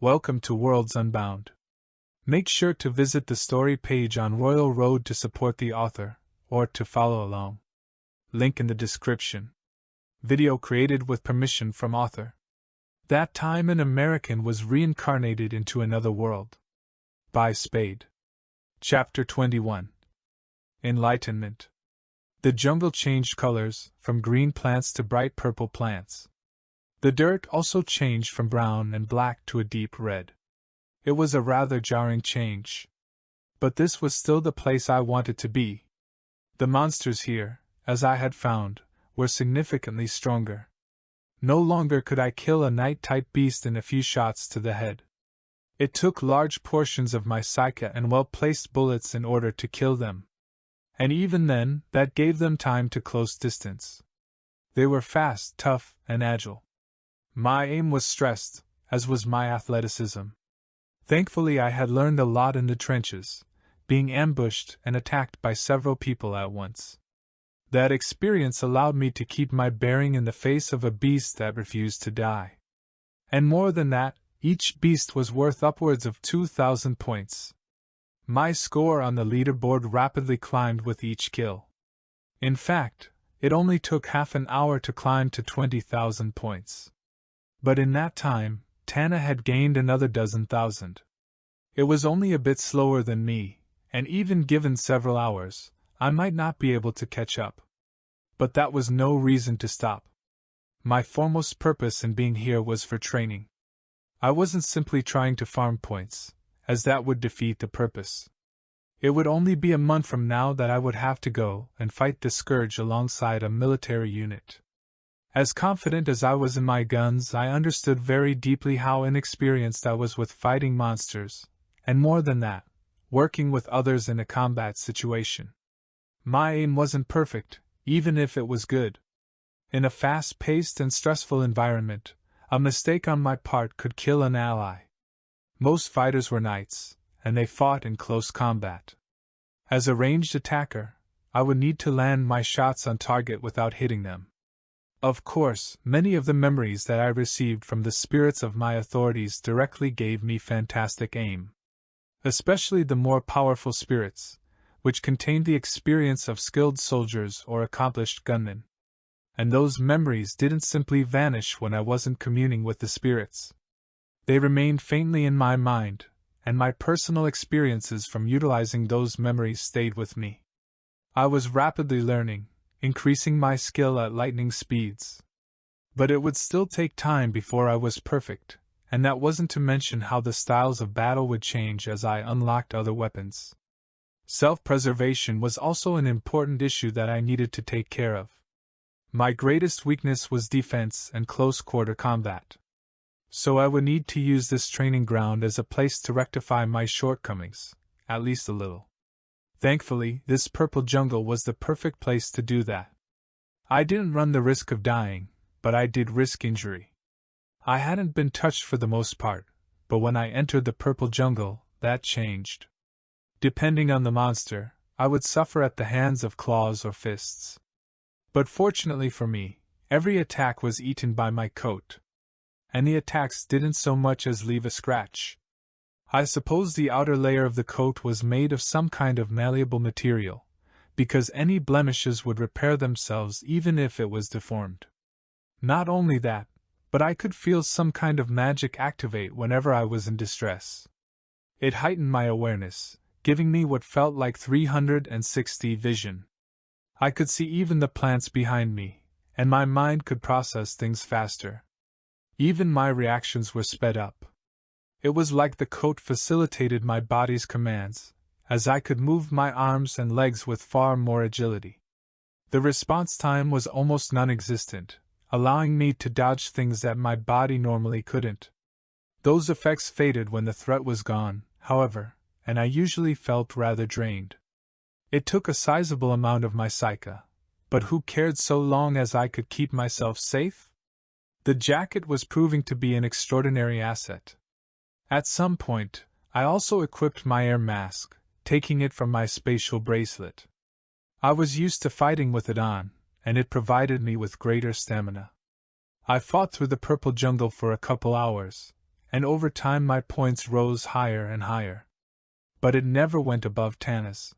Welcome to Worlds Unbound. Make sure to visit the story page on Royal Road to support the author, or to follow along. Link in the description. Video created with permission from author. That time an American was reincarnated into another world. By Sp4de. Chapter 21. Enlightenment. The jungle changed colors, from green plants to bright purple plants. The dirt also changed from brown and black to a deep red. It was a rather jarring change. But this was still the place I wanted to be. The monsters here, as I had found, were significantly stronger. No longer could I kill a night-type beast in a few shots to the head. It took large portions of my psyche and well-placed bullets in order to kill them. And even then, that gave them time to close distance. They were fast, tough, and agile. My aim was stressed, as was my athleticism. Thankfully I had learned a lot in the trenches, being ambushed and attacked by several people at once. That experience allowed me to keep my bearing in the face of a beast that refused to die. And more than that, each beast was worth upwards of 2,000 points. My score on the leaderboard rapidly climbed with each kill. In fact, it only took half an hour to climb to 20,000 points. But in that time, Tana had gained another dozen thousand. It was only a bit slower than me, and even given several hours, I might not be able to catch up. But that was no reason to stop. My foremost purpose in being here was for training. I wasn't simply trying to farm points, as that would defeat the purpose. It would only be a month from now that I would have to go and fight the Scourge alongside a military unit. As confident as I was in my guns, I understood very deeply how inexperienced I was with fighting monsters, and more than that, working with others in a combat situation. My aim wasn't perfect, even if it was good. In a fast-paced and stressful environment, a mistake on my part could kill an ally. Most fighters were knights, and they fought in close combat. As a ranged attacker, I would need to land my shots on target without hitting them. Of course, many of the memories that I received from the spirits of my authorities directly gave me fantastic aim. Especially the more powerful spirits, which contained the experience of skilled soldiers or accomplished gunmen. And those memories didn't simply vanish when I wasn't communing with the spirits. They remained faintly in my mind, and my personal experiences from utilizing those memories stayed with me. I was rapidly learning, increasing my skill at lightning speeds. But it would still take time before I was perfect, and that wasn't to mention how the styles of battle would change as I unlocked other weapons. Self-preservation was also an important issue that I needed to take care of. My greatest weakness was defense and close-quarter combat. So I would need to use this training ground as a place to rectify my shortcomings, at least a little. Thankfully, this purple jungle was the perfect place to do that. I didn't run the risk of dying, but I did risk injury. I hadn't been touched for the most part, but when I entered the purple jungle, that changed. Depending on the monster, I would suffer at the hands of claws or fists. But fortunately for me, every attack was eaten by my coat. And the attacks didn't so much as leave a scratch. I suppose the outer layer of the coat was made of some kind of malleable material, because any blemishes would repair themselves even if it was deformed. Not only that, but I could feel some kind of magic activate whenever I was in distress. It heightened my awareness, giving me what felt like 360 vision. I could see even the plants behind me, and my mind could process things faster. Even my reactions were sped up. It was like the coat facilitated my body's commands, as I could move my arms and legs with far more agility. The response time was almost non-existent, allowing me to dodge things that my body normally couldn't. Those effects faded when the threat was gone, however, and I usually felt rather drained. It took a sizable amount of my psyche, but who cared so long as I could keep myself safe? The jacket was proving to be an extraordinary asset. At some point, I also equipped my air mask, taking it from my spatial bracelet. I was used to fighting with it on, and it provided me with greater stamina. I fought through the purple jungle for a couple hours, and over time my points rose higher and higher. But it never went above Tana's.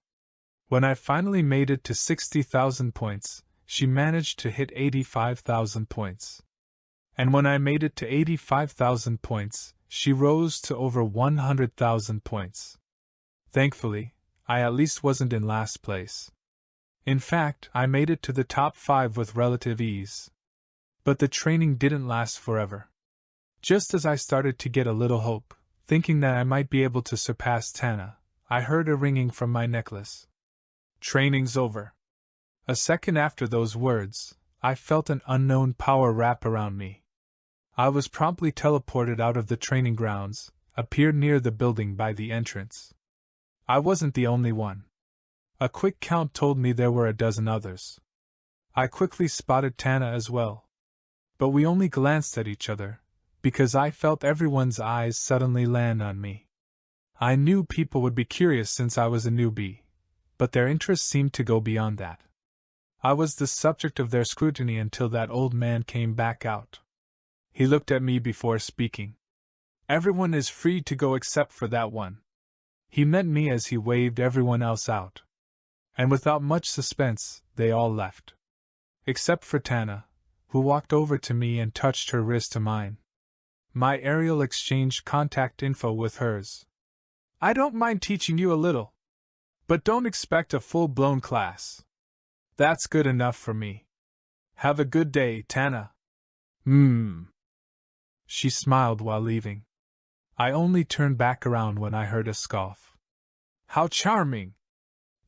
When I finally made it to 60,000 points, she managed to hit 85,000 points. And when I made it to 85,000 points, she rose to over 100,000 points. Thankfully, I at least wasn't in last place. In fact, I made it to the top 5 with relative ease. But the training didn't last forever. Just as I started to get a little hope, thinking that I might be able to surpass Tana, I heard a ringing from my necklace. Training's over. A second after those words, I felt an unknown power wrap around me. I was promptly teleported out of the training grounds, appeared near the building by the entrance. I wasn't the only one. A quick count told me there were a dozen others. I quickly spotted Tana as well. But we only glanced at each other, because I felt everyone's eyes suddenly land on me. I knew people would be curious since I was a newbie, but their interest seemed to go beyond that. I was the subject of their scrutiny until that old man came back out. He looked at me before speaking. Everyone is free to go except for that one. He meant me as he waved everyone else out. And without much suspense, they all left. Except for Tana, who walked over to me and touched her wrist to mine. My Ariel exchanged contact info with hers. I don't mind teaching you a little. But don't expect a full-blown class. That's good enough for me. Have a good day, Tana. She smiled while leaving. I only turned back around when I heard a scoff. How charming!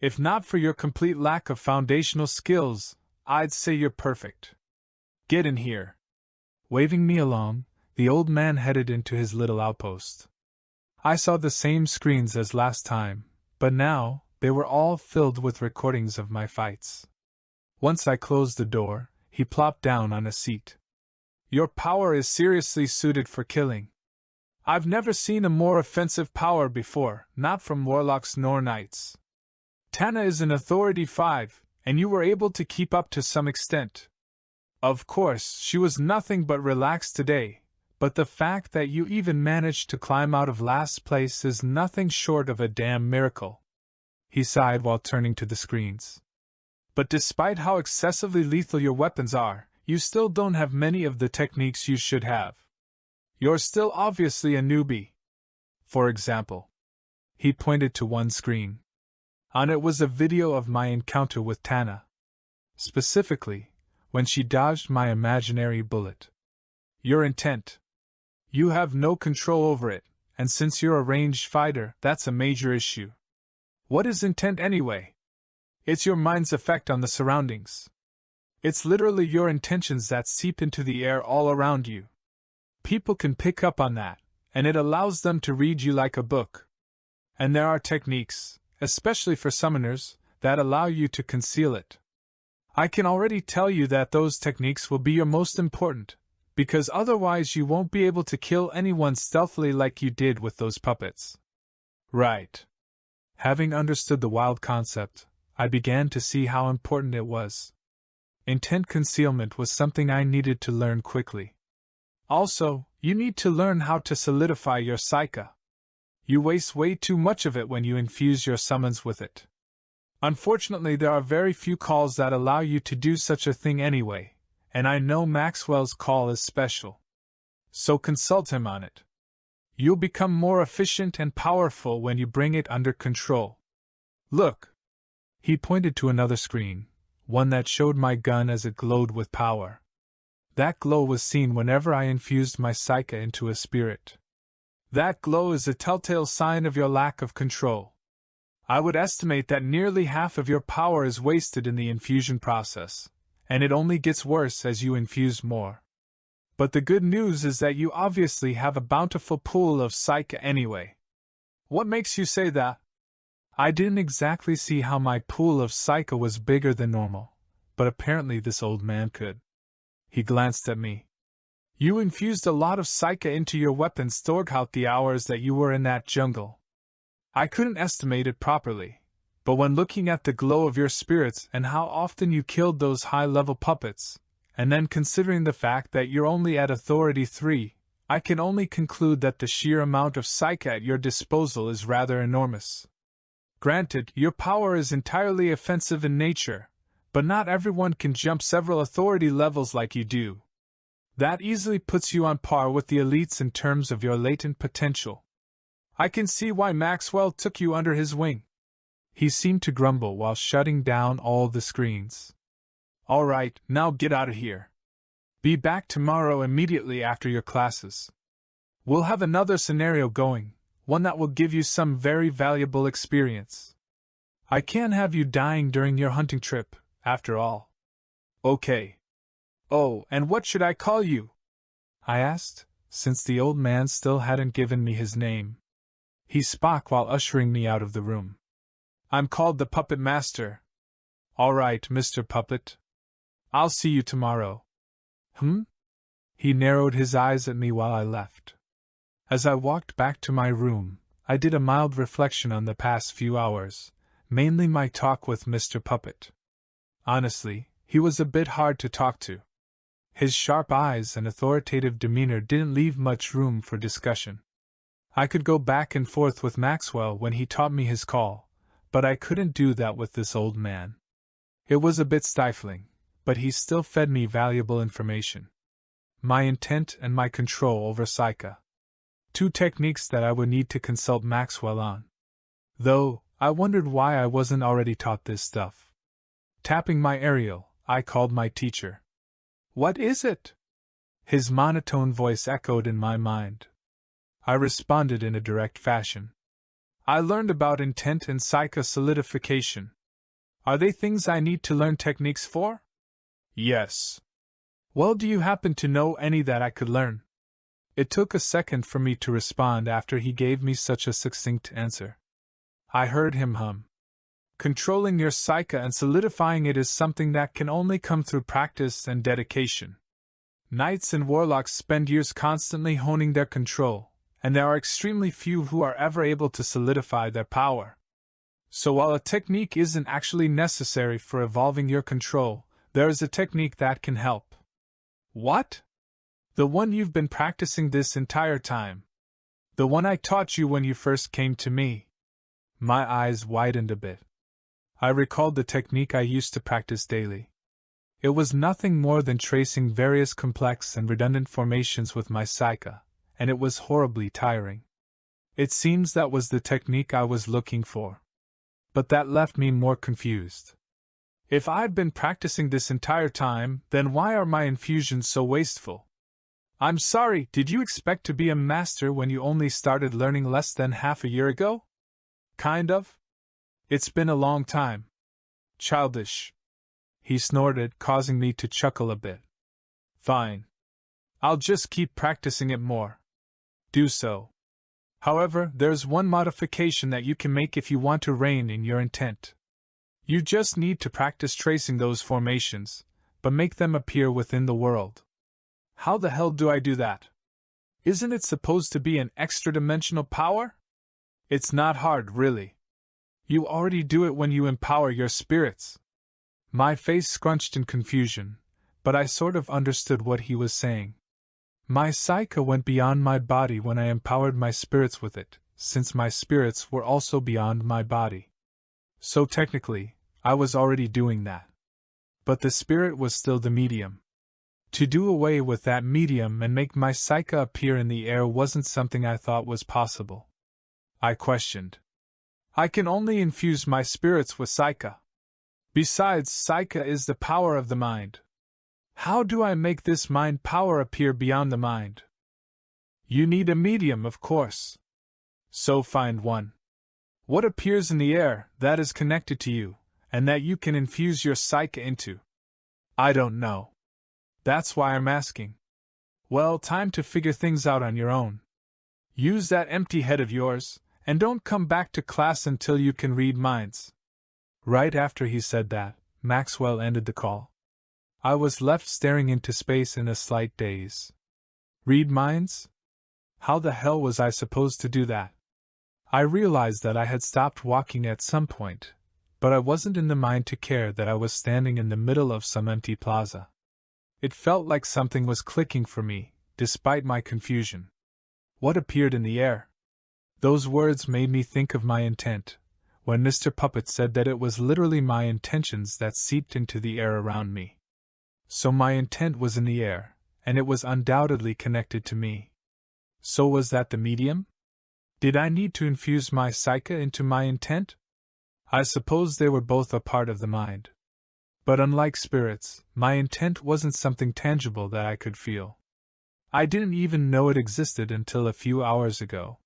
If not for your complete lack of foundational skills, I'd say you're perfect. Get in here. Waving me along, the old man headed into his little outpost. I saw the same screens as last time, but now, they were all filled with recordings of my fights. Once I closed the door, he plopped down on a seat. Your power is seriously suited for killing. I've never seen a more offensive power before, not from warlocks nor knights. Tana is an authority 5, and you were able to keep up to some extent. Of course, she was nothing but relaxed today, but the fact that you even managed to climb out of last place is nothing short of a damn miracle. He sighed while turning to the screens. But despite how excessively lethal your weapons are, you still don't have many of the techniques you should have. You're still obviously a newbie. For example, he pointed to one screen. On it was a video of my encounter with Tana. Specifically, when she dodged my imaginary bullet. Your intent. You have no control over it, and since you're a ranged fighter, that's a major issue. What is intent anyway? It's your mind's effect on the surroundings. It's literally your intentions that seep into the air all around you. People can pick up on that, and it allows them to read you like a book. And there are techniques, especially for summoners, that allow you to conceal it. I can already tell you that those techniques will be your most important, because otherwise you won't be able to kill anyone stealthily like you did with those puppets. Right. Having understood the wild concept, I began to see how important it was. Intent concealment was something I needed to learn quickly. Also, you need to learn how to solidify your psyche. You waste way too much of it when you infuse your summons with it. Unfortunately, there are very few calls that allow you to do such a thing anyway, and I know Maxwell's call is special. So consult him on it. You'll become more efficient and powerful when you bring it under control. Look! He pointed to another screen, one that showed my gun as it glowed with power. That glow was seen whenever I infused my psyche into a spirit. That glow is a telltale sign of your lack of control. I would estimate that nearly half of your power is wasted in the infusion process, and it only gets worse as you infuse more. But the good news is that you obviously have a bountiful pool of psyche anyway. What makes you say that? I didn't exactly see how my pool of psyche was bigger than normal, but apparently this old man could. He glanced at me. You infused a lot of psyche into your weapons throughout the hours that you were in that jungle. I couldn't estimate it properly, but when looking at the glow of your spirits and how often you killed those high-level puppets, and then considering the fact that you're only at Authority 3, I can only conclude that the sheer amount of psyche at your disposal is rather enormous. Granted, your power is entirely offensive in nature, but not everyone can jump several authority levels like you do. That easily puts you on par with the elites in terms of your latent potential. I can see why Maxwell took you under his wing. He seemed to grumble while shutting down all the screens. All right, now get out of here. Be back tomorrow immediately after your classes. We'll have another scenario going, one that will give you some very valuable experience. I can't have you dying during your hunting trip, after all. Okay. Oh, and what should I call you? I asked, since the old man still hadn't given me his name. He spoke while ushering me out of the room. I'm called the Puppet Master. All right, Mr. Puppet. I'll see you tomorrow. He narrowed his eyes at me while I left. As I walked back to my room, I did a mild reflection on the past few hours, mainly my talk with Mr. Puppet. Honestly, he was a bit hard to talk to. His sharp eyes and authoritative demeanor didn't leave much room for discussion. I could go back and forth with Maxwell when he taught me his call, but I couldn't do that with this old man. It was a bit stifling, but he still fed me valuable information. My intent and my control over psyche. Two techniques that I would need to consult Maxwell on. Though, I wondered why I wasn't already taught this stuff. Tapping my aerial, I called my teacher. What is it? His monotone voice echoed in my mind. I responded in a direct fashion. I learned about intent and psyche solidification. Are they things I need to learn techniques for? Yes. Well, do you happen to know any that I could learn? It took a second for me to respond after he gave me such a succinct answer. I heard him hum. Controlling your psyche and solidifying it is something that can only come through practice and dedication. Knights and warlocks spend years constantly honing their control, and there are extremely few who are ever able to solidify their power. So while a technique isn't actually necessary for evolving your control, there is a technique that can help. What? The one you've been practicing this entire time. The one I taught you when you first came to me. My eyes widened a bit. I recalled the technique I used to practice daily. It was nothing more than tracing various complex and redundant formations with my psyche, and it was horribly tiring. It seems that was the technique I was looking for. But that left me more confused. If I'd been practicing this entire time, then why are my infusions so wasteful? I'm sorry, did you expect to be a master when you only started learning less than half a year ago? Kind of. It's been a long time. Childish. He snorted, causing me to chuckle a bit. Fine. I'll just keep practicing it more. Do so. However, there's one modification that you can make if you want to rein in your intent. You just need to practice tracing those formations, but make them appear within the world. How the hell do I do that? Isn't it supposed to be an extra-dimensional power? It's not hard, really. You already do it when you empower your spirits. My face scrunched in confusion, but I sort of understood what he was saying. My psyche went beyond my body when I empowered my spirits with it, since my spirits were also beyond my body. So technically, I was already doing that. But the spirit was still the medium. To do away with that medium and make my psyche appear in the air wasn't something I thought was possible. I questioned. I can only infuse my spirits with psyche. Besides, psyche is the power of the mind. How do I make this mind power appear beyond the mind? You need a medium, of course. So find one. What appears in the air that is connected to you, and that you can infuse your psyche into? I don't know. That's why I'm asking. Well, time to figure things out on your own. Use that empty head of yours, and don't come back to class until you can read minds. Right after he said that, Maxwell ended the call. I was left staring into space in a slight daze. Read minds? How the hell was I supposed to do that? I realized that I had stopped walking at some point, but I wasn't in the mind to care that I was standing in the middle of some empty plaza. It felt like something was clicking for me, despite my confusion. What appeared in the air? Those words made me think of my intent, when Mr. Puppet said that it was literally my intentions that seeped into the air around me. So my intent was in the air, and it was undoubtedly connected to me. So was that the medium? Did I need to infuse my psyche into my intent? I suppose they were both a part of the mind. But unlike spirits, my intent wasn't something tangible that I could feel. I didn't even know it existed until a few hours ago.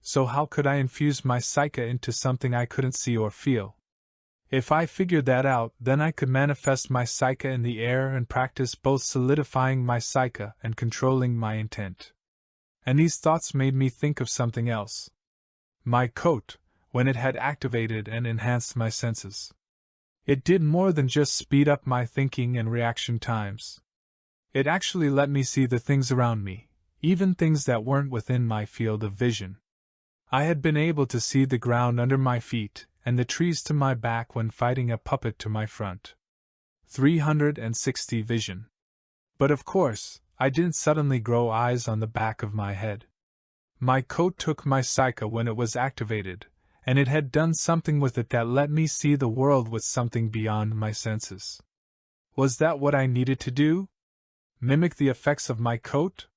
So how could I infuse my psyche into something I couldn't see or feel? If I figured that out, then I could manifest my psyche in the air and practice both solidifying my psyche and controlling my intent. And these thoughts made me think of something else. My coat, when it had activated and enhanced my senses. It did more than just speed up my thinking and reaction times. It actually let me see the things around me, even things that weren't within my field of vision. I had been able to see the ground under my feet and the trees to my back when fighting a puppet to my front. 360 vision. But of course, I didn't suddenly grow eyes on the back of my head. My coat took my psyche when it was activated, and it had done something with it that let me see the world with something beyond my senses. Was that what I needed to do? Mimic the effects of my coat?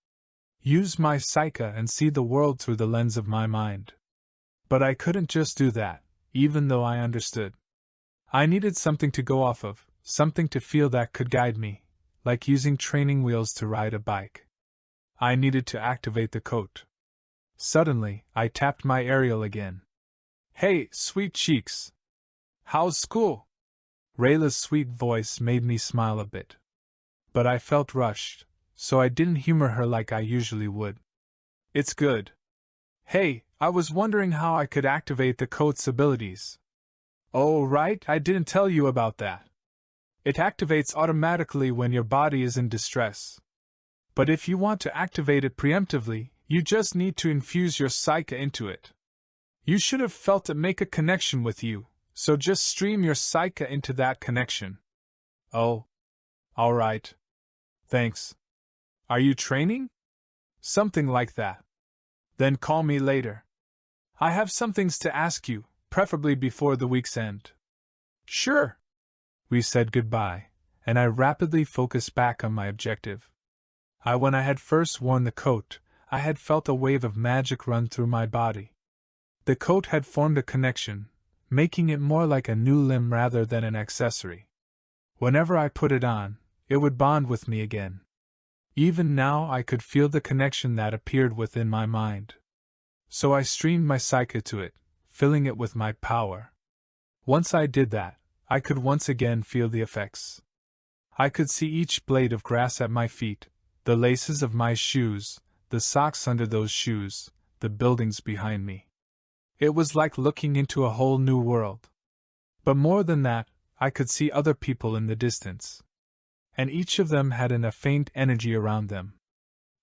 Use my psyche and see the world through the lens of my mind. But I couldn't just do that, even though I understood. I needed something to go off of, something to feel that could guide me, like using training wheels to ride a bike. I needed to activate the coat. Suddenly, I tapped my aerial again. "Hey, sweet cheeks! How's school?" Rayla's sweet voice made me smile a bit. But I felt rushed, so I didn't humor her like I usually would. "It's good. Hey, I was wondering how I could activate the coat's abilities." "Oh, right, I didn't tell you about that. It activates automatically when your body is in distress. But if you want to activate it preemptively, you just need to infuse your psyche into it. You should have felt it make a connection with you, so just stream your psyche into that connection." "Oh. All right. Thanks. Are you training?" "Something like that." "Then call me later. I have some things to ask you, preferably before the week's end." "Sure." We said goodbye, and I rapidly focused back on my objective. When I had first worn the coat, I had felt a wave of magic run through my body. The coat had formed a connection, making it more like a new limb rather than an accessory. Whenever I put it on, it would bond with me again. Even now I could feel the connection that appeared within my mind. So I streamed my psyche to it, filling it with my power. Once I did that, I could once again feel the effects. I could see each blade of grass at my feet, the laces of my shoes, the socks under those shoes, the buildings behind me. It was like looking into a whole new world. But more than that, I could see other people in the distance. And each of them had a faint energy around them.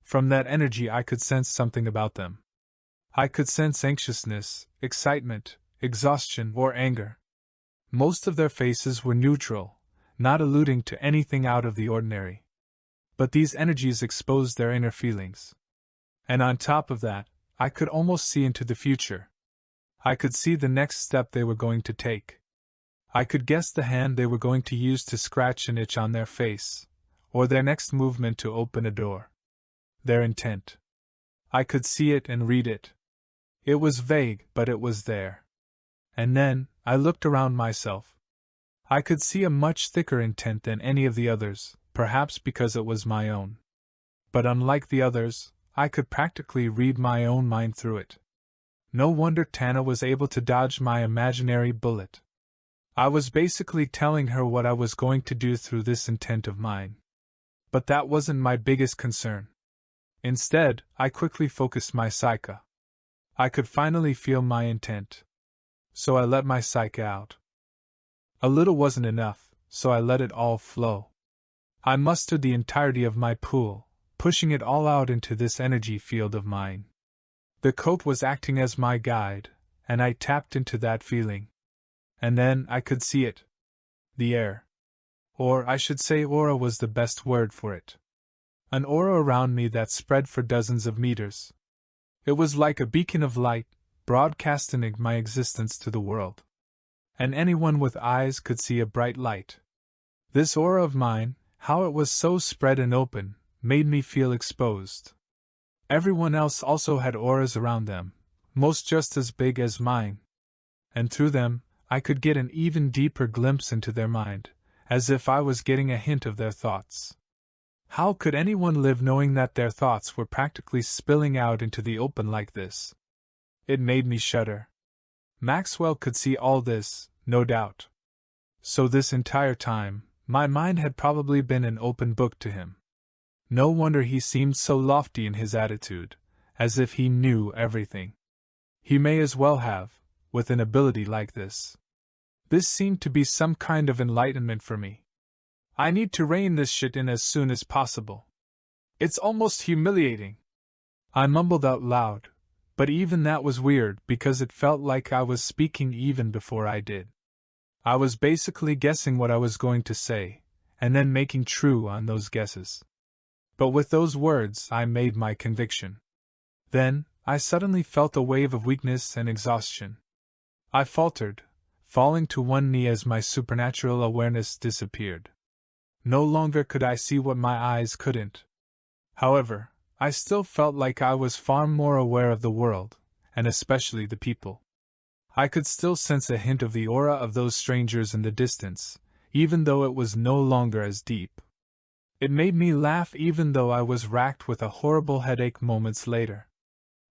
From that energy I could sense something about them. I could sense anxiousness, excitement, exhaustion, or anger. Most of their faces were neutral, not alluding to anything out of the ordinary. But these energies exposed their inner feelings. And on top of that, I could almost see into the future. I could see the next step they were going to take. I could guess the hand they were going to use to scratch an itch on their face, or their next movement to open a door. Their intent. I could see it and read it. It was vague, but it was there. And then, I looked around myself. I could see a much thicker intent than any of the others, perhaps because it was my own. But unlike the others, I could practically read my own mind through it. No wonder Tana was able to dodge my imaginary bullet. I was basically telling her what I was going to do through this intent of mine. But that wasn't my biggest concern. Instead, I quickly focused my psyche. I could finally feel my intent. So I let my psyche out. A little wasn't enough, so I let it all flow. I mustered the entirety of my pool, pushing it all out into this energy field of mine. The coat was acting as my guide, and I tapped into that feeling. And then I could see it. The air. Or I should say aura was the best word for it. An aura around me that spread for dozens of meters. It was like a beacon of light, broadcasting my existence to the world. And anyone with eyes could see a bright light. This aura of mine, how it was so spread and open, made me feel exposed. Everyone else also had auras around them, most just as big as mine. And through them, I could get an even deeper glimpse into their mind, as if I was getting a hint of their thoughts. How could anyone live knowing that their thoughts were practically spilling out into the open like this? It made me shudder. Maxwell could see all this, no doubt. So this entire time, my mind had probably been an open book to him. No wonder he seemed so lofty in his attitude, as if he knew everything. He may as well have, with an ability like this. This seemed to be some kind of enlightenment for me. I need to rein this shit in as soon as possible. It's almost humiliating. I mumbled out loud, but even that was weird because it felt like I was speaking even before I did. I was basically guessing what I was going to say, and then making true on those guesses. But with those words I made my conviction. Then, I suddenly felt a wave of weakness and exhaustion. I faltered, falling to one knee as my supernatural awareness disappeared. No longer could I see what my eyes couldn't. However, I still felt like I was far more aware of the world, and especially the people. I could still sense a hint of the aura of those strangers in the distance, even though it was no longer as deep. It made me laugh even though I was racked with a horrible headache moments later.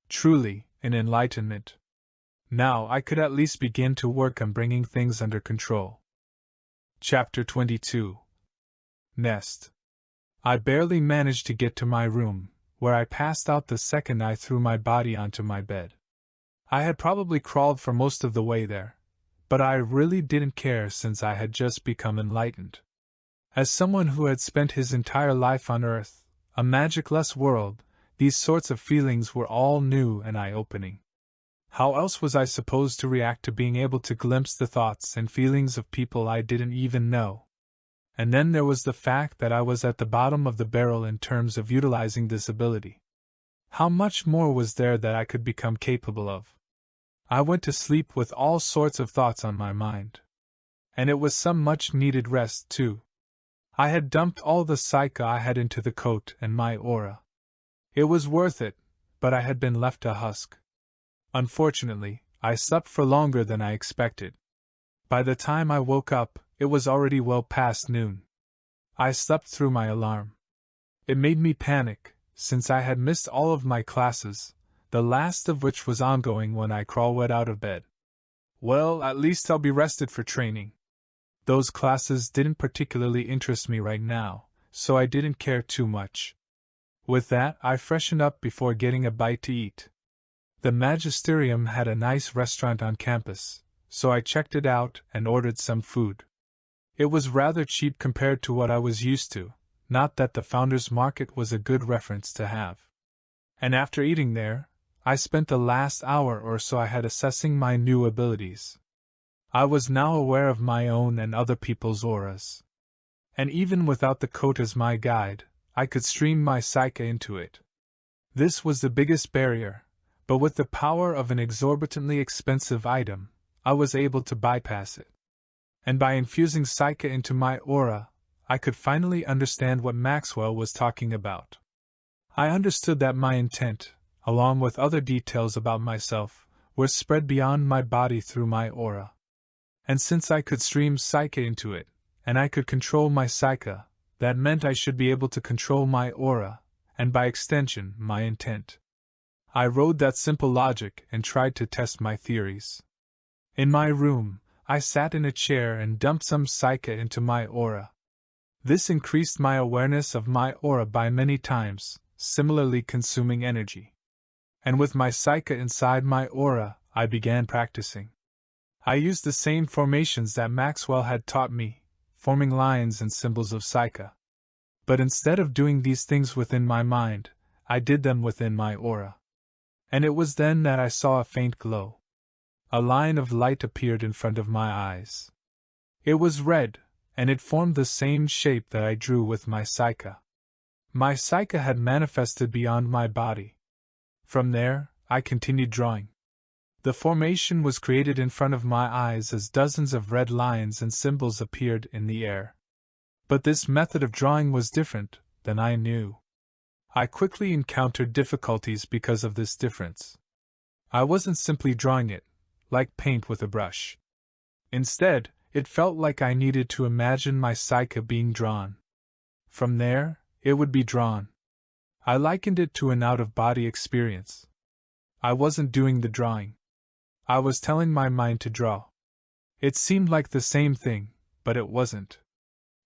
Truly, an enlightenment. Now I could at least begin to work on bringing things under control. Chapter 22. Nest. I barely managed to get to my room, where I passed out the second I threw my body onto my bed. I had probably crawled for most of the way there, but I really didn't care since I had just become enlightened. As someone who had spent his entire life on Earth, a magic-less world, these sorts of feelings were all new and eye-opening. How else was I supposed to react to being able to glimpse the thoughts and feelings of people I didn't even know? And then there was the fact that I was at the bottom of the barrel in terms of utilizing this ability. How much more was there that I could become capable of? I went to sleep with all sorts of thoughts on my mind. And it was some much-needed rest, too. I had dumped all the psyche I had into the coat and my aura. It was worth it, but I had been left a husk. Unfortunately, I slept for longer than I expected. By the time I woke up, it was already well past noon. I slept through my alarm. It made me panic, since I had missed all of my classes, the last of which was ongoing when I crawled out of bed. Well, at least I'll be rested for training. Those classes didn't particularly interest me right now, so I didn't care too much. With that, I freshened up before getting a bite to eat. The Magisterium had a nice restaurant on campus, so I checked it out and ordered some food. It was rather cheap compared to what I was used to, not that the Founders Market was a good reference to have. And after eating there, I spent the last hour or so I had assessing my new abilities. I was now aware of my own and other people's auras. And even without the coat as my guide, I could stream my psyche into it. This was the biggest barrier, but with the power of an exorbitantly expensive item, I was able to bypass it. And by infusing psyche into my aura, I could finally understand what Maxwell was talking about. I understood that my intent, along with other details about myself, were spread beyond my body through my aura. And since I could stream psyche into it, and I could control my psyche, that meant I should be able to control my aura, and by extension, my intent. I rode that simple logic and tried to test my theories. In my room, I sat in a chair and dumped some psyche into my aura. This increased my awareness of my aura by many times, similarly consuming energy. And with my psyche inside my aura, I began practicing. I used the same formations that Maxwell had taught me, forming lines and symbols of psyche. But instead of doing these things within my mind, I did them within my aura. And it was then that I saw a faint glow. A line of light appeared in front of my eyes. It was red, and it formed the same shape that I drew with my psyche. My psyche had manifested beyond my body. From there, I continued drawing. The formation was created in front of my eyes as dozens of red lines and symbols appeared in the air. But this method of drawing was different than I knew. I quickly encountered difficulties because of this difference. I wasn't simply drawing it, like paint with a brush. Instead, it felt like I needed to imagine my psyche being drawn. From there, it would be drawn. I likened it to an out-of-body experience. I wasn't doing the drawing. I was telling my mind to draw. It seemed like the same thing, but it wasn't.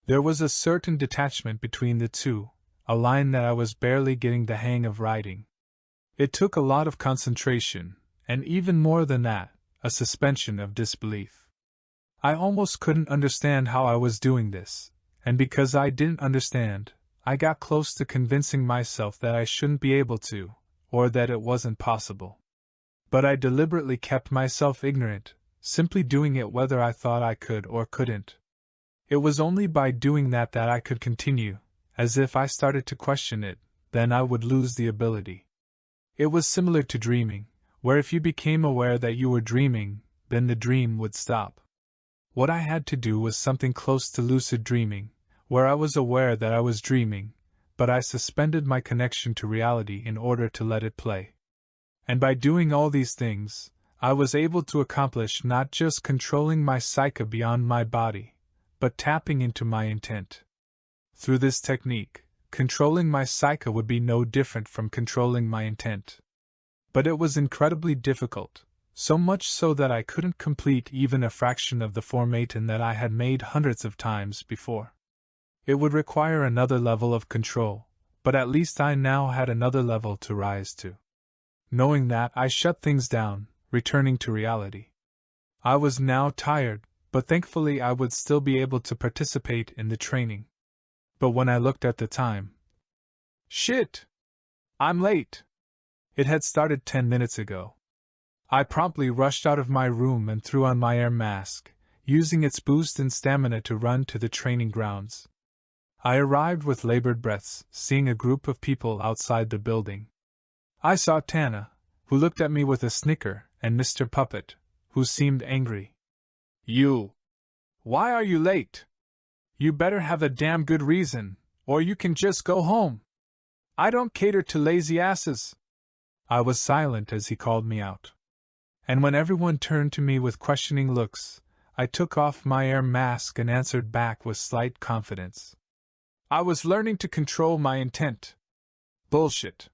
There was a certain detachment between the two, a line that I was barely getting the hang of writing. It took a lot of concentration, and even more than that, a suspension of disbelief. I almost couldn't understand how I was doing this, and because I didn't understand, I got close to convincing myself that I shouldn't be able to, or that it wasn't possible. But I deliberately kept myself ignorant, simply doing it whether I thought I could or couldn't. It was only by doing that I could continue, as if I started to question it, then I would lose the ability. It was similar to dreaming, where if you became aware that you were dreaming, then the dream would stop. What I had to do was something close to lucid dreaming, where I was aware that I was dreaming, but I suspended my connection to reality in order to let it play. And by doing all these things, I was able to accomplish not just controlling my psyche beyond my body, but tapping into my intent. Through this technique, controlling my psyche would be no different from controlling my intent. But it was incredibly difficult, so much so that I couldn't complete even a fraction of the formation that I had made hundreds of times before. It would require another level of control, but at least I now had another level to rise to. Knowing that, I shut things down, returning to reality. I was now tired, but thankfully I would still be able to participate in the training. But when I looked at the time, shit! I'm late! It had started 10 minutes ago. I promptly rushed out of my room and threw on my air mask, using its boost in stamina to run to the training grounds. I arrived with labored breaths, seeing a group of people outside the building. I saw Tana, who looked at me with a snicker, and Mr. Puppet, who seemed angry. You! Why are you late? You better have a damn good reason, or you can just go home. I don't cater to lazy asses. I was silent as he called me out. And when everyone turned to me with questioning looks, I took off my air mask and answered back with slight confidence. I was learning to control my intent. Bullshit.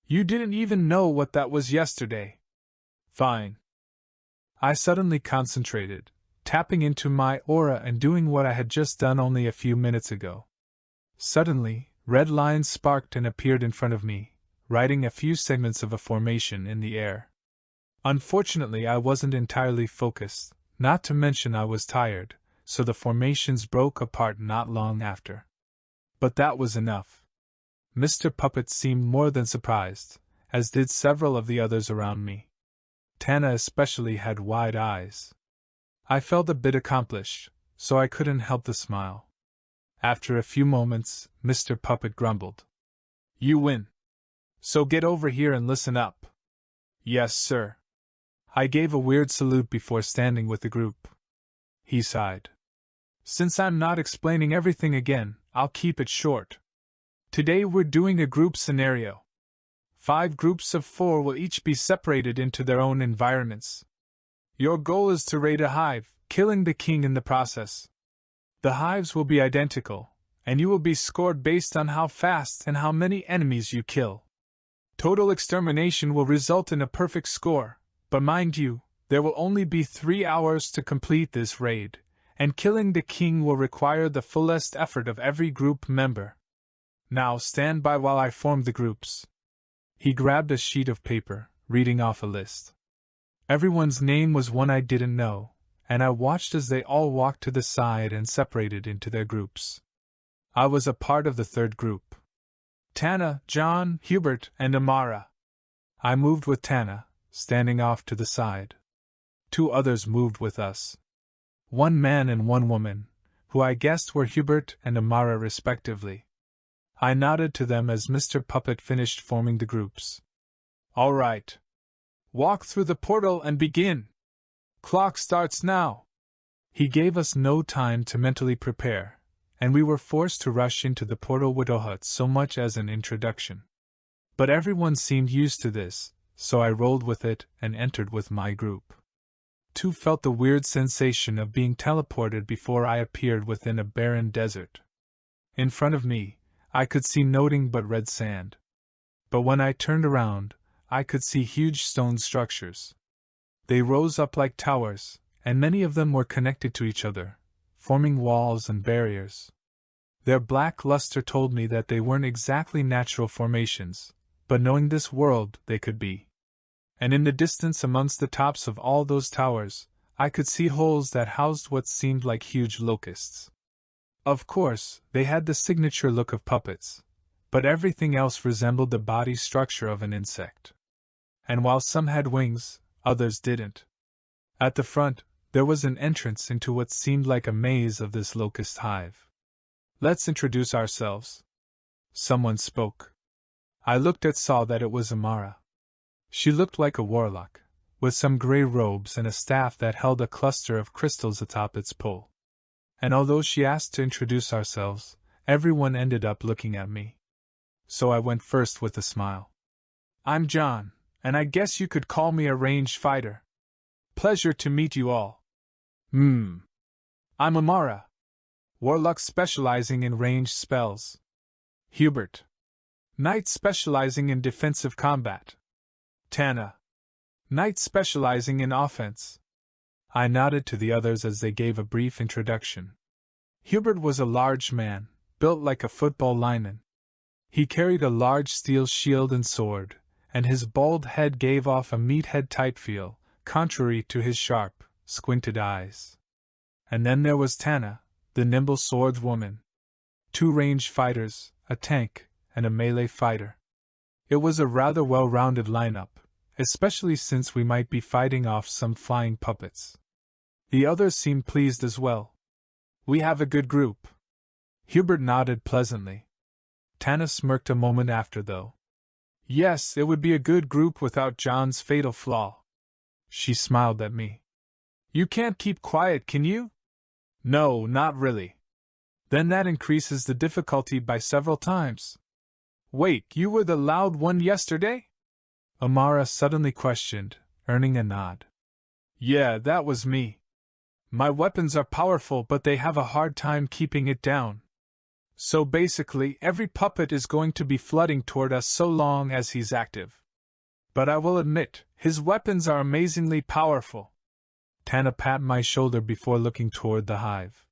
You didn't even know what that was yesterday. Fine. I suddenly concentrated, tapping into my aura and doing what I had just done only a few minutes ago. Suddenly, red lines sparked and appeared in front of me, writing a few segments of a formation in the air. Unfortunately, I wasn't entirely focused, not to mention I was tired, so the formations broke apart not long after. But that was enough. Mr. Puppet seemed more than surprised, as did several of the others around me. Tana especially had wide eyes. I felt a bit accomplished, so I couldn't help the smile. After a few moments, Mr. Puppet grumbled. You win. So get over here and listen up. Yes, sir. I gave a weird salute before standing with the group. He sighed. Since I'm not explaining everything again, I'll keep it short. Today we're doing a group scenario. 5 groups of 4 will each be separated into their own environments. Your goal is to raid a hive, killing the king in the process. The hives will be identical, and you will be scored based on how fast and how many enemies you kill. Total extermination will result in a perfect score, but mind you, there will only be 3 hours to complete this raid, and killing the king will require the fullest effort of every group member. Now stand by while I form the groups. He grabbed a sheet of paper, reading off a list. Everyone's name was one I didn't know, and I watched as they all walked to the side and separated into their groups. I was a part of the 3rd group. Tana, John, Hubert, and Amara. I moved with Tana, standing off to the side. 2 others moved with us. 1 man and 1 woman, who I guessed were Hubert and Amara respectively. I nodded to them as Mr. Puppet finished forming the groups. All right. Walk through the portal and begin. Clock starts now. He gave us no time to mentally prepare, and we were forced to rush into the portal without so much as an introduction. But everyone seemed used to this, so I rolled with it and entered with my group. 2 felt the weird sensation of being teleported before I appeared within a barren desert. In front of me, I could see nothing but red sand. But when I turned around, I could see huge stone structures. They rose up like towers, and many of them were connected to each other, forming walls and barriers. Their black luster told me that they weren't exactly natural formations, but knowing this world, they could be. And in the distance amongst the tops of all those towers, I could see holes that housed what seemed like huge locusts. Of course, they had the signature look of puppets, but everything else resembled the body structure of an insect. And while some had wings, others didn't. At the front, there was an entrance into what seemed like a maze of this locust hive. Let's introduce ourselves. Someone spoke. I looked and saw that it was Amara. She looked like a warlock, with some gray robes and a staff that held a cluster of crystals atop its pole. And although she asked to introduce ourselves, everyone ended up looking at me. So I went first with a smile. I'm John, and I guess you could call me a ranged fighter. Pleasure to meet you all. I'm Amara, warlock specializing in ranged spells. Hubert, knight specializing in defensive combat. Tana, knight specializing in offense. I nodded to the others as they gave a brief introduction. Hubert was a large man, built like a football lineman. He carried a large steel shield and sword, and his bald head gave off a meathead-type feel, contrary to his sharp, squinted eyes. And then there was Tana, the nimble swordswoman. 2 ranged fighters, a tank, and a melee fighter. It was a rather well-rounded lineup, especially since we might be fighting off some flying puppets. The others seemed pleased as well. We have a good group. Hubert nodded pleasantly. Tana smirked a moment after, though. Yes, it would be a good group without John's fatal flaw. She smiled at me. You can't keep quiet, can you? No, not really. Then that increases the difficulty by several times. Wait, you were the loud one yesterday? Amara suddenly questioned, earning a nod. Yeah, that was me. My weapons are powerful, but they have a hard time keeping it down. So basically, every puppet is going to be flooding toward us so long as he's active. But I will admit, his weapons are amazingly powerful. Tana patted my shoulder before looking toward the hive.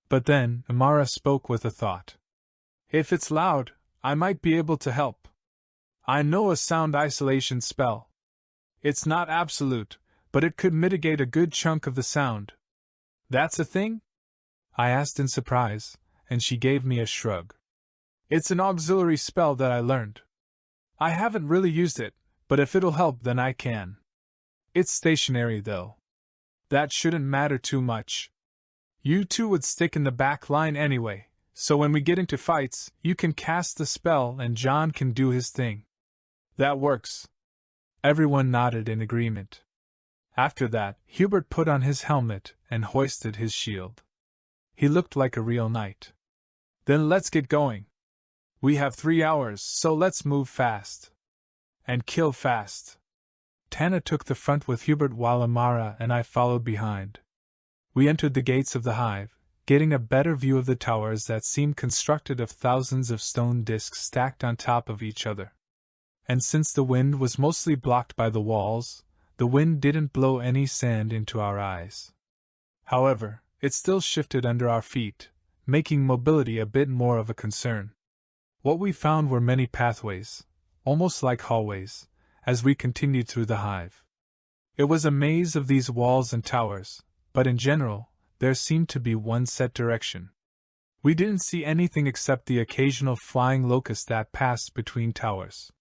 But then, Amara spoke with a thought. If it's loud, I might be able to help. I know a sound isolation spell. It's not absolute, but it could mitigate a good chunk of the sound. That's a thing? I asked in surprise, and she gave me a shrug. It's an auxiliary spell that I learned. I haven't really used it, but if it'll help then I can. It's stationary though. That shouldn't matter too much. You 2 would stick in the back line anyway, so when we get into fights, you can cast the spell and John can do his thing. That works. Everyone nodded in agreement. After that, Hubert put on his helmet and hoisted his shield. He looked like a real knight. Then let's get going. We have 3 hours, so let's move fast. And kill fast. Tana took the front with Hubert while Amara and I followed behind. We entered the gates of the hive, getting a better view of the towers that seemed constructed of thousands of stone discs stacked on top of each other. And since the wind was mostly blocked by the walls, the wind didn't blow any sand into our eyes. However, it still shifted under our feet, making mobility a bit more of a concern. What we found were many pathways, almost like hallways, as we continued through the hive. It was a maze of these walls and towers, but in general, there seemed to be one set direction. We didn't see anything except the occasional flying locust that passed between towers.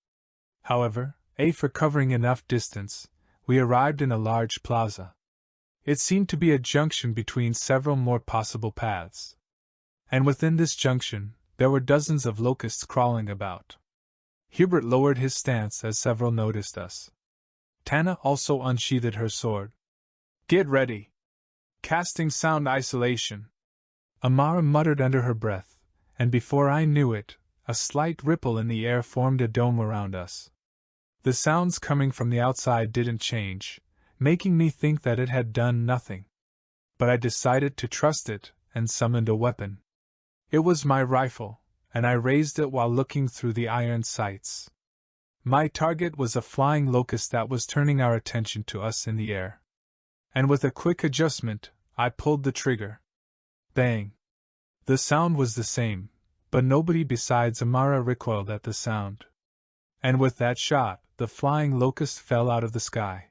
However, for covering enough distance, we arrived in a large plaza. It seemed to be a junction between several more possible paths. And within this junction, there were dozens of locusts crawling about. Hubert lowered his stance as several noticed us. Tana also unsheathed her sword. "Get ready! Casting sound isolation!" Amara muttered under her breath, and before I knew it, a slight ripple in the air formed a dome around us. The sounds coming from the outside didn't change, making me think that it had done nothing. But I decided to trust it, and summoned a weapon. It was my rifle, and I raised it while looking through the iron sights. My target was a flying locust that was turning our attention to us in the air. And with a quick adjustment, I pulled the trigger. Bang! The sound was the same, but nobody besides Amara recoiled at the sound. And with that shot, the flying locust fell out of the sky.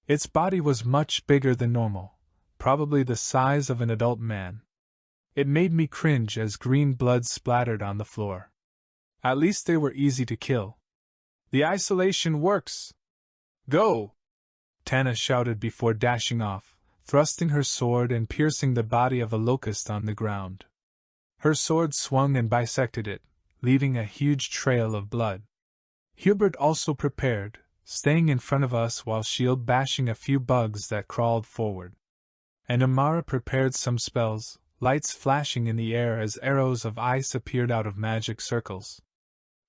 Its body was much bigger than normal, probably the size of an adult man. It made me cringe as green blood splattered on the floor. At least they were easy to kill. "The isolation works! Go!" Tana shouted before dashing off, thrusting her sword and piercing the body of a locust on the ground. Her sword swung and bisected it, leaving a huge trail of blood. Hubert also prepared, staying in front of us while shield bashing a few bugs that crawled forward. And Amara prepared some spells, lights flashing in the air as arrows of ice appeared out of magic circles.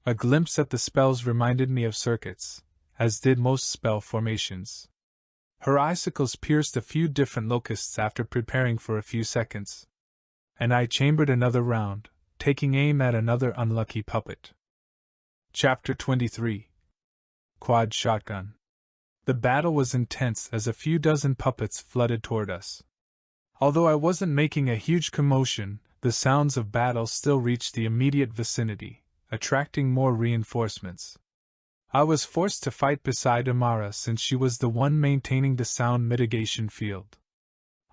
A glimpse at the spells reminded me of circuits, as did most spell formations. Her icicles pierced a few different locusts after preparing for a few seconds. And I chambered another round, taking aim at another unlucky puppet. Chapter 23. Quad Shotgun. The battle was intense as a few dozen puppets flooded toward us. Although I wasn't making a huge commotion, the sounds of battle still reached the immediate vicinity, attracting more reinforcements. I was forced to fight beside Amara since she was the one maintaining the sound mitigation field.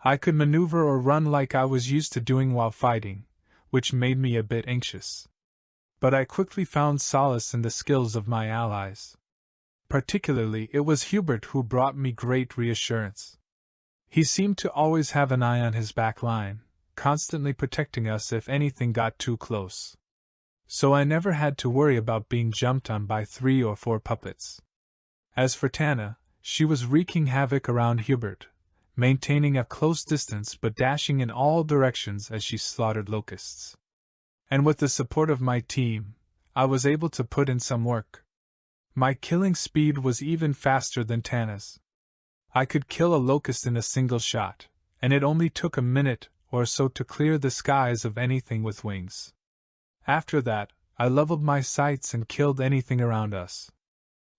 I could maneuver or run like I was used to doing while fighting, which made me a bit anxious. But I quickly found solace in the skills of my allies. Particularly, it was Hubert who brought me great reassurance. He seemed to always have an eye on his back line, constantly protecting us if anything got too close. So I never had to worry about being jumped on by 3 or 4 puppets. As for Tana, she was wreaking havoc around Hubert, maintaining a close distance but dashing in all directions as she slaughtered locusts. And with the support of my team, I was able to put in some work. My killing speed was even faster than Tana's. I could kill a locust in a single shot, and it only took a minute or so to clear the skies of anything with wings. After that, I leveled my sights and killed anything around us.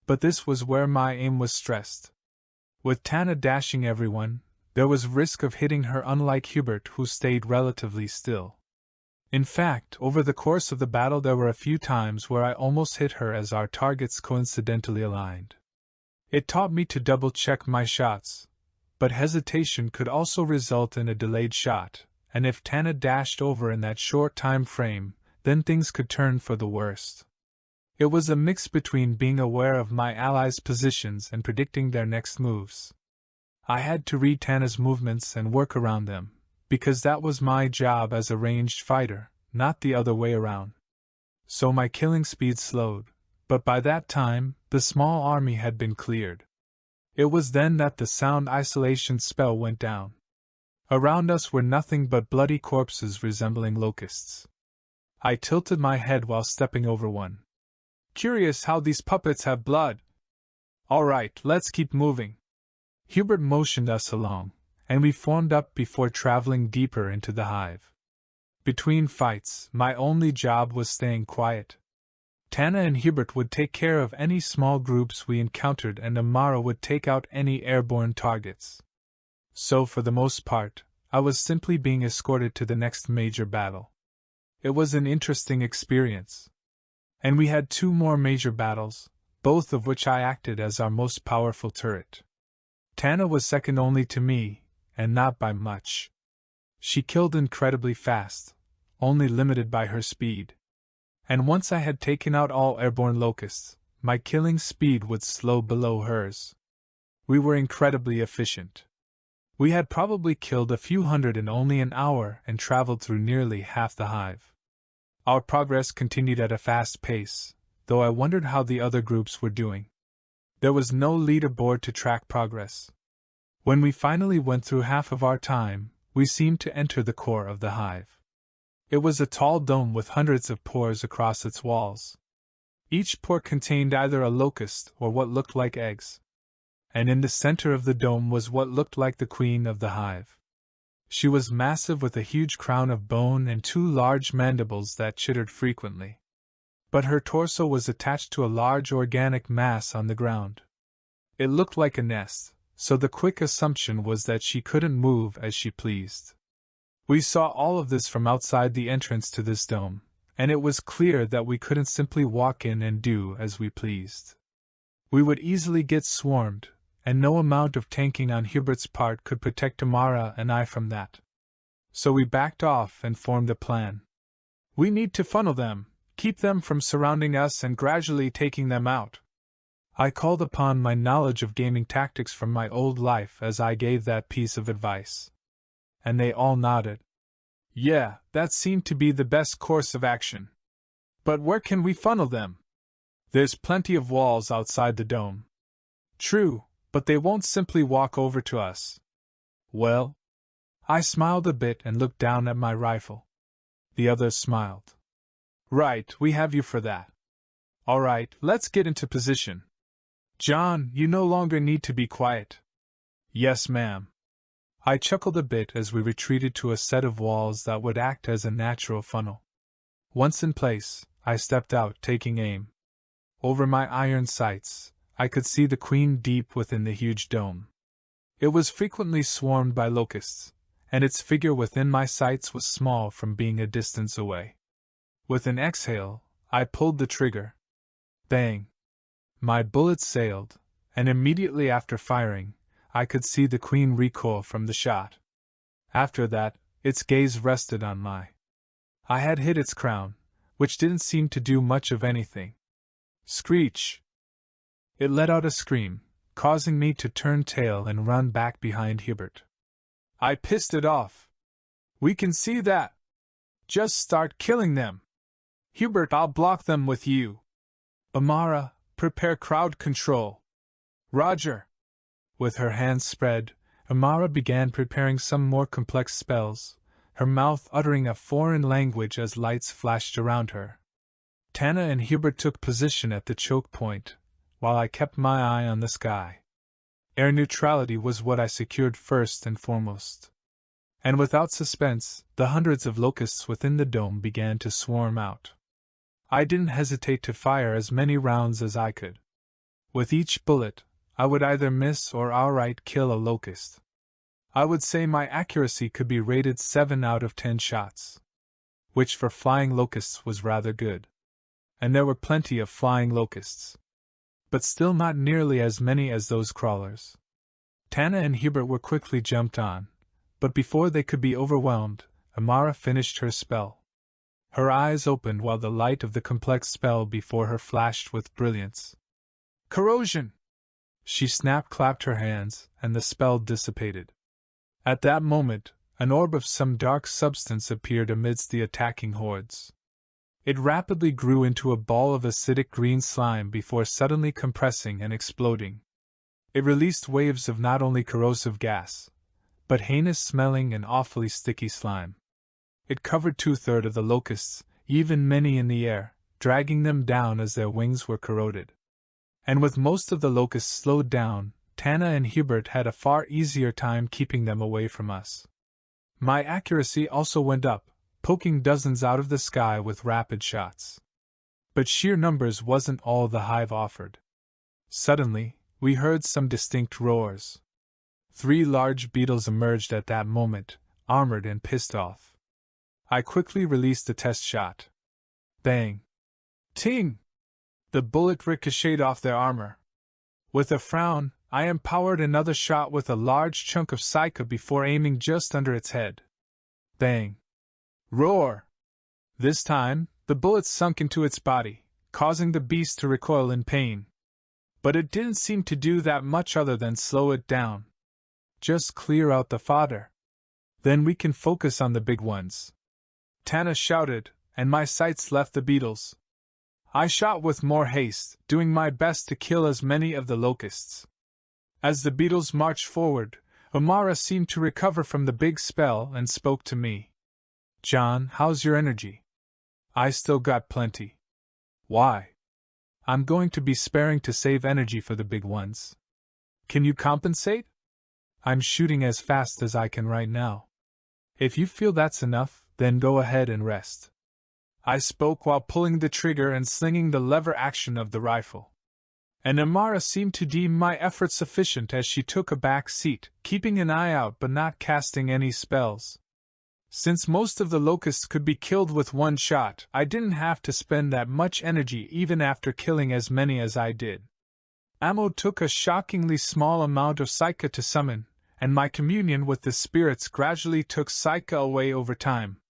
But this was where my aim was stressed. With Tana dashing everyone, there was risk of hitting her, unlike Hubert, who stayed relatively still. In fact, over the course of the battle there were a few times where I almost hit her as our targets coincidentally aligned. It taught me to double-check my shots, but hesitation could also result in a delayed shot, and if Tana dashed over in that short time frame, then things could turn for the worst. It was a mix between being aware of my allies' positions and predicting their next moves. I had to read Tana's movements and work around them, because that was my job as a ranged fighter, not the other way around. So my killing speed slowed, but by that time, the small army had been cleared. It was then that the sound isolation spell went down. Around us were nothing but bloody corpses resembling locusts. I tilted my head while stepping over one. "Curious how these puppets have blood. All right, let's keep moving." Hubert motioned us along, and we formed up before traveling deeper into the hive. Between fights, my only job was staying quiet. Tana and Hubert would take care of any small groups we encountered, and Amara would take out any airborne targets. So for the most part, I was simply being escorted to the next major battle. It was an interesting experience. And we had 2 more major battles, both of which I acted as our most powerful turret. Tana was second only to me, and not by much. She killed incredibly fast, only limited by her speed. And once I had taken out all airborne locusts, my killing speed would slow below hers. We were incredibly efficient. We had probably killed a few hundred in only an hour and traveled through nearly half the hive. Our progress continued at a fast pace, though I wondered how the other groups were doing. There was no leaderboard to track progress. When we finally went through half of our time, we seemed to enter the core of the hive. It was a tall dome with hundreds of pores across its walls. Each pore contained either a locust or what looked like eggs. And in the center of the dome was what looked like the queen of the hive. She was massive with a huge crown of bone and two large mandibles that chittered frequently. But her torso was attached to a large organic mass on the ground. It looked like a nest, so the quick assumption was that she couldn't move as she pleased. We saw all of this from outside the entrance to this dome, and it was clear that we couldn't simply walk in and do as we pleased. We would easily get swarmed, and no amount of tanking on Hubert's part could protect Amara and I from that. So we backed off and formed a plan. We need to funnel them, keep them from surrounding us and gradually taking them out. I called upon my knowledge of gaming tactics from my old life as I gave that piece of advice. And they all nodded. Yeah, that seemed to be the best course of action. But where can we funnel them? There's plenty of walls outside the dome. True, but they won't simply walk over to us. Well? I smiled a bit and looked down at my rifle. The others smiled. Right, we have you for that. All right, let's get into position. John, you no longer need to be quiet. Yes, ma'am. I chuckled a bit as we retreated to a set of walls that would act as a natural funnel. Once in place, I stepped out, taking aim. Over my iron sights, I could see the queen deep within the huge dome. It was frequently swarmed by locusts, and its figure within my sights was small from being a distance away. With an exhale, I pulled the trigger. Bang! My bullet sailed, and immediately after firing, I could see the queen recoil from the shot. After that, its gaze rested on my. I had hit its crown, which didn't seem to do much of anything. Screech! It let out a scream, causing me to turn tail and run back behind Hubert. I pissed it off. We can see that. Just start killing them. Hubert, I'll block them with you. Amara, prepare crowd control. Roger. With her hands spread, Amara began preparing some more complex spells, her mouth uttering a foreign language as lights flashed around her. Tana and Hubert took position at the choke point, while I kept my eye on the sky. Air neutrality was what I secured first and foremost. And without suspense, the hundreds of locusts within the dome began to swarm out. I didn't hesitate to fire as many rounds as I could. With each bullet, I would either miss or outright kill a locust. I would say my accuracy could be rated 7 out of 10 shots, which for flying locusts was rather good. And there were plenty of flying locusts, but still not nearly as many as those crawlers. Tana and Hubert were quickly jumped on, but before they could be overwhelmed, Amara finished her spell. Her eyes opened while the light of the complex spell before her flashed with brilliance. Corrosion! She clapped her hands, and the spell dissipated. At that moment, an orb of some dark substance appeared amidst the attacking hordes. It rapidly grew into a ball of acidic green slime before suddenly compressing and exploding. It released waves of not only corrosive gas, but heinous-smelling and awfully sticky slime. It covered 2/3 of the locusts, even many in the air, dragging them down as their wings were corroded. And with most of the locusts slowed down, Tana and Hubert had a far easier time keeping them away from us. My accuracy also went up, poking dozens out of the sky with rapid shots. But sheer numbers wasn't all the hive offered. Suddenly, we heard some distinct roars. 3 large beetles emerged at that moment, armored and pissed off. I quickly released the test shot. Bang! Ting! The bullet ricocheted off their armor. With a frown, I empowered another shot with a large chunk of Psycha before aiming just under its head. Bang! Roar! This time, the bullet sunk into its body, causing the beast to recoil in pain. But it didn't seem to do that much other than slow it down. Just clear out the fodder. Then we can focus on the big ones. Tana shouted, and my sights left the beetles. I shot with more haste, doing my best to kill as many of the locusts. As the beetles marched forward, Amara seemed to recover from the big spell and spoke to me. "John, how's your energy?" "I still got plenty." "Why?" "I'm going to be sparing to save energy for the big ones." "Can you compensate?" "I'm shooting as fast as I can right now. If you feel that's enough, then go ahead and rest." I spoke while pulling the trigger and slinging the lever action of the rifle. And Amara seemed to deem my effort sufficient as she took a back seat, keeping an eye out but not casting any spells. Since most of the locusts could be killed with one shot, I didn't have to spend that much energy even after killing as many as I did. Ammo took a shockingly small amount of Psyche to summon, and my communion with the spirits gradually took Psyche away over time.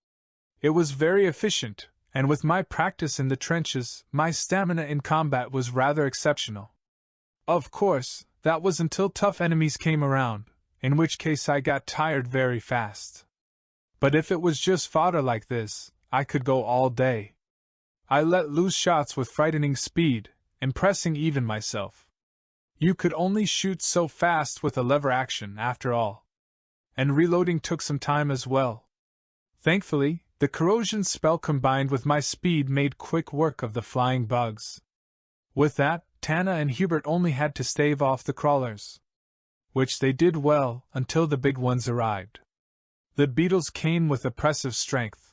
It was very efficient, and with my practice in the trenches, my stamina in combat was rather exceptional. Of course, that was until tough enemies came around, in which case I got tired very fast. But if it was just fodder like this, I could go all day. I let loose shots with frightening speed, impressing even myself. You could only shoot so fast with a lever action, after all. And reloading took some time as well. Thankfully, the corrosion spell combined with my speed made quick work of the flying bugs. With that, Tana and Hubert only had to stave off the crawlers. Which they did well until the big ones arrived. The beetles came with oppressive strength.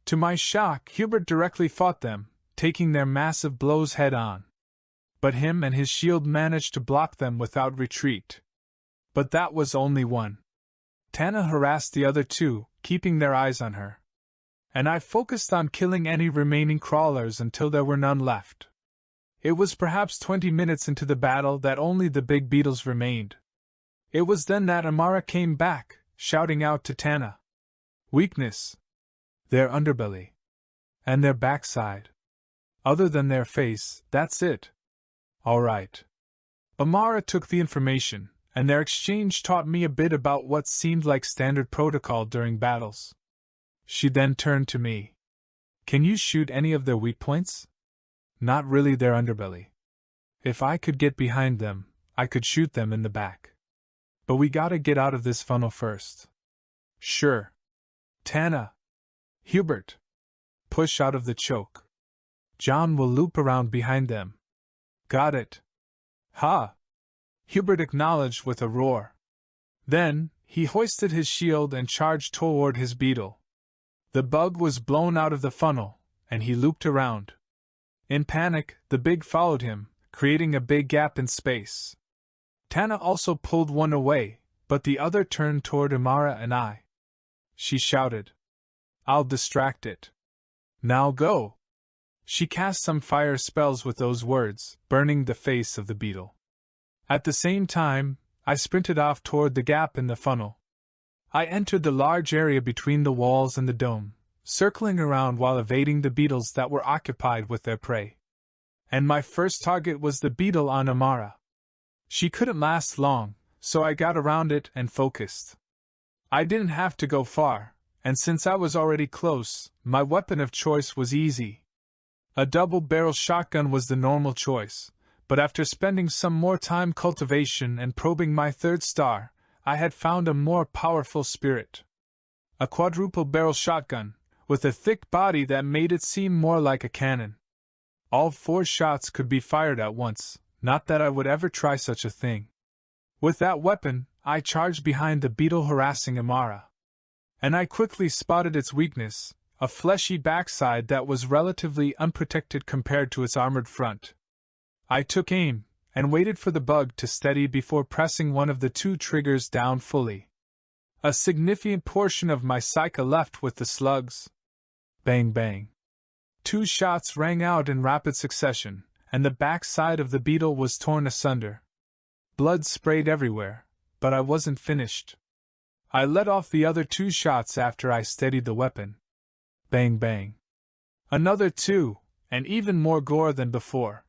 To my shock, Hubert directly fought them, taking their massive blows head-on. But him and his shield managed to block them without retreat. But that was only one. Tana harassed the other two, keeping their eyes on her. And I focused on killing any remaining crawlers until there were none left. It was perhaps 20 minutes into the battle that only the big beetles remained. It was then that Amara came back, shouting out to Tana. "Weakness. Their underbelly. And their backside. Other than their face, that's it." "All right." Amara took the information, and their exchange taught me a bit about what seemed like standard protocol during battles. She then turned to me. "Can you shoot any of their weak points?" "Not really their underbelly. If I could get behind them, I could shoot them in the back. But we gotta get out of this funnel first." "Sure." "Tana. Hubert. Push out of the choke. John will loop around behind them." "Got it." "Ha!" Hubert acknowledged with a roar. Then, he hoisted his shield and charged toward his beetle. The bug was blown out of the funnel, and he looped around. In panic, the big followed him, creating a big gap in space. Tana also pulled one away, but the other turned toward Amara and I. She shouted, "I'll distract it. Now go!" She cast some fire spells with those words, burning the face of the beetle. At the same time, I sprinted off toward the gap in the funnel. I entered the large area between the walls and the dome, circling around while evading the beetles that were occupied with their prey. And my first target was the beetle on Amara. She couldn't last long, so I got around it and focused. I didn't have to go far, and since I was already close, my weapon of choice was easy. A double-barrel shotgun was the normal choice, but after spending some more time cultivation and probing my third star, I had found a more powerful spirit. A quadruple-barrel shotgun, with a thick body that made it seem more like a cannon. All 4 shots could be fired at once, not that I would ever try such a thing. With that weapon, I charged behind the beetle harassing Amara. And I quickly spotted its weakness, a fleshy backside that was relatively unprotected compared to its armored front. I took aim, and waited for the bug to steady before pressing one of the 2 triggers down fully. A significant portion of my psyche left with the slugs. Bang bang. 2 shots rang out in rapid succession, and the backside of the beetle was torn asunder. Blood sprayed everywhere, but I wasn't finished. I let off the other 2 shots after I steadied the weapon. Bang bang. Another 2, and even more gore than before.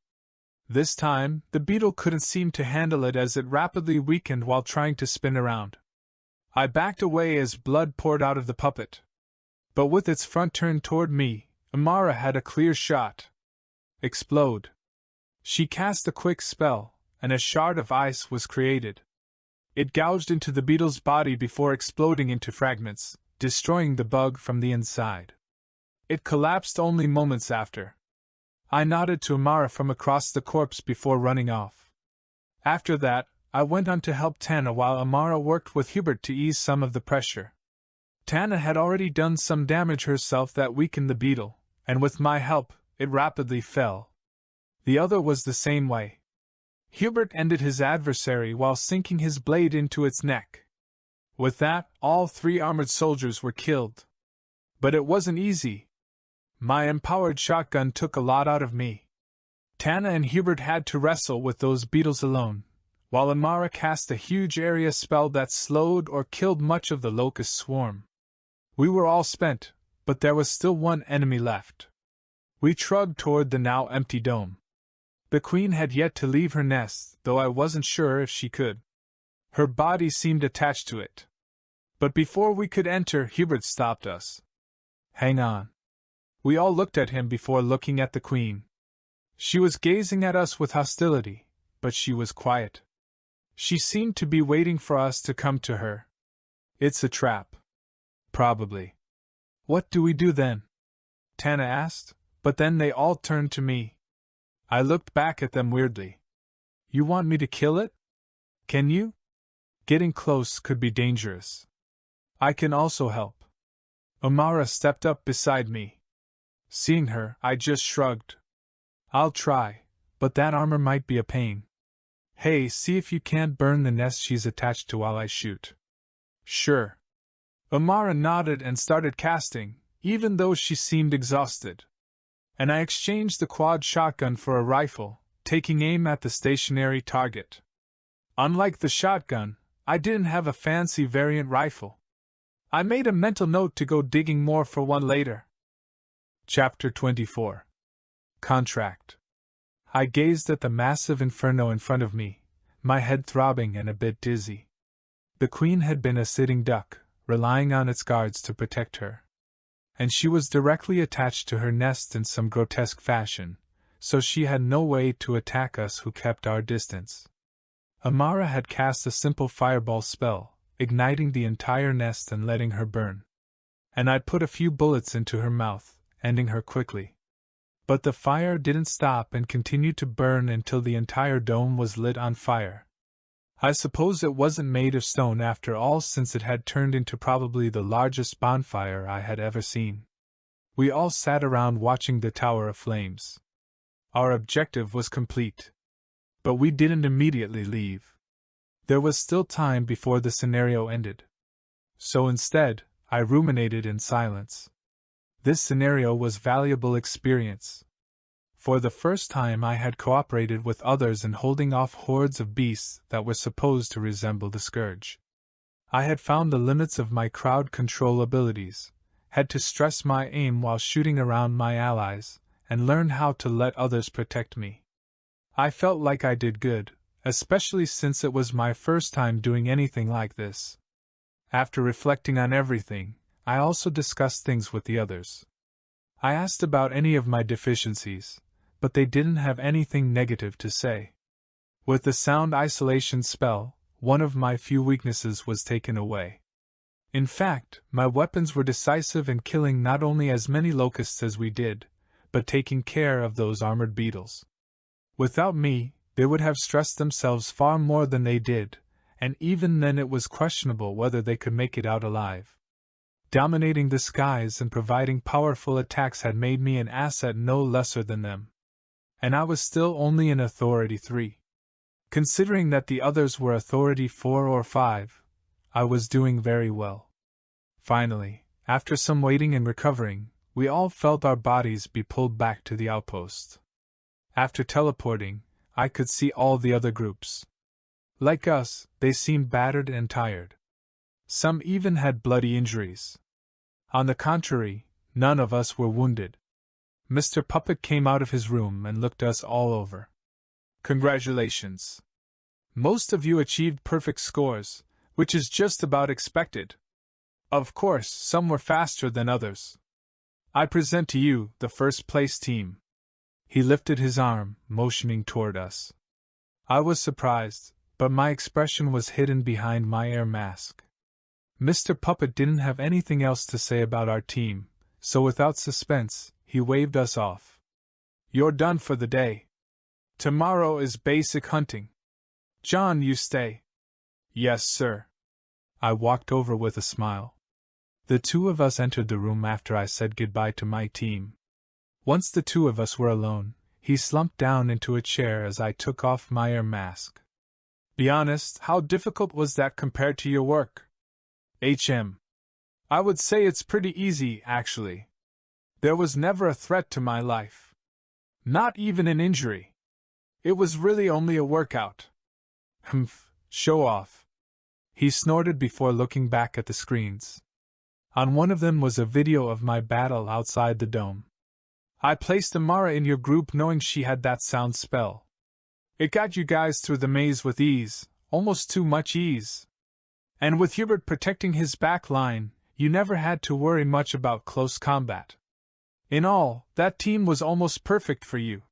This time, the beetle couldn't seem to handle it as it rapidly weakened while trying to spin around. I backed away as blood poured out of the puppet. But with its front turned toward me, Amara had a clear shot. Explode. She cast a quick spell, and a shard of ice was created. It gouged into the beetle's body before exploding into fragments, destroying the bug from the inside. It collapsed only moments after. I nodded to Amara from across the corpse before running off. After that, I went on to help Tana while Amara worked with Hubert to ease some of the pressure. Tana had already done some damage herself that weakened the beetle, and with my help, it rapidly fell. The other was the same way. Hubert ended his adversary while sinking his blade into its neck. With that, all 3 armored soldiers were killed. But it wasn't easy. My empowered shotgun took a lot out of me. Tana and Hubert had to wrestle with those beetles alone, while Amara cast a huge area spell that slowed or killed much of the locust swarm. We were all spent, but there was still one enemy left. We trudged toward the now empty dome. The queen had yet to leave her nest, though I wasn't sure if she could. Her body seemed attached to it. But before we could enter, Hubert stopped us. Hang on. We all looked at him before looking at the queen. She was gazing at us with hostility, but she was quiet. She seemed to be waiting for us to come to her. It's a trap. Probably. What do we do then? Tana asked, but then they all turned to me. I looked back at them weirdly. You want me to kill it? Can you? Getting close could be dangerous. I can also help. Amara stepped up beside me. Seeing her, I just shrugged. I'll try, but that armor might be a pain. Hey, see if you can't burn the nest she's attached to while I shoot. Sure. Amara nodded and started casting, even though she seemed exhausted. And I exchanged the quad shotgun for a rifle, taking aim at the stationary target. Unlike the shotgun, I didn't have a fancy variant rifle. I made a mental note to go digging more for one later. Chapter 24. Contract. I gazed at the massive inferno in front of me, my head throbbing and a bit dizzy. The queen had been a sitting duck, relying on its guards to protect her. And she was directly attached to her nest in some grotesque fashion, so she had no way to attack us who kept our distance. Amara had cast a simple fireball spell, igniting the entire nest and letting her burn. And I'd put a few bullets into her mouth, ending her quickly. But the fire didn't stop and continued to burn until the entire dome was lit on fire. I suppose it wasn't made of stone after all, since it had turned into probably the largest bonfire I had ever seen. We all sat around watching the tower of flames. Our objective was complete. But we didn't immediately leave. There was still time before the scenario ended. So instead, I ruminated in silence. This scenario was valuable experience. For the first time I had cooperated with others in holding off hordes of beasts that were supposed to resemble the scourge. I had found the limits of my crowd control abilities, had to stress my aim while shooting around my allies, and learn how to let others protect me. I felt like I did good, especially since it was my first time doing anything like this. After reflecting on everything, I also discussed things with the others. I asked about any of my deficiencies, but they didn't have anything negative to say. With the sound isolation spell, one of my few weaknesses was taken away. In fact, my weapons were decisive in killing not only as many locusts as we did, but taking care of those armored beetles. Without me, they would have stressed themselves far more than they did, and even then it was questionable whether they could make it out alive. Dominating the skies and providing powerful attacks had made me an asset no lesser than them. And I was still only in Authority 3. Considering that the others were Authority 4 or 5, I was doing very well. Finally, after some waiting and recovering, we all felt our bodies be pulled back to the outpost. After teleporting, I could see all the other groups. Like us, they seemed battered and tired. Some even had bloody injuries. On the contrary, none of us were wounded. Mr. Puppet came out of his room and looked us all over. Congratulations. Most of you achieved perfect scores, which is just about expected. Of course, some were faster than others. I present to you the first place team. He lifted his arm, motioning toward us. I was surprised, but my expression was hidden behind my air mask. Mr. Puppet didn't have anything else to say about our team, so without suspense, he waved us off. You're done for the day. Tomorrow is basic hunting. John, you stay. Yes, sir. I walked over with a smile. The two of us entered the room after I said goodbye to my team. Once the two of us were alone, he slumped down into a chair as I took off my air mask. Be honest, how difficult was that compared to your work? I would say it's pretty easy, actually. There was never a threat to my life. Not even an injury. It was really only a workout. Humph, show off. He snorted before looking back at the screens. On one of them was a video of my battle outside the dome. I placed Amara in your group knowing she had that sound spell. It got you guys through the maze with ease, almost too much ease. And with Hubert protecting his back line, you never had to worry much about close combat. In all, that team was almost perfect for you.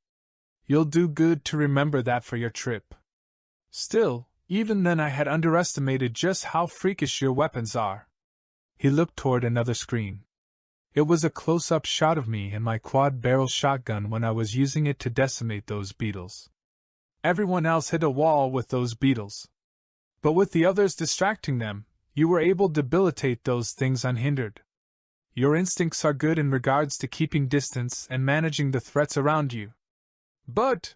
You'll do good to remember that for your trip. Still, even then I had underestimated just how freakish your weapons are. He looked toward another screen. It was a close-up shot of me and my quad-barrel shotgun when I was using it to decimate those beetles. Everyone else hit a wall with those beetles. But with the others distracting them, you were able to debilitate those things unhindered. Your instincts are good in regards to keeping distance and managing the threats around you. But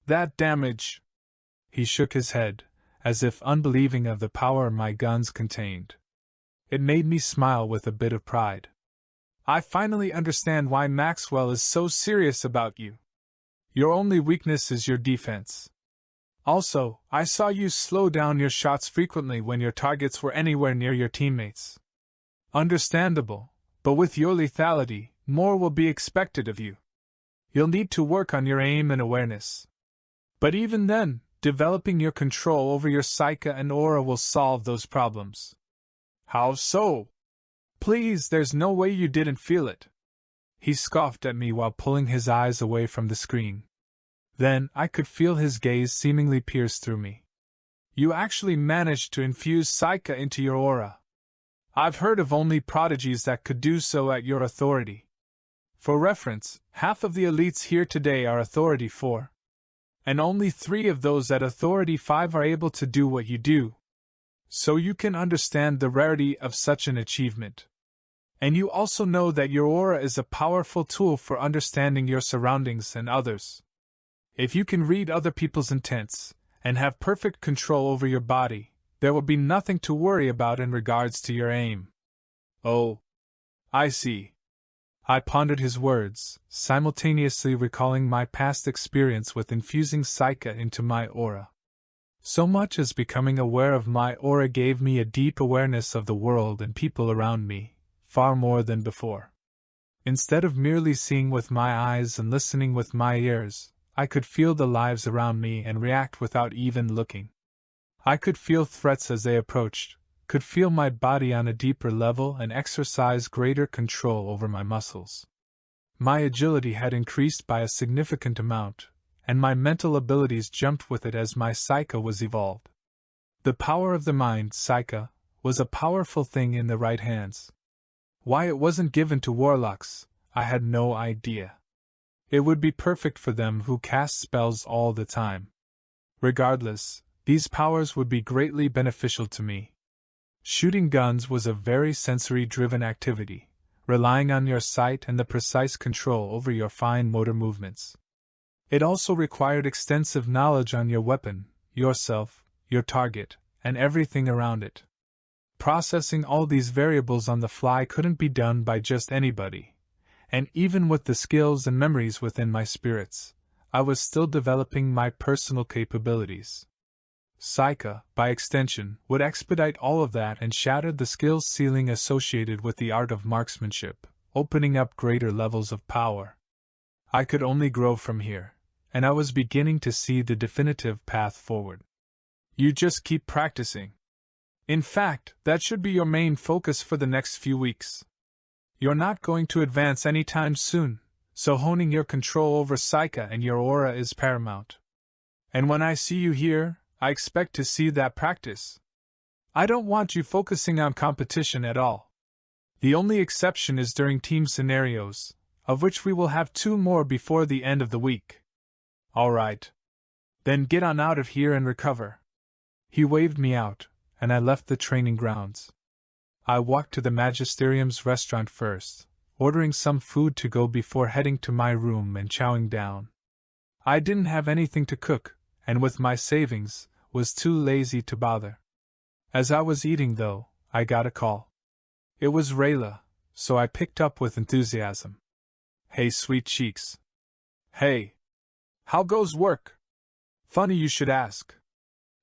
that damage... He shook his head, as if unbelieving of the power my guns contained. It made me smile with a bit of pride. I finally understand why Maxwell is so serious about you. Your only weakness is your defense. Also, I saw you slow down your shots frequently when your targets were anywhere near your teammates. Understandable, but with your lethality, more will be expected of you. You'll need to work on your aim and awareness. But even then, developing your control over your psyche and aura will solve those problems. How so? Please, there's no way you didn't feel it. He scoffed at me while pulling his eyes away from the screen. Then, I could feel his gaze seemingly pierce through me. You actually managed to infuse psyche into your aura. I've heard of only prodigies that could do so at your authority. For reference, half of the elites here today are authority 4. And only 3 of those at authority 5 are able to do what you do. So you can understand the rarity of such an achievement. And you also know that your aura is a powerful tool for understanding your surroundings and others. If you can read other people's intents, and have perfect control over your body, there will be nothing to worry about in regards to your aim. Oh, I see. I pondered his words, simultaneously recalling my past experience with infusing psyche into my aura. So much as becoming aware of my aura gave me a deep awareness of the world and people around me, far more than before. Instead of merely seeing with my eyes and listening with my ears, I could feel the lives around me and react without even looking. I could feel threats as they approached, could feel my body on a deeper level and exercise greater control over my muscles. My agility had increased by a significant amount, and my mental abilities jumped with it as my psyche was evolved. The power of the mind, psyche, was a powerful thing in the right hands. Why it wasn't given to warlocks, I had no idea. It would be perfect for them who cast spells all the time. Regardless, these powers would be greatly beneficial to me. Shooting guns was a very sensory-driven activity, relying on your sight and the precise control over your fine motor movements. It also required extensive knowledge on your weapon, yourself, your target, and everything around it. Processing all these variables on the fly couldn't be done by just anybody, and even with the skills and memories within my spirits, I was still developing my personal capabilities. Psyche, by extension, would expedite all of that and shatter the skills ceiling associated with the art of marksmanship, opening up greater levels of power. I could only grow from here, and I was beginning to see the definitive path forward. You just keep practicing. In fact, that should be your main focus for the next few weeks. You're not going to advance anytime soon, so honing your control over Psyche and your aura is paramount. And when I see you here, I expect to see that practice. I don't want you focusing on competition at all. The only exception is during team scenarios, of which we will have 2 more before the end of the week. All right. Then get on out of here and recover. He waved me out, and I left the training grounds. I walked to the Magisterium's restaurant first, ordering some food to go before heading to my room and chowing down. I didn't have anything to cook, and with my savings, was too lazy to bother. As I was eating, though, I got a call. It was Rayla, so I picked up with enthusiasm. Hey, sweet cheeks. Hey. How goes work? Funny you should ask.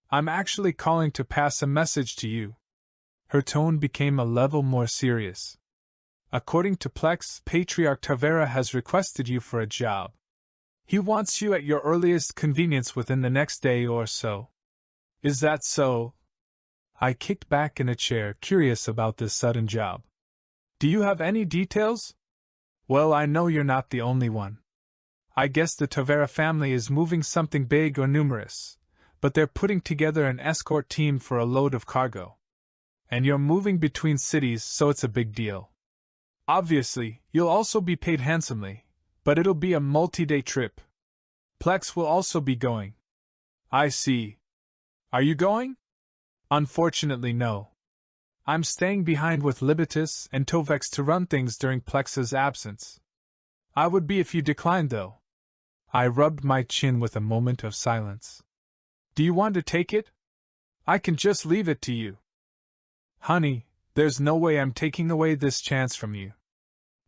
I'm actually calling to pass a message to you. Her tone became a level more serious. According to Plex, Patriarch Tavera has requested you for a job. He wants you at your earliest convenience within the next day or so. Is that so? I kicked back in a chair, curious about this sudden job. Do you have any details? Well, I know you're not the only one. I guess the Tavera family is moving something big or numerous, but they're putting together an escort team for a load of cargo. And you're moving between cities, so it's a big deal. Obviously, you'll also be paid handsomely, but it'll be a multi-day trip. Plex will also be going. I see. Are you going? Unfortunately, no. I'm staying behind with Libitus and Tovex to run things during Plex's absence. I would be if you declined, though. I rubbed my chin with a moment of silence. Do you want to take it? I can just leave it to you. Honey, there's no way I'm taking away this chance from you.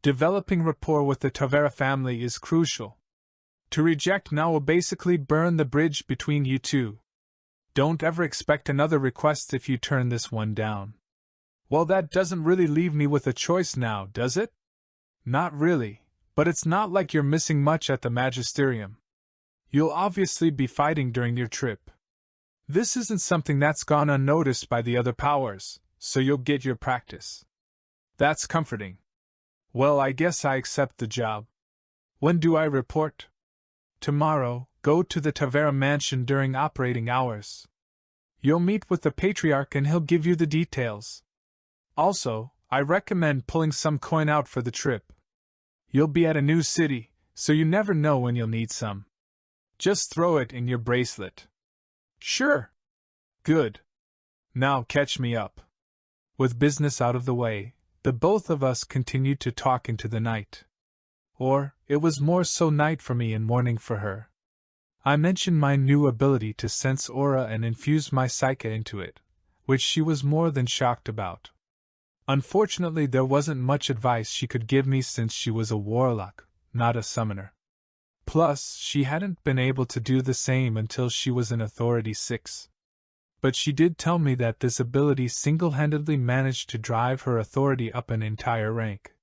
Developing rapport with the Tavera family is crucial. To reject now will basically burn the bridge between you two. Don't ever expect another request if you turn this one down. Well, that doesn't really leave me with a choice now, does it? Not really, but it's not like you're missing much at the Magisterium. You'll obviously be fighting during your trip. This isn't something that's gone unnoticed by the other powers, so you'll get your practice. That's comforting. Well, I guess I accept the job. When do I report? Tomorrow. Go to the Tavera mansion during operating hours. You'll meet with the Patriarch and he'll give you the details. Also, I recommend pulling some coin out for the trip. You'll be at a new city, so you never know when you'll need some. Just throw it in your bracelet. Sure. Good. Now catch me up. With business out of the way, the both of us continued to talk into the night. Or, it was more so night for me and morning for her. I mentioned my new ability to sense aura and infuse my psyche into it, which she was more than shocked about. Unfortunately, there wasn't much advice she could give me since she was a warlock, not a summoner. Plus, she hadn't been able to do the same until she was in Authority 6. But she did tell me that this ability single-handedly managed to drive her authority up an entire rank.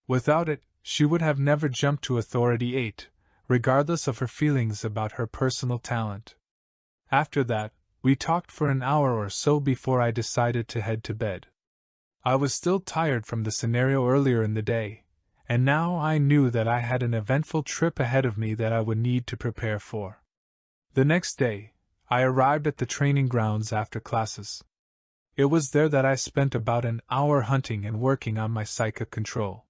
Without it, she would have never jumped to Authority 8, regardless of her feelings about her personal talent. After that, we talked for an hour or so before I decided to head to bed. I was still tired from the scenario earlier in the day, and now I knew that I had an eventful trip ahead of me that I would need to prepare for. The next day, I arrived at the training grounds after classes. It was there that I spent about an hour hunting and working on my psychic control.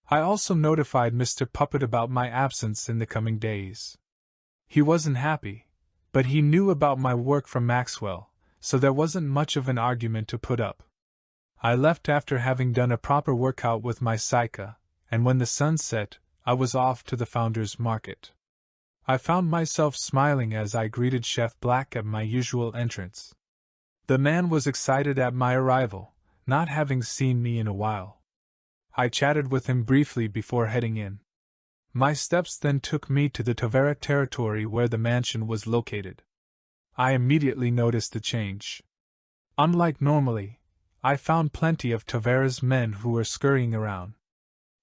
I also notified Mr. Puppet about my absence in the coming days. He wasn't happy, but he knew about my work from Maxwell, so there wasn't much of an argument to put up. I left after having done a proper workout with my psyche, and when the sun set, I was off to the Founders Market. I found myself smiling as I greeted Chef Black at my usual entrance. The man was excited at my arrival, not having seen me in a while. I chatted with him briefly before heading in. My steps then took me to the Tavera territory where the mansion was located. I immediately noticed the change. Unlike normally, I found plenty of Tavera's men who were scurrying around.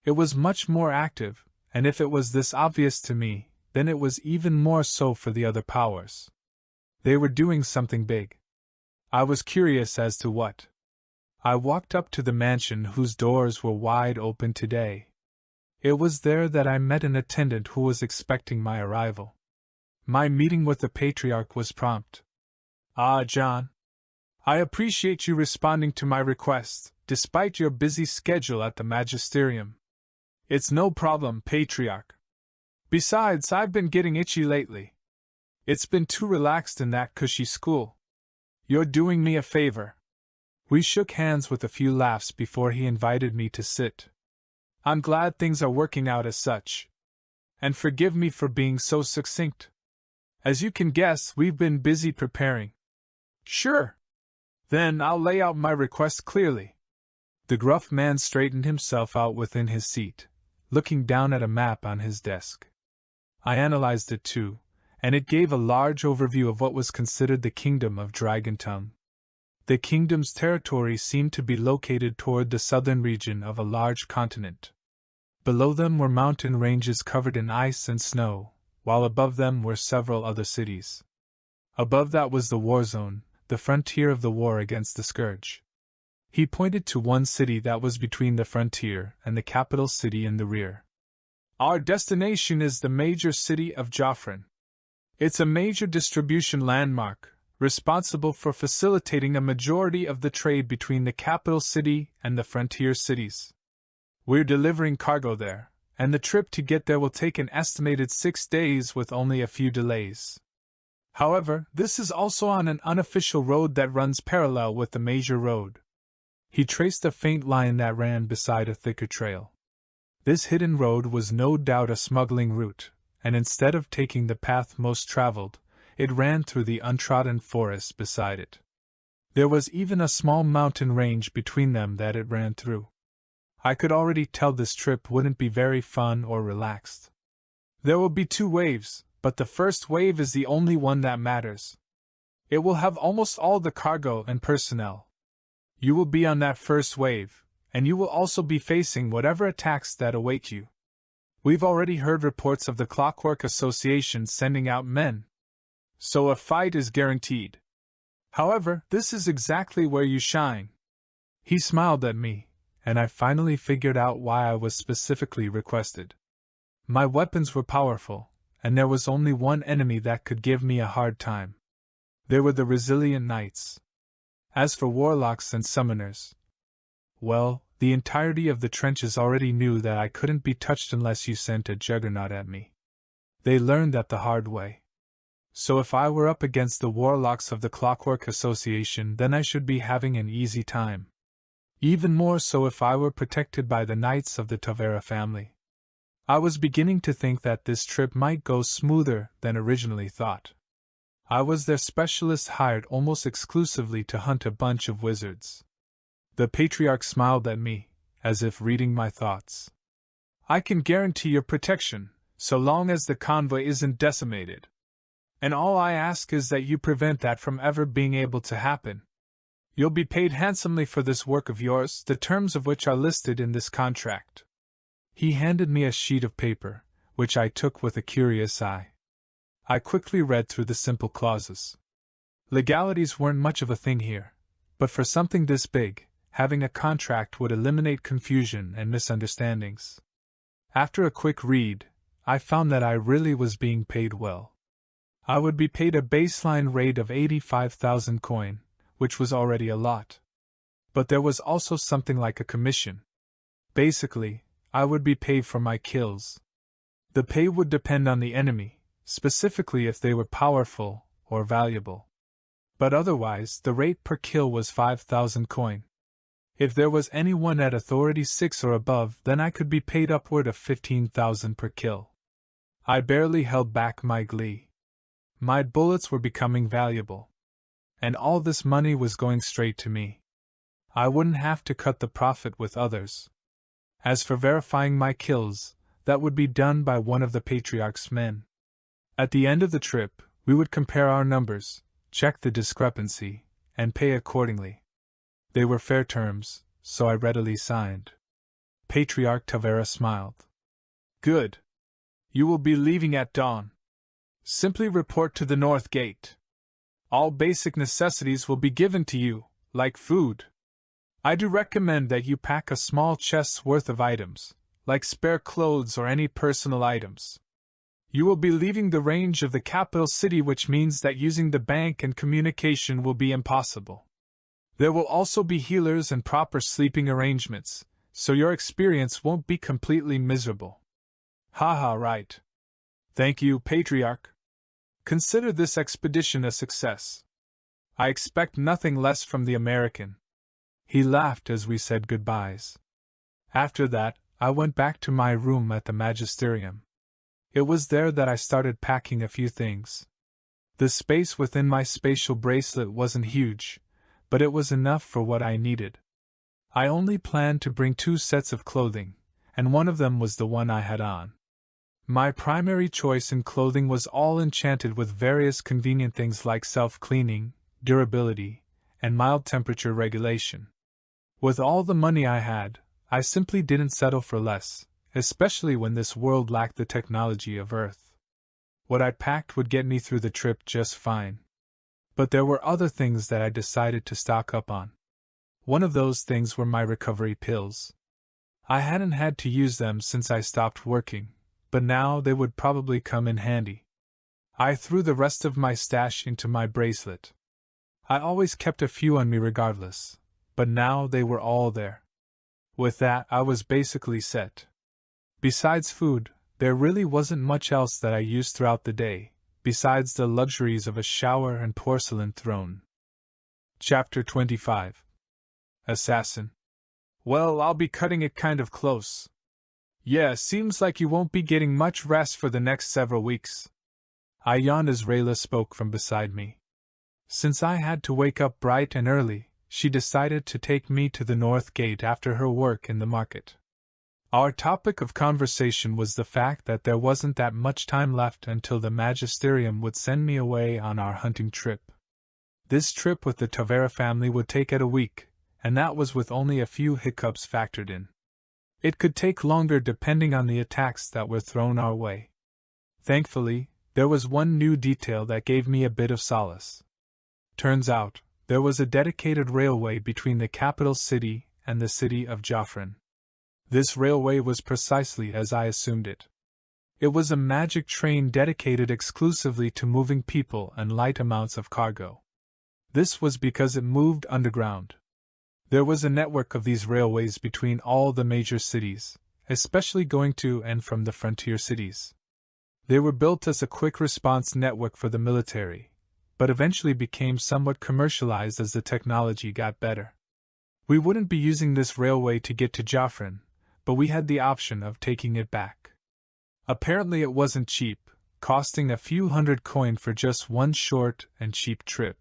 It was much more active, and if it was this obvious to me, then it was even more so for the other powers. They were doing something big. I was curious as to what. I walked up to the mansion whose doors were wide open today. It was there that I met an attendant who was expecting my arrival. My meeting with the patriarch was prompt. "Ah, John. I appreciate you responding to my request, despite your busy schedule at the magisterium." "It's no problem, patriarch. Besides, I've been getting itchy lately. It's been too relaxed in that cushy school. You're doing me a favor." We shook hands with a few laughs before he invited me to sit. "I'm glad things are working out as such. And forgive me for being so succinct. As you can guess, we've been busy preparing." "Sure. Then I'll lay out my request clearly." The gruff man straightened himself out within his seat, looking down at a map on his desk. I analyzed it too, and it gave a large overview of what was considered the kingdom of Dragontongue. The kingdom's territory seemed to be located toward the southern region of a large continent. Below them were mountain ranges covered in ice and snow, while above them were several other cities. Above that was the war zone, the frontier of the war against the Scourge. He pointed to one city that was between the frontier and the capital city in the rear. "Our destination is the major city of Joffrin. It's a major distribution landmark, responsible for facilitating a majority of the trade between the capital city and the frontier cities. We're delivering cargo there, and the trip to get there will take an estimated 6 days with only a few delays. However, this is also on an unofficial road that runs parallel with the major road." He traced a faint line that ran beside a thicker trail. This hidden road was no doubt a smuggling route, and instead of taking the path most traveled, it ran through the untrodden forest beside it. There was even a small mountain range between them that it ran through. I could already tell this trip wouldn't be very fun or relaxed. There will be 2 waves, but the first wave is the only one that matters. It will have almost all the cargo and personnel. You will be on that first wave, and you will also be facing whatever attacks that await you. We've already heard reports of the Clockwork Association sending out men, so a fight is guaranteed. However, this is exactly where you shine." He smiled at me, and I finally figured out why I was specifically requested. My weapons were powerful, and there was only one enemy that could give me a hard time. They were the resilient knights. As for warlocks and summoners, well, the entirety of the trenches already knew that I couldn't be touched unless you sent a juggernaut at me. They learned that the hard way. So if I were up against the warlocks of the Clockwork Association, then I should be having an easy time. Even more so if I were protected by the knights of the Tavera family. I was beginning to think that this trip might go smoother than originally thought. I was their specialist hired almost exclusively to hunt a bunch of wizards. The patriarch smiled at me, as if reading my thoughts. "I can guarantee your protection, so long as the convoy isn't decimated. And all I ask is that you prevent that from ever being able to happen. You'll be paid handsomely for this work of yours, the terms of which are listed in this contract." He handed me a sheet of paper, which I took with a curious eye. I quickly read through the simple clauses. Legalities weren't much of a thing here, but for something this big, having a contract would eliminate confusion and misunderstandings. After a quick read, I found that I really was being paid well. I would be paid a baseline rate of 85,000 coin, which was already a lot. But there was also something like a commission. Basically, I would be paid for my kills. The pay would depend on the enemy, specifically if they were powerful or valuable. But otherwise, the rate per kill was 5,000 coin. If there was anyone at Authority 6 or above, then I could be paid upward of 15,000 per kill. I barely held back my glee. My bullets were becoming valuable. And all this money was going straight to me. I wouldn't have to cut the profit with others. As for verifying my kills, that would be done by one of the Patriarch's men. At the end of the trip, we would compare our numbers, check the discrepancy, and pay accordingly. They were fair terms, so I readily signed. Patriarch Tavera smiled. "Good. You will be leaving at dawn. Simply report to the North Gate. All basic necessities will be given to you, like food. I do recommend that you pack a small chest's worth of items, like spare clothes or any personal items. You will be leaving the range of the capital city, which means that using the bank and communication will be impossible. There will also be healers and proper sleeping arrangements, so your experience won't be completely miserable. Haha, right. Thank you, Patriarch. Consider this expedition a success. I expect nothing less from the American. He laughed as we said goodbyes. After that, I went back to my room at the Magisterium. It was there that I started packing a few things. The space within my spatial bracelet wasn't huge, but it was enough for what I needed. I only planned to bring 2 sets of clothing, and one of them was the one I had on. My primary choice in clothing was all enchanted with various convenient things like self-cleaning, durability, and mild temperature regulation. With all the money I had, I simply didn't settle for less, especially when this world lacked the technology of Earth. What I packed would get me through the trip just fine. But there were other things that I decided to stock up on. One of those things were my recovery pills. I hadn't had to use them since I stopped working, but now they would probably come in handy. I threw the rest of my stash into my bracelet. I always kept a few on me regardless, but now they were all there. With that, I was basically set. Besides food, there really wasn't much else that I used throughout the day, besides the luxuries of a shower and porcelain throne. Chapter 25. Assassin. Well, I'll be cutting it kind of close. Yeah, seems like you won't be getting much rest for the next several weeks. I yawned as Rayla spoke from beside me. Since I had to wake up bright and early, she decided to take me to the North Gate after her work in the market. Our topic of conversation was the fact that there wasn't that much time left until the Magisterium would send me away on our hunting trip. This trip with the Tavera family would take a week, and that was with only a few hiccups factored in. It could take longer depending on the attacks that were thrown our way. Thankfully, there was one new detail that gave me a bit of solace. Turns out, there was a dedicated railway between the capital city and the city of Joffrin. This railway was precisely as I assumed it. It was a magic train dedicated exclusively to moving people and light amounts of cargo. This was because it moved underground. There was a network of these railways between all the major cities, especially going to and from the frontier cities. They were built as a quick response network for the military, but eventually became somewhat commercialized as the technology got better. We wouldn't be using this railway to get to Joffrin, but we had the option of taking it back. Apparently it wasn't cheap, costing a few hundred coin for just one short and cheap trip.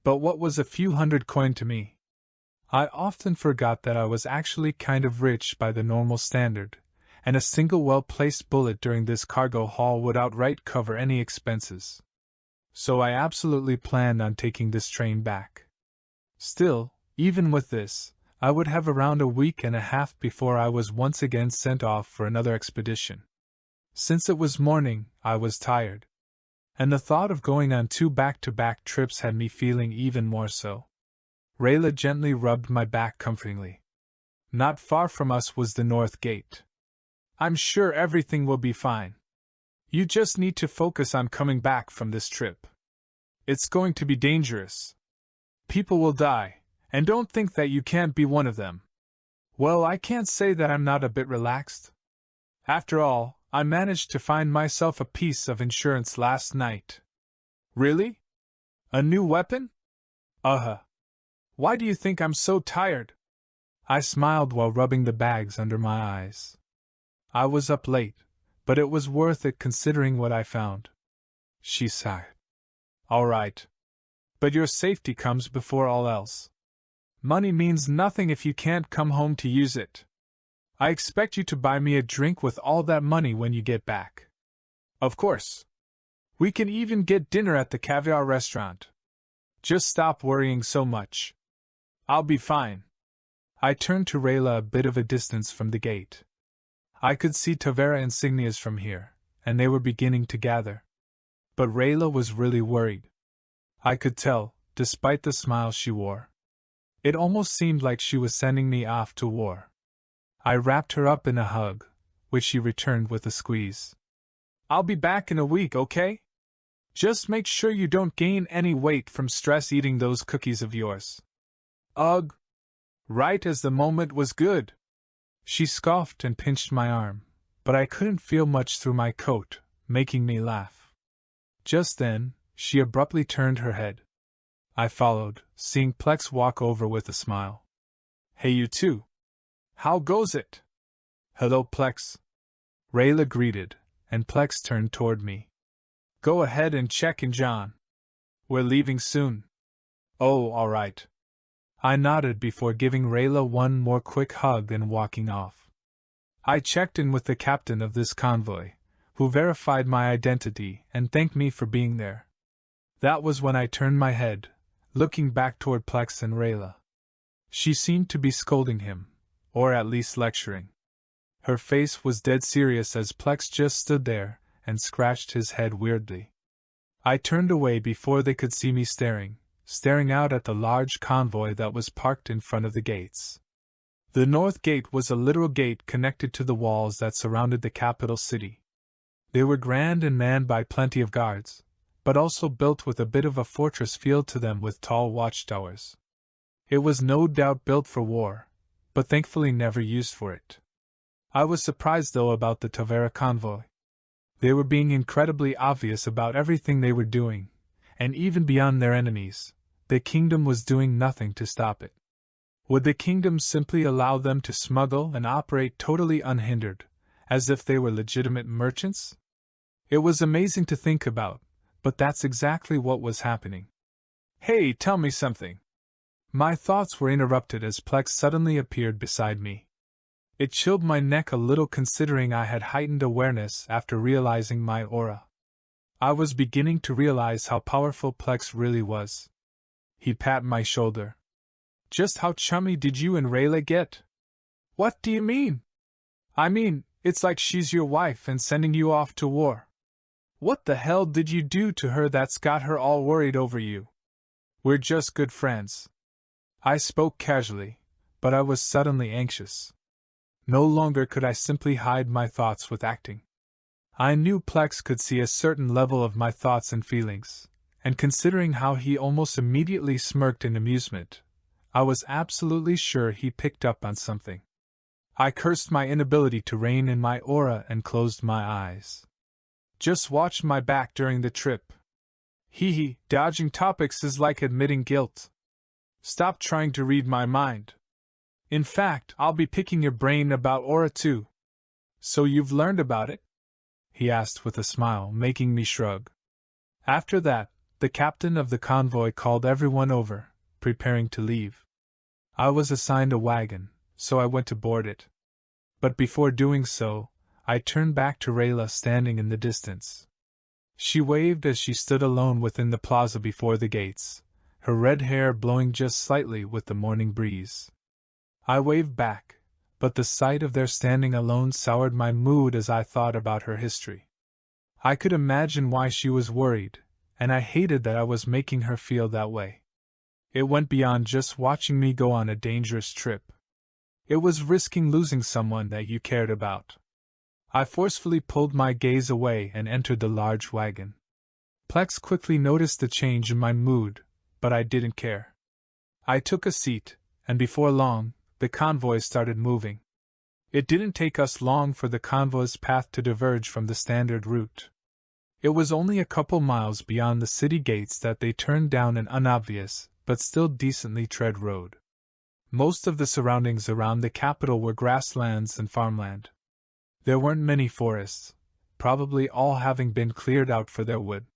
But what was a few hundred coin to me? I often forgot that I was actually kind of rich by the normal standard, and a single well-placed bullet during this cargo haul would outright cover any expenses. So I absolutely planned on taking this train back. Still, even with this, I would have around a week and a half before I was once again sent off for another expedition. Since it was morning, I was tired. And the thought of going on 2 back-to-back trips had me feeling even more so. Rayla gently rubbed my back comfortingly. Not far from us was the North Gate. I'm sure everything will be fine. You just need to focus on coming back from this trip. It's going to be dangerous. People will die, and don't think that you can't be one of them. Well, I can't say that I'm not a bit relaxed. After all, I managed to find myself a piece of insurance last night. Really? A new weapon? Why do you think I'm so tired? I smiled while rubbing the bags under my eyes. I was up late, but it was worth it considering what I found. She sighed. All right. But your safety comes before all else. Money means nothing if you can't come home to use it. I expect you to buy me a drink with all that money when you get back. Of course. We can even get dinner at the caviar restaurant. Just stop worrying so much. I'll be fine. I turned to Rayla a bit of a distance from the gate. I could see Tavera insignias from here, and they were beginning to gather. But Rayla was really worried. I could tell, despite the smile she wore. It almost seemed like she was sending me off to war. I wrapped her up in a hug, which she returned with a squeeze. I'll be back in a week, okay? Just make sure you don't gain any weight from stress eating those cookies of yours. Ugh! Right as the moment was good. She scoffed and pinched my arm, but I couldn't feel much through my coat, making me laugh. Just then, she abruptly turned her head. I followed, seeing Plex walk over with a smile. Hey you two! How goes it? Hello Plex. Rayla greeted, and Plex turned toward me. Go ahead and check in, John. We're leaving soon. Oh, all right. I nodded before giving Rayla one more quick hug and walking off. I checked in with the captain of this convoy, who verified my identity and thanked me for being there. That was when I turned my head, looking back toward Plex and Rayla. She seemed to be scolding him, or at least lecturing. Her face was dead serious as Plex just stood there and scratched his head weirdly. I turned away before they could see me staring out at the large convoy that was parked in front of the gates. The north gate was a literal gate connected to the walls that surrounded the capital city. They were grand and manned by plenty of guards, but also built with a bit of a fortress feel to them with tall watchtowers. It was no doubt built for war, but thankfully never used for it. I was surprised though about the Tavera convoy. They were being incredibly obvious about everything they were doing, and even beyond their enemies, the kingdom was doing nothing to stop it. Would the kingdom simply allow them to smuggle and operate totally unhindered, as if they were legitimate merchants? It was amazing to think about, but that's exactly what was happening. Hey, tell me something. My thoughts were interrupted as Plex suddenly appeared beside me. It chilled my neck a little considering I had heightened awareness after realizing my aura. I was beginning to realize how powerful Plex really was. He patted my shoulder. Just how chummy did you and Rayla get? What do you mean? I mean, it's like she's your wife and sending you off to war. What the hell did you do to her that's got her all worried over you? We're just good friends. I spoke casually, but I was suddenly anxious. No longer could I simply hide my thoughts with acting. I knew Plex could see a certain level of my thoughts and feelings, and considering how he almost immediately smirked in amusement, I was absolutely sure he picked up on something. I cursed my inability to rein in my aura and closed my eyes. Just watch my back during the trip. Hee, dodging topics is like admitting guilt. Stop trying to read my mind. In fact, I'll be picking your brain about aura too. So you've learned about it? He asked with a smile, making me shrug. After that, the captain of the convoy called everyone over, preparing to leave. I was assigned a wagon, so I went to board it. But before doing so, I turned back to Rayla standing in the distance. She waved as she stood alone within the plaza before the gates, her red hair blowing just slightly with the morning breeze. I waved back, but the sight of their standing alone soured my mood as I thought about her history. I could imagine why she was worried, and I hated that I was making her feel that way. It went beyond just watching me go on a dangerous trip. It was risking losing someone that you cared about. I forcefully pulled my gaze away and entered the large wagon. Plex quickly noticed the change in my mood, but I didn't care. I took a seat, and before long, the convoy started moving. It didn't take us long for the convoy's path to diverge from the standard route. It was only a couple miles beyond the city gates that they turned down an unobvious, but still decently tread road. Most of the surroundings around the capital were grasslands and farmland. There weren't many forests, probably all having been cleared out for their wood.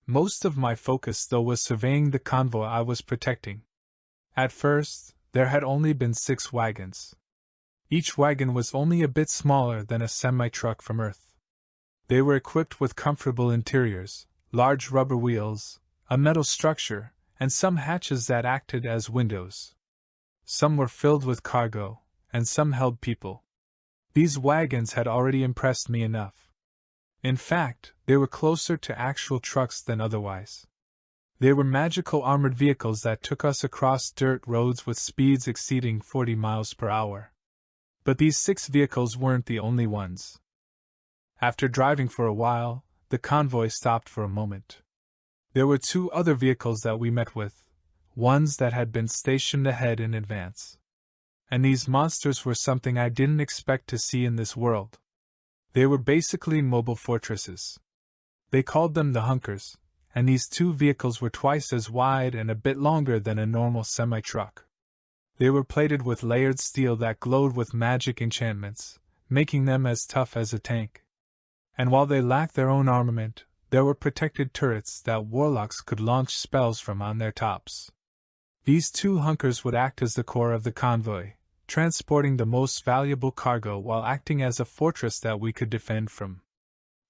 Most of my focus though was surveying the convoy I was protecting. At first, there had only been 6 wagons. Each wagon was only a bit smaller than a semi-truck from Earth. They were equipped with comfortable interiors, large rubber wheels, a metal structure, and some hatches that acted as windows. Some were filled with cargo, and some held people. These wagons had already impressed me enough. In fact, they were closer to actual trucks than otherwise. They were magical armored vehicles that took us across dirt roads with speeds exceeding 40 miles per hour. But these 6 vehicles weren't the only ones. After driving for a while, the convoy stopped for a moment. There were 2 other vehicles that we met with, ones that had been stationed ahead in advance. And these monsters were something I didn't expect to see in this world. They were basically mobile fortresses. They called them the Hunkers, and these 2 vehicles were twice as wide and a bit longer than a normal semi-truck. They were plated with layered steel that glowed with magic enchantments, making them as tough as a tank. And while they lacked their own armament, there were protected turrets that warlocks could launch spells from on their tops. These 2 Hunkers would act as the core of the convoy, transporting the most valuable cargo while acting as a fortress that we could defend from.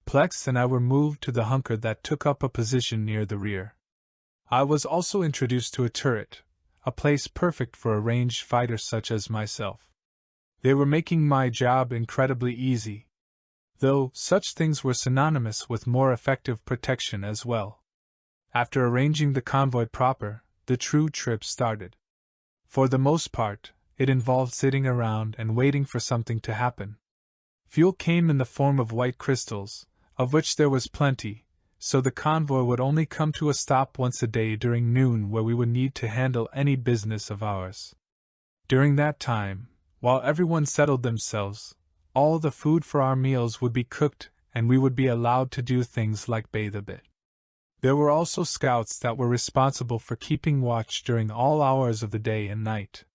Plex and I were moved to the Hunker that took up a position near the rear. I was also introduced to a turret, a place perfect for a ranged fighter such as myself. They were making my job incredibly easy, though such things were synonymous with more effective protection as well. After arranging the convoy proper, the true trip started. For the most part, it involved sitting around and waiting for something to happen. Fuel came in the form of white crystals, of which there was plenty, so the convoy would only come to a stop once a day during noon where we would need to handle any business of ours. During that time, while everyone settled themselves, all the food for our meals would be cooked and we would be allowed to do things like bathe a bit. There were also scouts that were responsible for keeping watch during all hours of the day and night.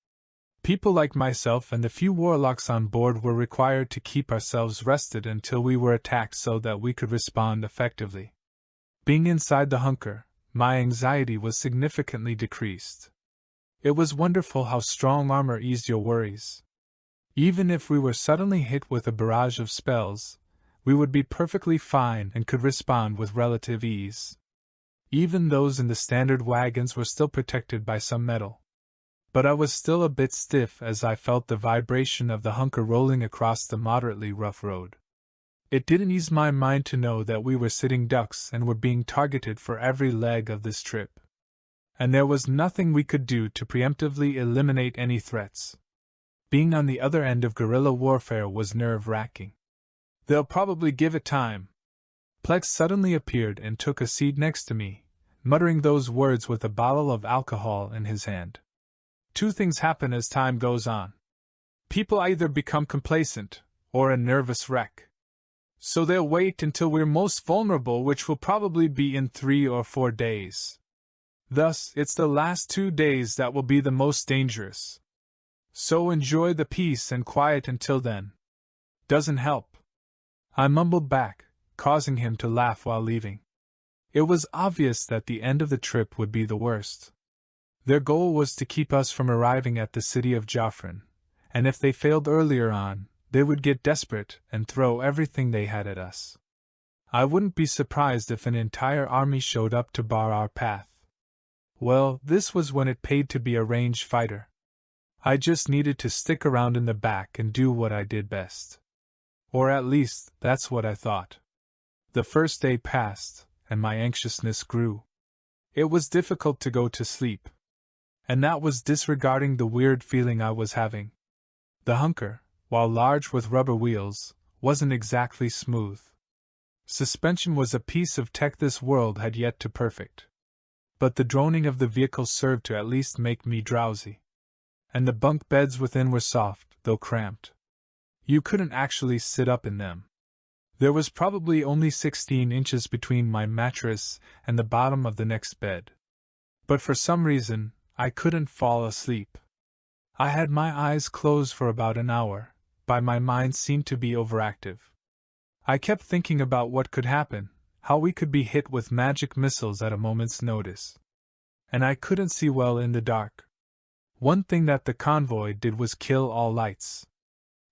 People like myself and the few warlocks on board were required to keep ourselves rested until we were attacked so that we could respond effectively. Being inside the Hunker, my anxiety was significantly decreased. It was wonderful how strong armor eased your worries. Even if we were suddenly hit with a barrage of spells, we would be perfectly fine and could respond with relative ease. Even those in the standard wagons were still protected by some metal. But I was still a bit stiff as I felt the vibration of the Hunker rolling across the moderately rough road. It didn't ease my mind to know that we were sitting ducks and were being targeted for every leg of this trip. And there was nothing we could do to preemptively eliminate any threats. Being on the other end of guerrilla warfare was nerve-wracking. "They'll probably give it time." Plex suddenly appeared and took a seat next to me, muttering those words with a bottle of alcohol in his hand. 2 things happen as time goes on. People either become complacent, or a nervous wreck. So they'll wait until we're most vulnerable, which will probably be in 3 or 4 days. Thus, it's the last 2 days that will be the most dangerous. So enjoy the peace and quiet until then. Doesn't help. I mumbled back, causing him to laugh while leaving. It was obvious that the end of the trip would be the worst. Their goal was to keep us from arriving at the city of Joffrin, and if they failed earlier on, they would get desperate and throw everything they had at us. I wouldn't be surprised if an entire army showed up to bar our path. Well, this was when it paid to be a ranged fighter. I just needed to stick around in the back and do what I did best. Or at least, that's what I thought. The first day passed, and my anxiousness grew. It was difficult to go to sleep. And that was disregarding the weird feeling I was having. The Hunker, while large with rubber wheels, wasn't exactly smooth. Suspension was a piece of tech this world had yet to perfect. But the droning of the vehicle served to at least make me drowsy. And the bunk beds within were soft, though cramped. You couldn't actually sit up in them. There was probably only 16 inches between my mattress and the bottom of the next bed. But for some reason, I couldn't fall asleep. I had my eyes closed for about an hour, but my mind seemed to be overactive. I kept thinking about what could happen, how we could be hit with magic missiles at a moment's notice. And I couldn't see well in the dark. One thing that the convoy did was kill all lights.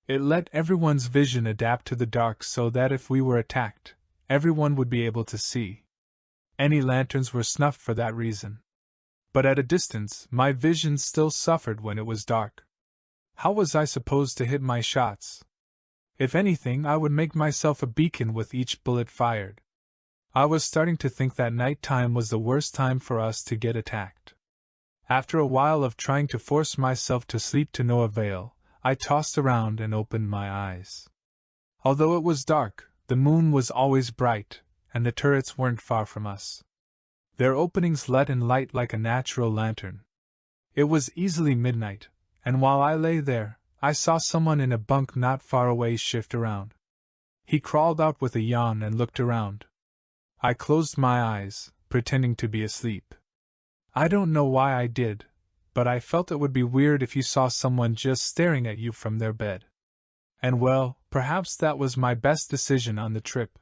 It let everyone's vision adapt to the dark so that if we were attacked, everyone would be able to see. Any lanterns were snuffed for that reason. But at a distance, my vision still suffered when it was dark. How was I supposed to hit my shots? If anything, I would make myself a beacon with each bullet fired. I was starting to think that night time was the worst time for us to get attacked. After a while of trying to force myself to sleep to no avail, I tossed around and opened my eyes. Although it was dark, the moon was always bright, and the turrets weren't far from us. Their openings let in light like a natural lantern. It was easily midnight, and while I lay there, I saw someone in a bunk not far away shift around. He crawled out with a yawn and looked around. I closed my eyes, pretending to be asleep. I don't know why I did, but I felt it would be weird if you saw someone just staring at you from their bed. And well, perhaps that was my best decision on the trip.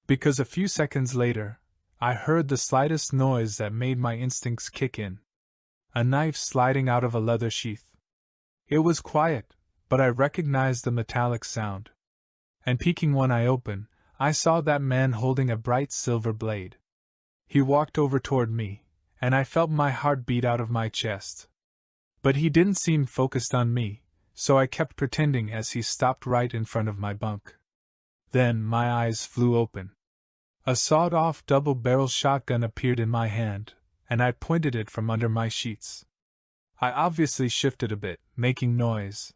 Because a few seconds later, I heard the slightest noise that made my instincts kick in. A knife sliding out of a leather sheath. It was quiet, but I recognized the metallic sound. And peeking one eye open, I saw that man holding a bright silver blade. He walked over toward me, and I felt my heart beat out of my chest. But he didn't seem focused on me, so I kept pretending as he stopped right in front of my bunk. Then my eyes flew open. A sawed-off double-barrel shotgun appeared in my hand, and I pointed it from under my sheets. I obviously shifted a bit, making noise.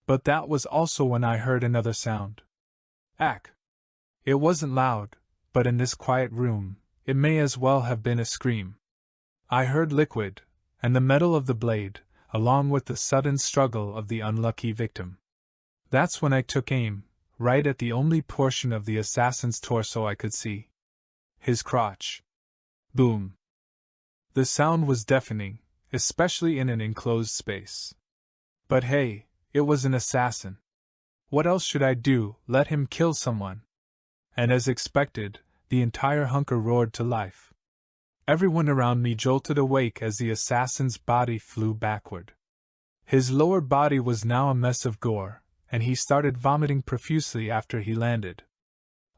But that was also when I heard another sound. Ack! It wasn't loud, but in this quiet room, it may as well have been a scream. I heard liquid, and the metal of the blade, along with the sudden struggle of the unlucky victim. That's when I took aim, right at the only portion of the assassin's torso I could see. His crotch. Boom. The sound was deafening, especially in an enclosed space. But hey, it was an assassin. What else should I do? Let him kill someone? And as expected, the entire hunker roared to life. Everyone around me jolted awake as the assassin's body flew backward. His lower body was now a mess of gore, and he started vomiting profusely after he landed.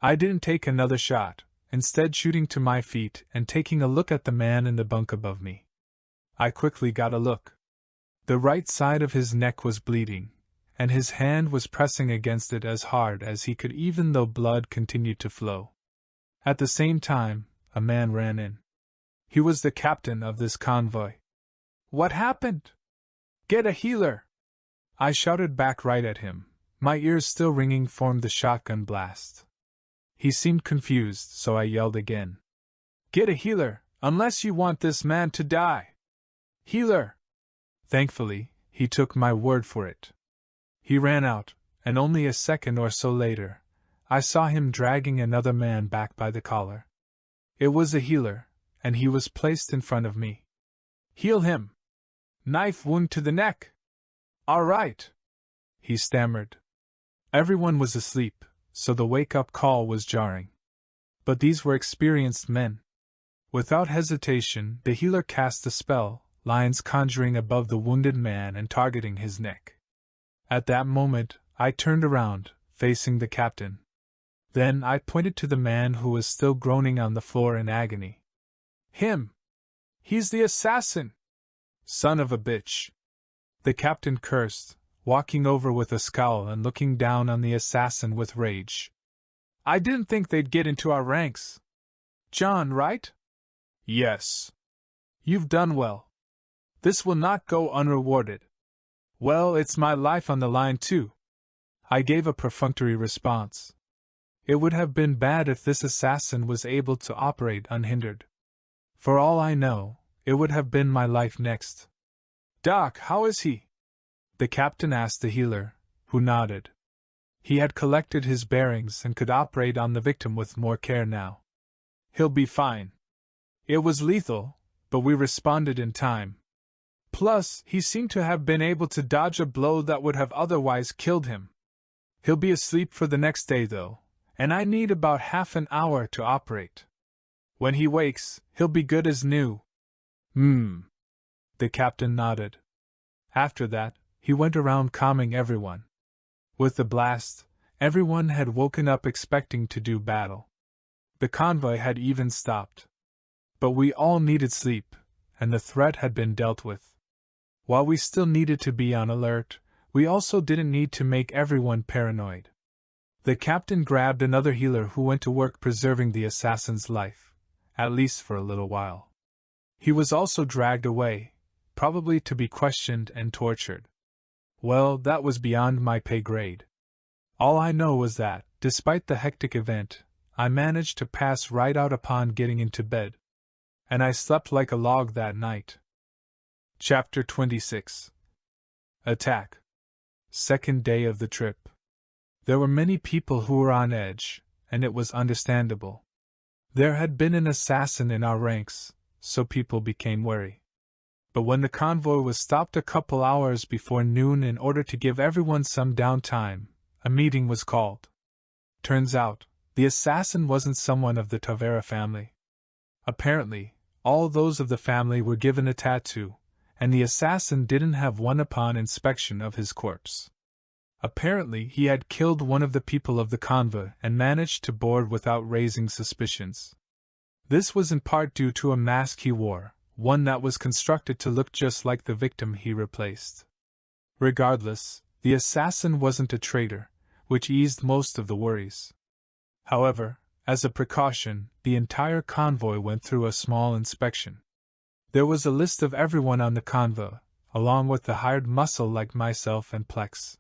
I didn't take another shot, instead shooting to my feet and taking a look at the man in the bunk above me. I quickly got a look. The right side of his neck was bleeding, and his hand was pressing against it as hard as he could even though blood continued to flow. At the same time, a man ran in. He was the captain of this convoy. What happened? Get a healer! I shouted back right at him, my ears still ringing from the shotgun blast. He seemed confused, so I yelled again. Get a healer, unless you want this man to die! Healer! Thankfully, he took my word for it. He ran out, and only a second or so later, I saw him dragging another man back by the collar. It was a healer, and he was placed in front of me. Heal him! Knife wound to the neck! All right! He stammered. Everyone was asleep, so the wake-up call was jarring. But these were experienced men. Without hesitation, the healer cast a spell, lines conjuring above the wounded man and targeting his neck. At that moment, I turned around, facing the captain. Then I pointed to the man who was still groaning on the floor in agony. Him! He's the assassin! Son of a bitch! The captain cursed, walking over with a scowl and looking down on the assassin with rage. I didn't think they'd get into our ranks. John, right? Yes. You've done well. This will not go unrewarded. Well, it's my life on the line too. I gave a perfunctory response. It would have been bad if this assassin was able to operate unhindered. For all I know, it would have been my life next. Doc, how is he? The captain asked the healer, who nodded. He had collected his bearings and could operate on the victim with more care now. He'll be fine. It was lethal, but we responded in time. Plus, he seemed to have been able to dodge a blow that would have otherwise killed him. He'll be asleep for the next day, though, and I need about half an hour to operate. When he wakes, he'll be good as new. The captain nodded. After that, he went around calming everyone. With the blast, everyone had woken up expecting to do battle. The convoy had even stopped. But we all needed sleep, and the threat had been dealt with. While we still needed to be on alert, we also didn't need to make everyone paranoid. The captain grabbed another healer who went to work preserving the assassin's life, at least for a little while. He was also dragged away, probably to be questioned and tortured. Well, that was beyond my pay grade. All I know was that, despite the hectic event, I managed to pass right out upon getting into bed. And I slept like a log that night. Chapter 26. Attack. Second day of the trip. There were many people who were on edge, and it was understandable. There had been an assassin in our ranks, so people became wary. But when the convoy was stopped a couple hours before noon in order to give everyone some downtime, a meeting was called. Turns out, the assassin wasn't someone of the Tavera family. Apparently, all those of the family were given a tattoo, and the assassin didn't have one upon inspection of his corpse. Apparently, he had killed one of the people of the convoy and managed to board without raising suspicions. This was in part due to a mask he wore, one that was constructed to look just like the victim he replaced. Regardless, the assassin wasn't a traitor, which eased most of the worries. However, as a precaution, the entire convoy went through a small inspection. There was a list of everyone on the convoy, along with the hired muscle like myself and Plex.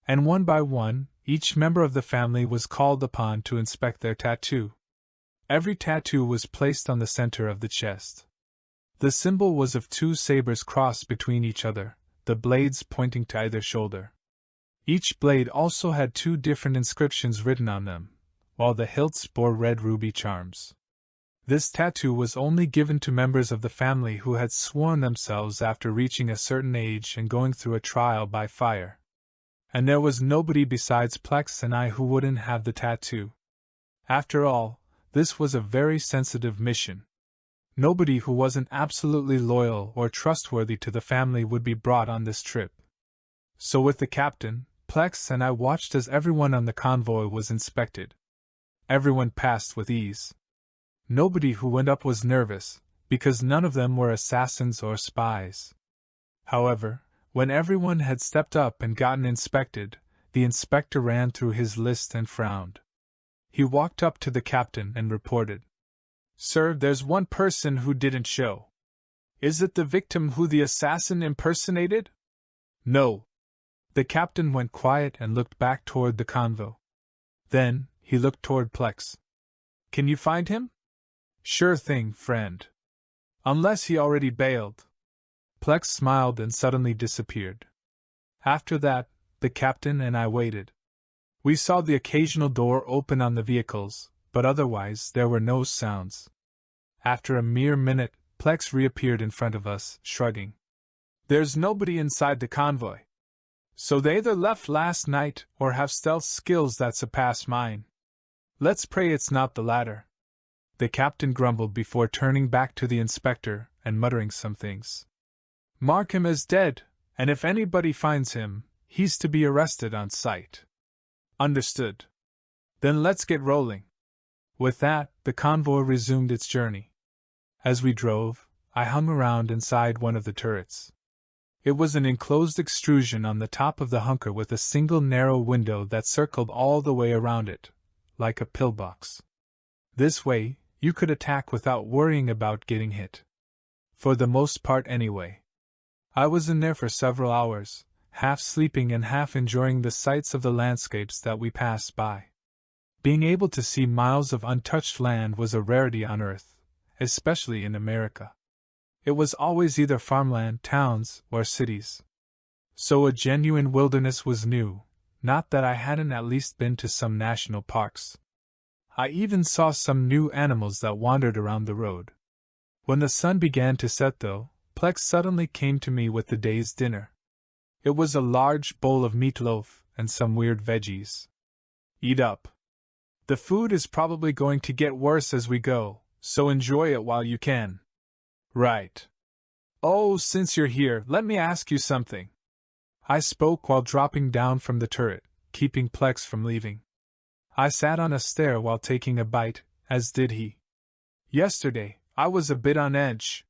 And one by one, each member of the family was called upon to inspect their tattoo. Every tattoo was placed on the center of the chest. The symbol was of two sabers crossed between each other, the blades pointing to either shoulder. Each blade also had two different inscriptions written on them, while the hilts bore red ruby charms. This tattoo was only given to members of the family who had sworn themselves after reaching a certain age and going through a trial by fire. And there was nobody besides Plex and I who wouldn't have the tattoo. After all, this was a very sensitive mission. Nobody who wasn't absolutely loyal or trustworthy to the family would be brought on this trip. So with the captain, Plex and I watched as everyone on the convoy was inspected. Everyone passed with ease. Nobody who went up was nervous, because none of them were assassins or spies. However, when everyone had stepped up and gotten inspected, the inspector ran through his list and frowned. He walked up to the captain and reported, "Sir, there's one person who didn't show. Is it the victim who the assassin impersonated?" "No." The captain went quiet and looked back toward the convoy. Then, he looked toward Plex. "Can you find him?" "Sure thing, friend. Unless he already bailed." Plex smiled and suddenly disappeared. After that, the captain and I waited. We saw the occasional door open on the vehicles, but otherwise there were no sounds. After a mere minute, Plex reappeared in front of us, shrugging. "There's nobody inside the convoy. So they either left last night or have stealth skills that surpass mine. Let's pray it's not the latter." The captain grumbled before turning back to the inspector and muttering some things. "Mark him as dead, and if anybody finds him, he's to be arrested on sight." "Understood. Then let's get rolling." With that, the convoy resumed its journey. As we drove, I hung around inside one of the turrets. It was an enclosed extrusion on the top of the hunker with a single narrow window that circled all the way around it, like a pillbox. This way, you could attack without worrying about getting hit. For the most part anyway. I was in there for several hours, half sleeping and half enjoying the sights of the landscapes that we passed by. Being able to see miles of untouched land was a rarity on Earth, especially in America. It was always either farmland, towns, or cities. So a genuine wilderness was new, not that I hadn't at least been to some national parks. I even saw some new animals that wandered around the road. When the sun began to set though, Plex suddenly came to me with the day's dinner. It was a large bowl of meatloaf and some weird veggies. "Eat up. The food is probably going to get worse as we go, so enjoy it while you can." "Right. Oh, since you're here, let me ask you something." I spoke while dropping down from the turret, keeping Plex from leaving. I sat on a stair while taking a bite, as did he. "Yesterday, I was a bit on edge.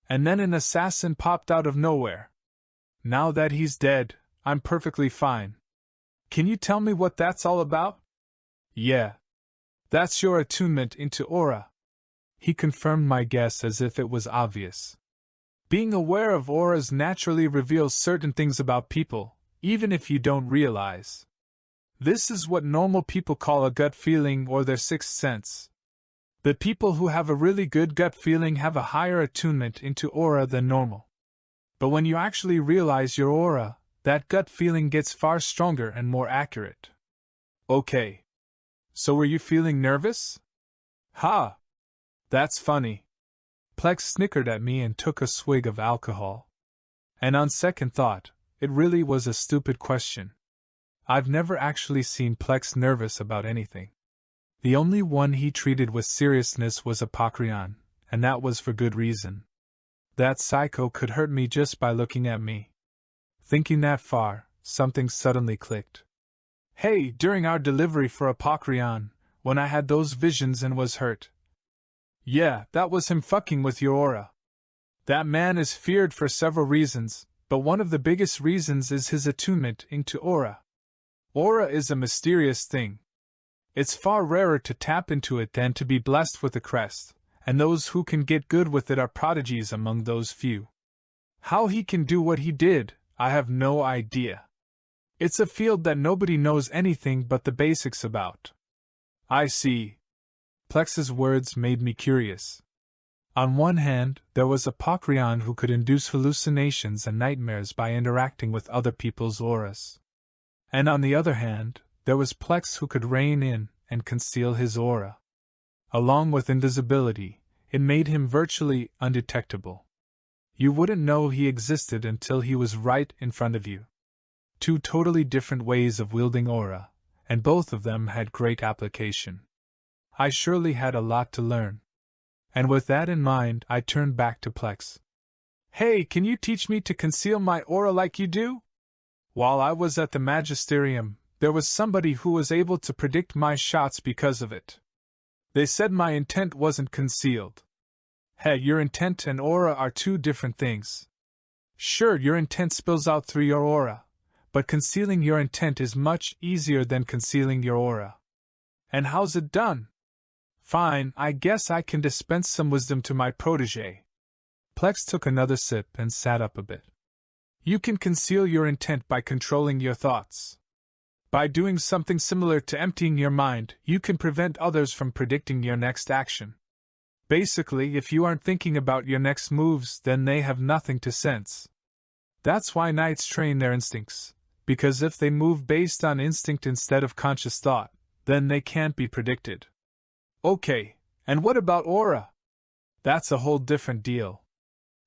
And then an assassin popped out of nowhere. Now that he's dead, I'm perfectly fine. Can you tell me what that's all about?" Yeah. That's your attunement into aura. He confirmed my guess as if it was obvious. Being aware of auras naturally reveals certain things about people, even if you don't realize. This is what normal people call a gut feeling or their sixth sense. The people who have a really good gut feeling have a higher attunement into aura than normal. But when you actually realize your aura, that gut feeling gets far stronger and more accurate. Okay. So were you feeling nervous? Ha! That's funny. Plex snickered at me and took a swig of alcohol. And on second thought, it really was a stupid question. I've never actually seen Plex nervous about anything. The only one he treated with seriousness was Apocryon, and that was for good reason. That psycho could hurt me just by looking at me. Thinking that far, something suddenly clicked. Hey, during our delivery for Apocryon, when I had those visions and was hurt. Yeah, that was him fucking with your aura. That man is feared for several reasons, but one of the biggest reasons is his attunement into aura. Aura is a mysterious thing. It's far rarer to tap into it than to be blessed with a crest, and those who can get good with it are prodigies among those few. How he can do what he did, I have no idea. It's a field that nobody knows anything but the basics about. I see. Plex's words made me curious. On one hand, there was Apocryon who could induce hallucinations and nightmares by interacting with other people's auras. And on the other hand, there was Plex who could rein in and conceal his aura. Along with invisibility, it made him virtually undetectable. You wouldn't know he existed until he was right in front of you. Two totally different ways of wielding aura, and both of them had great application. I surely had a lot to learn. And with that in mind, I turned back to Plex. Hey, can you teach me to conceal my aura like you do? While I was at the Magisterium, there was somebody who was able to predict my shots because of it. They said my intent wasn't concealed. Hey, your intent and aura are two different things. Sure, your intent spills out through your aura, but concealing your intent is much easier than concealing your aura. And how's it done? Fine, I guess I can dispense some wisdom to my protege. Plex took another sip and sat up a bit. You can conceal your intent by controlling your thoughts. By doing something similar to emptying your mind, you can prevent others from predicting your next action. Basically, if you aren't thinking about your next moves, then they have nothing to sense. That's why knights train their instincts, because if they move based on instinct instead of conscious thought, then they can't be predicted. Okay, and what about aura? That's a whole different deal.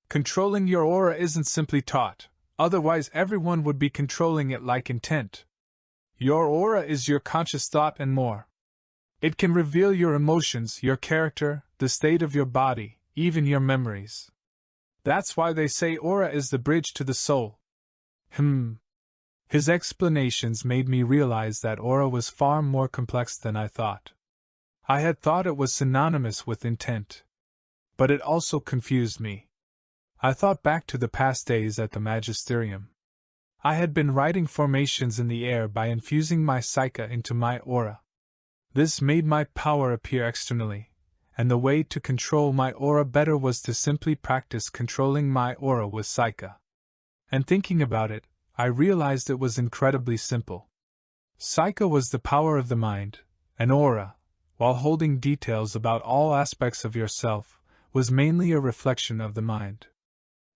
Controlling your aura isn't simply taught, otherwise everyone would be controlling it like intent. Your aura is your conscious thought and more. It can reveal your emotions, your character, the state of your body, even your memories. That's why they say aura is the bridge to the soul. His explanations made me realize that aura was far more complex than I thought. I had thought it was synonymous with intent. But it also confused me. I thought back to the past days at the Magisterium. I had been writing formations in the air by infusing my psyche into my aura. This made my power appear externally, and the way to control my aura better was to simply practice controlling my aura with psyche. And thinking about it, I realized it was incredibly simple. Psyche was the power of the mind, and aura, while holding details about all aspects of yourself, was mainly a reflection of the mind.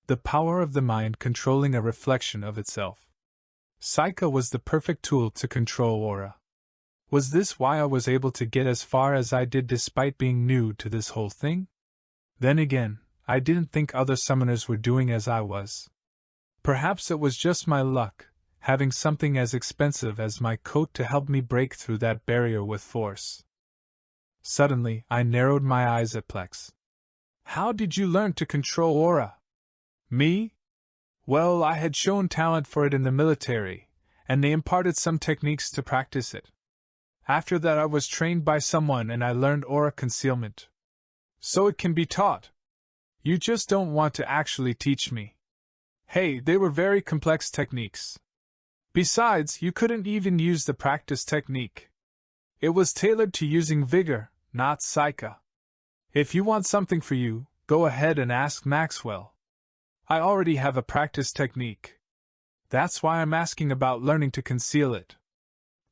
The power of the mind controlling a reflection of itself. Psyche was the perfect tool to control aura. Was this why I was able to get as far as I did despite being new to this whole thing? Then again, I didn't think other summoners were doing as I was. Perhaps it was just my luck, having something as expensive as my coat to help me break through that barrier with force. Suddenly, I narrowed my eyes at Plex. How did you learn to control aura? Me? Well, I had shown talent for it in the military, and they imparted some techniques to practice it. After that I was trained by someone and I learned aura concealment. So it can be taught. You just don't want to actually teach me. Hey, they were very complex techniques. Besides, you couldn't even use the practice technique. It was tailored to using vigor, not psyche. If you want something for you, go ahead and ask Maxwell. I already have a practice technique. That's why I'm asking about learning to conceal it.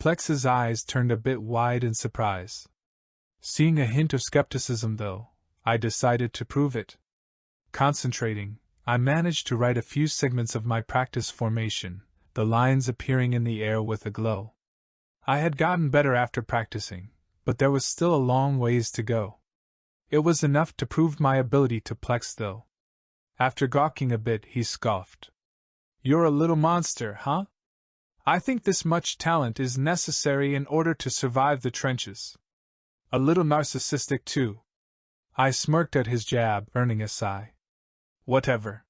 Plex's eyes turned a bit wide in surprise. Seeing a hint of skepticism, though, I decided to prove it. Concentrating, I managed to write a few segments of my practice formation, the lines appearing in the air with a glow. I had gotten better after practicing, but there was still a long ways to go. It was enough to prove my ability to Plex, though. After gawking a bit, he scoffed. You're a little monster, huh? I think this much talent is necessary in order to survive the trenches. A little narcissistic, too. I smirked at his jab, earning a sigh. Whatever.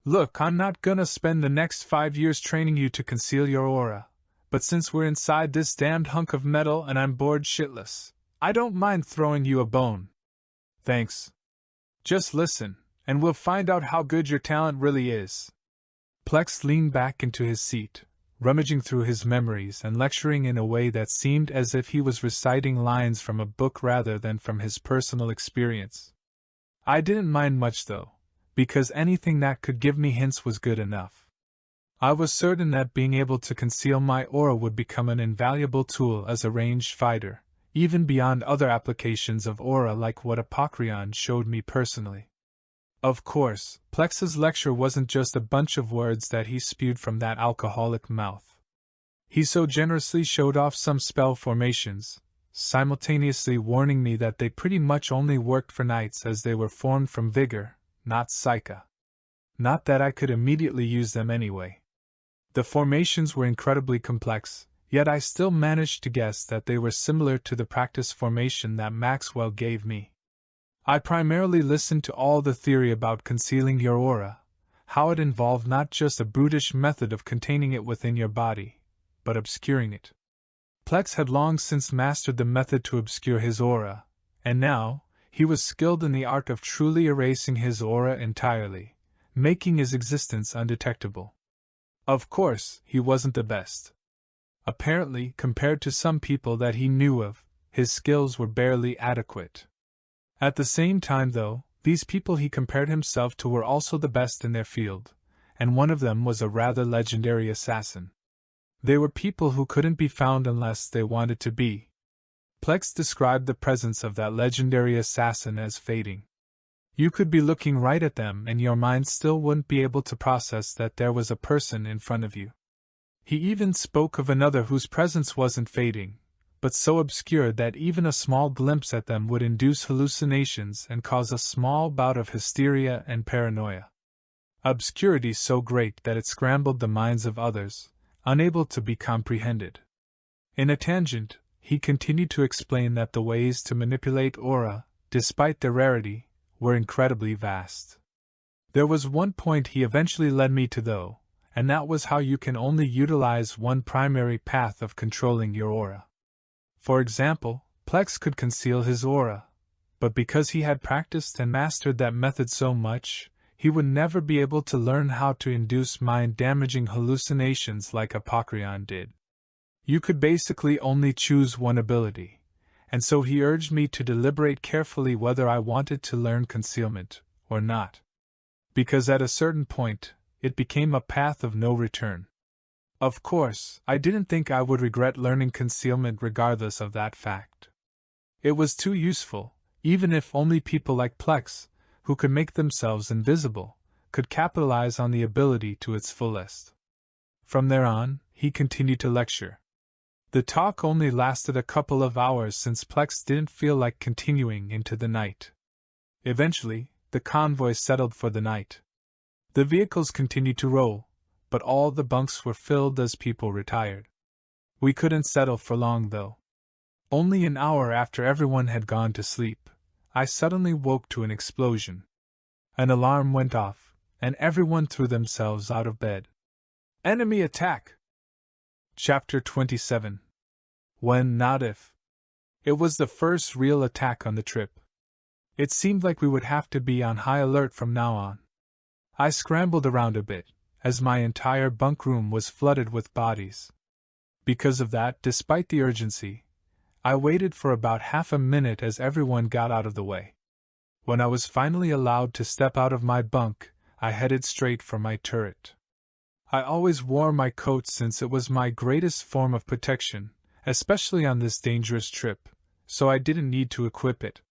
Look, I'm not gonna spend the next 5 years training you to conceal your aura, but since we're inside this damned hunk of metal and I'm bored shitless, I don't mind throwing you a bone. Thanks. Just listen, and we'll find out how good your talent really is. Plex leaned back into his seat, rummaging through his memories and lecturing in a way that seemed as if he was reciting lines from a book rather than from his personal experience. I didn't mind much, though, because anything that could give me hints was good enough. I was certain that being able to conceal my aura would become an invaluable tool as a ranged fighter, even beyond other applications of aura like what Apocryon showed me personally. Of course, Plex's lecture wasn't just a bunch of words that he spewed from that alcoholic mouth. He so generously showed off some spell formations, simultaneously warning me that they pretty much only worked for nights as they were formed from vigor, not psyche. Not that I could immediately use them anyway. The formations were incredibly complex, yet I still managed to guess that they were similar to the practice formation that Maxwell gave me. I primarily listened to all the theory about concealing your aura, how it involved not just a brutish method of containing it within your body, but obscuring it. Plex had long since mastered the method to obscure his aura, and now, he was skilled in the art of truly erasing his aura entirely, making his existence undetectable. Of course, he wasn't the best. Apparently, compared to some people that he knew of, his skills were barely adequate. At the same time, though, these people he compared himself to were also the best in their field, and one of them was a rather legendary assassin. They were people who couldn't be found unless they wanted to be. Plex described the presence of that legendary assassin as fading. You could be looking right at them and your mind still wouldn't be able to process that there was a person in front of you. He even spoke of another whose presence wasn't fading, but so obscure that even a small glimpse at them would induce hallucinations and cause a small bout of hysteria and paranoia. Obscurity so great that it scrambled the minds of others, unable to be comprehended. In a tangent, he continued to explain that the ways to manipulate aura, despite their rarity, were incredibly vast. There was one point he eventually led me to, though, and that was how you can only utilize one primary path of controlling your aura. For example, Plex could conceal his aura, but because he had practiced and mastered that method so much, he would never be able to learn how to induce mind-damaging hallucinations like Apocryon did. You could basically only choose one ability, and so he urged me to deliberate carefully whether I wanted to learn concealment or not. Because at a certain point, it became a path of no return. Of course, I didn't think I would regret learning concealment regardless of that fact. It was too useful, even if only people like Plex, who could make themselves invisible, could capitalize on the ability to its fullest. From there on, he continued to lecture. The talk only lasted a couple of hours since Plex didn't feel like continuing into the night. Eventually, the convoy settled for the night. The vehicles continued to roll, but all the bunks were filled as people retired. We couldn't settle for long, though. Only an hour after everyone had gone to sleep, I suddenly woke to an explosion. An alarm went off, and everyone threw themselves out of bed. Enemy attack! Chapter 27. When, not if. It was the first real attack on the trip. It seemed like we would have to be on high alert from now on. I scrambled around a bit, as my entire bunk room was flooded with bodies. Because of that, despite the urgency, I waited for about half a minute as everyone got out of the way. When I was finally allowed to step out of my bunk, I headed straight for my turret. I always wore my coat since it was my greatest form of protection, especially on this dangerous trip, so I didn't need to equip it.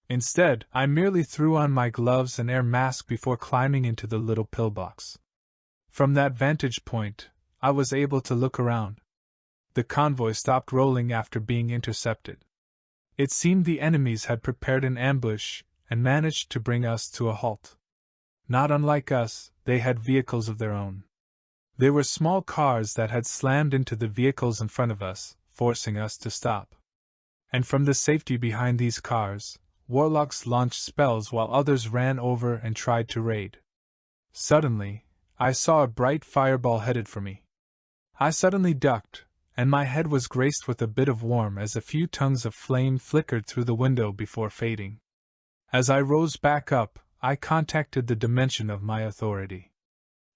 Instead, I merely threw on my gloves and air mask before climbing into the little pillbox. From that vantage point, I was able to look around. The convoy stopped rolling after being intercepted. It seemed the enemies had prepared an ambush and managed to bring us to a halt. Not unlike us, they had vehicles of their own. They were small cars that had slammed into the vehicles in front of us, forcing us to stop. And from the safety behind these cars, warlocks launched spells while others ran over and tried to raid. Suddenly, I saw a bright fireball headed for me. I suddenly ducked, and my head was graced with a bit of warmth as a few tongues of flame flickered through the window before fading. As I rose back up, I contacted the dimension of my authority.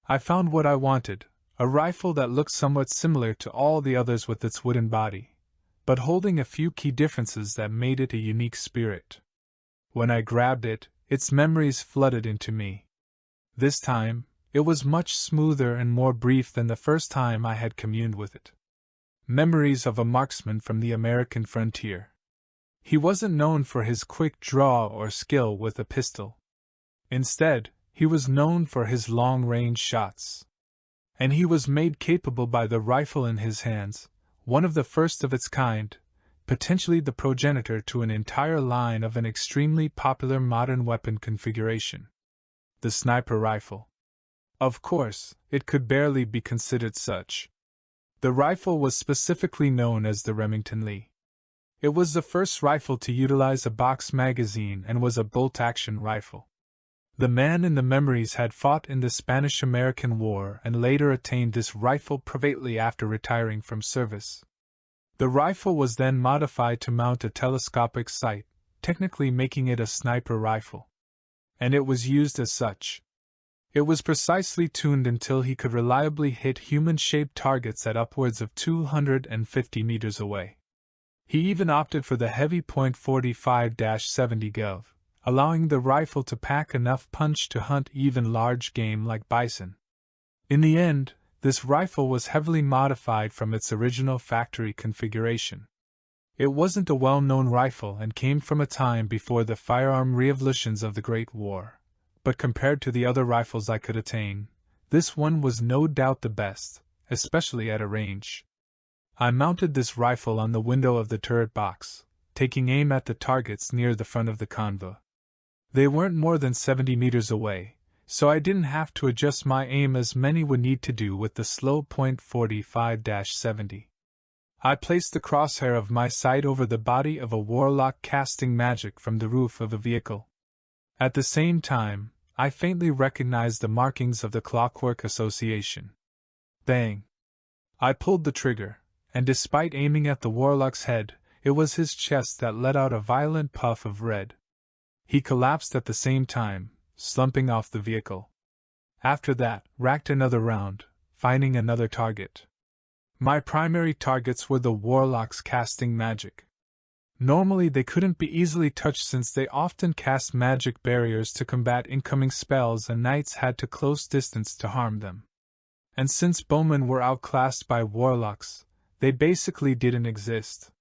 I found what I wanted, a rifle that looked somewhat similar to all the others with its wooden body, but holding a few key differences that made it a unique spirit. When I grabbed it, its memories flooded into me. This time, it was much smoother and more brief than the first time I had communed with it. Memories of a marksman from the American frontier. He wasn't known for his quick draw or skill with a pistol. Instead, he was known for his long-range shots. And he was made capable by the rifle in his hands, one of the first of its kind, potentially the progenitor to an entire line of an extremely popular modern weapon configuration. The sniper rifle. Of course, it could barely be considered such. The rifle was specifically known as the Remington Lee. It was the first rifle to utilize a box magazine and was a bolt-action rifle. The man in the memories had fought in the Spanish-American War and later attained this rifle privately after retiring from service. The rifle was then modified to mount a telescopic sight, technically making it a sniper rifle. And it was used as such. It was precisely tuned until he could reliably hit human-shaped targets at upwards of 250 meters away. He even opted for the heavy .45-70 Gov, allowing the rifle to pack enough punch to hunt even large game like bison. In the end, this rifle was heavily modified from its original factory configuration. It wasn't a well-known rifle and came from a time before the firearm revolutions of the Great War, but compared to the other rifles I could attain, this one was no doubt the best, especially at a range. I mounted this rifle on the window of the turret box, taking aim at the targets near the front of the convoy. They weren't more than 70 meters away, so I didn't have to adjust my aim as many would need to do with the slow .45-70. I placed the crosshair of my sight over the body of a warlock casting magic from the roof of a vehicle. At the same time, I faintly recognized the markings of the Clockwork Association. Bang! I pulled the trigger, and despite aiming at the warlock's head, it was his chest that let out a violent puff of red. He collapsed at the same time, slumping off the vehicle. After that, racked another round, finding another target. My primary targets were the warlocks casting magic. Normally they couldn't be easily touched since they often cast magic barriers to combat incoming spells and knights had to close distance to harm them. And since bowmen were outclassed by warlocks, they basically didn't exist.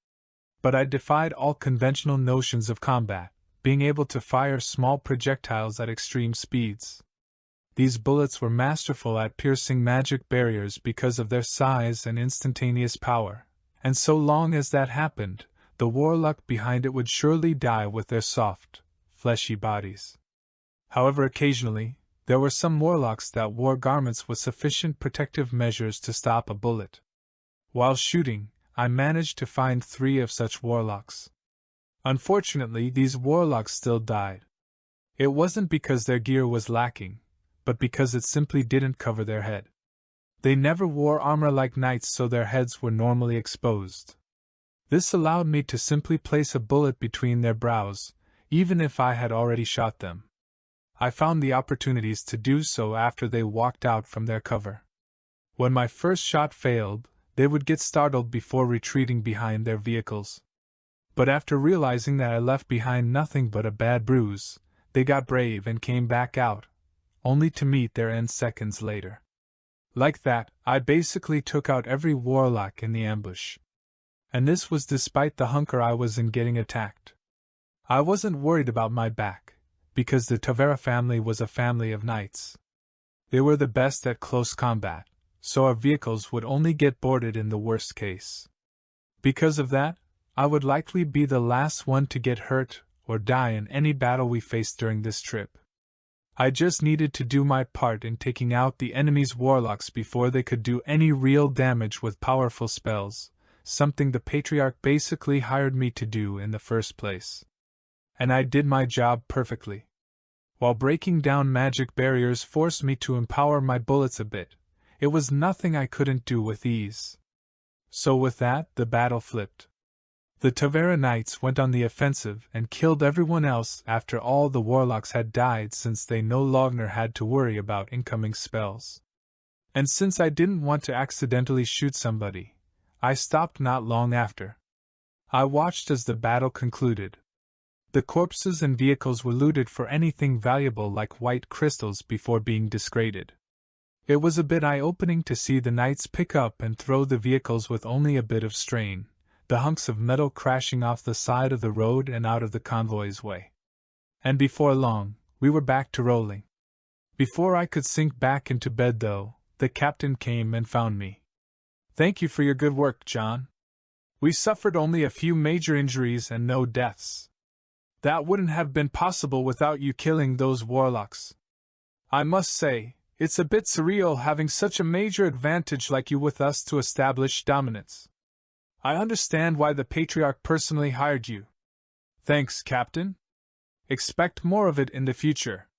But I defied all conventional notions of combat, being able to fire small projectiles at extreme speeds. These bullets were masterful at piercing magic barriers because of their size and instantaneous power, and so long as that happened, the warlock behind it would surely die with their soft, fleshy bodies. However, occasionally, there were some warlocks that wore garments with sufficient protective measures to stop a bullet. While shooting, I managed to find 3 of such warlocks. Unfortunately, these warlocks still died. It wasn't because their gear was lacking, but because it simply didn't cover their head. They never wore armor like knights, so their heads were normally exposed. This allowed me to simply place a bullet between their brows, even if I had already shot them. I found the opportunities to do so after they walked out from their cover. When my first shot failed, they would get startled before retreating behind their vehicles. But after realizing that I left behind nothing but a bad bruise, they got brave and came back out, only to meet their end seconds later. Like that, I basically took out every warlock in the ambush. And this was despite the hunker I was in getting attacked. I wasn't worried about my back, because the Tavera family was a family of knights. They were the best at close combat, so our vehicles would only get boarded in the worst case. Because of that, I would likely be the last one to get hurt or die in any battle we faced during this trip. I just needed to do my part in taking out the enemy's warlocks before they could do any real damage with powerful spells, something the Patriarch basically hired me to do in the first place. And I did my job perfectly. While breaking down magic barriers forced me to empower my bullets a bit, it was nothing I couldn't do with ease. So with that, the battle flipped. The Tavera Knights went on the offensive and killed everyone else after all the warlocks had died, since they no longer had to worry about incoming spells. And since I didn't want to accidentally shoot somebody, I stopped not long after. I watched as the battle concluded. The corpses and vehicles were looted for anything valuable like white crystals before being discarded. It was a bit eye-opening to see the knights pick up and throw the vehicles with only a bit of strain, the hunks of metal crashing off the side of the road and out of the convoy's way. And before long, we were back to rolling. Before I could sink back into bed though, the captain came and found me. "Thank you for your good work, John. We suffered only a few major injuries and no deaths. That wouldn't have been possible without you killing those warlocks. I must say, it's a bit surreal having such a major advantage like you with us to establish dominance. I understand why the Patriarch personally hired you. Thanks, Captain. Expect more of it in the future.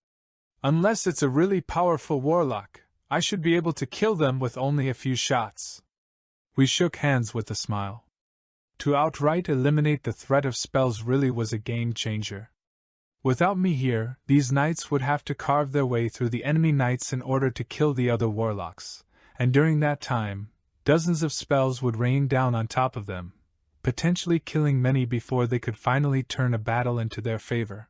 Unless it's a really powerful warlock, I should be able to kill them with only a few shots." We shook hands with a smile. To outright eliminate the threat of spells really was a game changer. Without me here, these knights would have to carve their way through the enemy knights in order to kill the other warlocks, and during that time, dozens of spells would rain down on top of them, potentially killing many before they could finally turn a battle into their favor.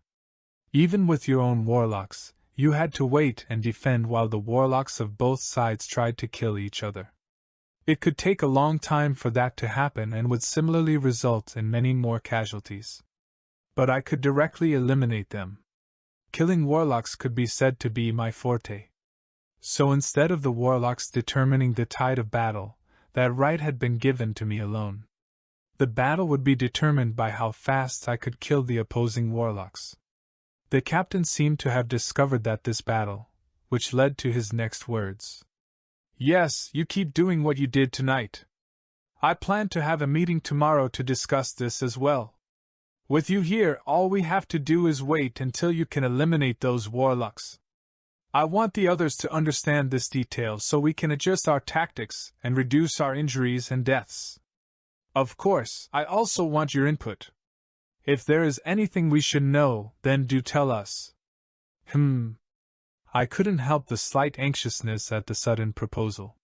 Even with your own warlocks, you had to wait and defend while the warlocks of both sides tried to kill each other. It could take a long time for that to happen and would similarly result in many more casualties. But I could directly eliminate them. Killing warlocks could be said to be my forte. So instead of the warlocks determining the tide of battle, that right had been given to me alone. The battle would be determined by how fast I could kill the opposing warlocks. The captain seemed to have discovered that this battle, which led to his next words. "Yes, you keep doing what you did tonight. I plan to have a meeting tomorrow to discuss this as well. With you here, all we have to do is wait until you can eliminate those warlocks. I want the others to understand this detail so we can adjust our tactics and reduce our injuries and deaths. Of course, I also want your input. If there is anything we should know, then do tell us." I couldn't help the slight anxiousness at the sudden proposal.